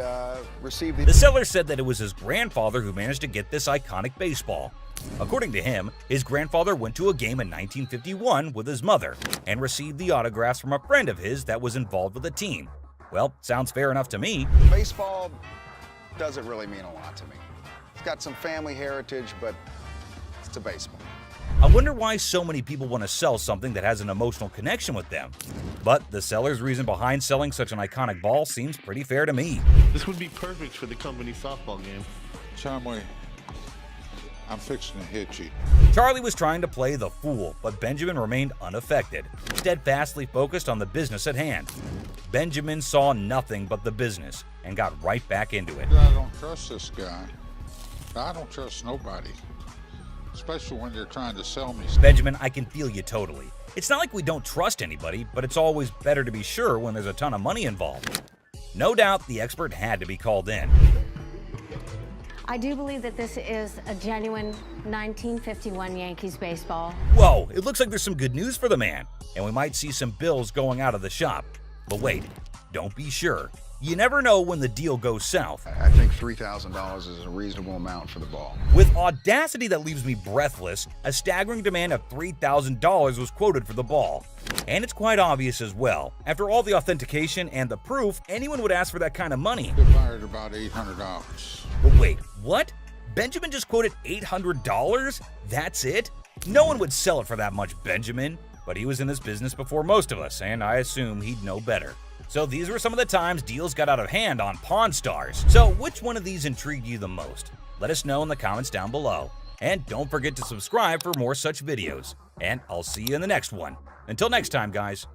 received The seller said that it was his grandfather who managed to get this iconic baseball. According to him, his grandfather went to a game in 1951 with his mother and received the autographs from a friend of his that was involved with the team. Well, sounds fair enough to me. Baseball doesn't really mean a lot to me. It's got some family heritage, but it's a baseball. I wonder why so many people want to sell something that has an emotional connection with them. But the seller's reason behind selling such an iconic ball seems pretty fair to me. This would be perfect for the company softball game. Chumley, I'm fixing to hit you. Charlie was trying to play the fool, but Benjamin remained unaffected, steadfastly focused on the business at hand. Benjamin saw nothing but the business and got right back into it. I don't trust this guy. I don't trust nobody, especially when they're trying to sell me stuff. Benjamin, I can feel you totally. It's not like we don't trust anybody, but it's always better to be sure when there's a ton of money involved. No doubt the expert had to be called in. I do believe that this is a genuine 1951 Yankees baseball. Whoa, it looks like there's some good news for the man, and we might see some bills going out of the shop. But wait, don't be sure. You never know when the deal goes south. I think $3,000 is a reasonable amount for the ball. With audacity that leaves me breathless, a staggering demand of $3,000 was quoted for the ball. And it's quite obvious as well. After all the authentication and the proof, anyone would ask for that kind of money. They fired about $800. But wait, what? Benjamin just quoted $800? That's it? No one would sell it for that much, Benjamin. But he was in this business before most of us, and I assume he'd know better. So these were some of the times deals got out of hand on Pawn Stars. So which one of these intrigued you the most? Let us know in the comments down below. And don't forget to subscribe for more such videos. And I'll see you in the next one. Until next time, guys.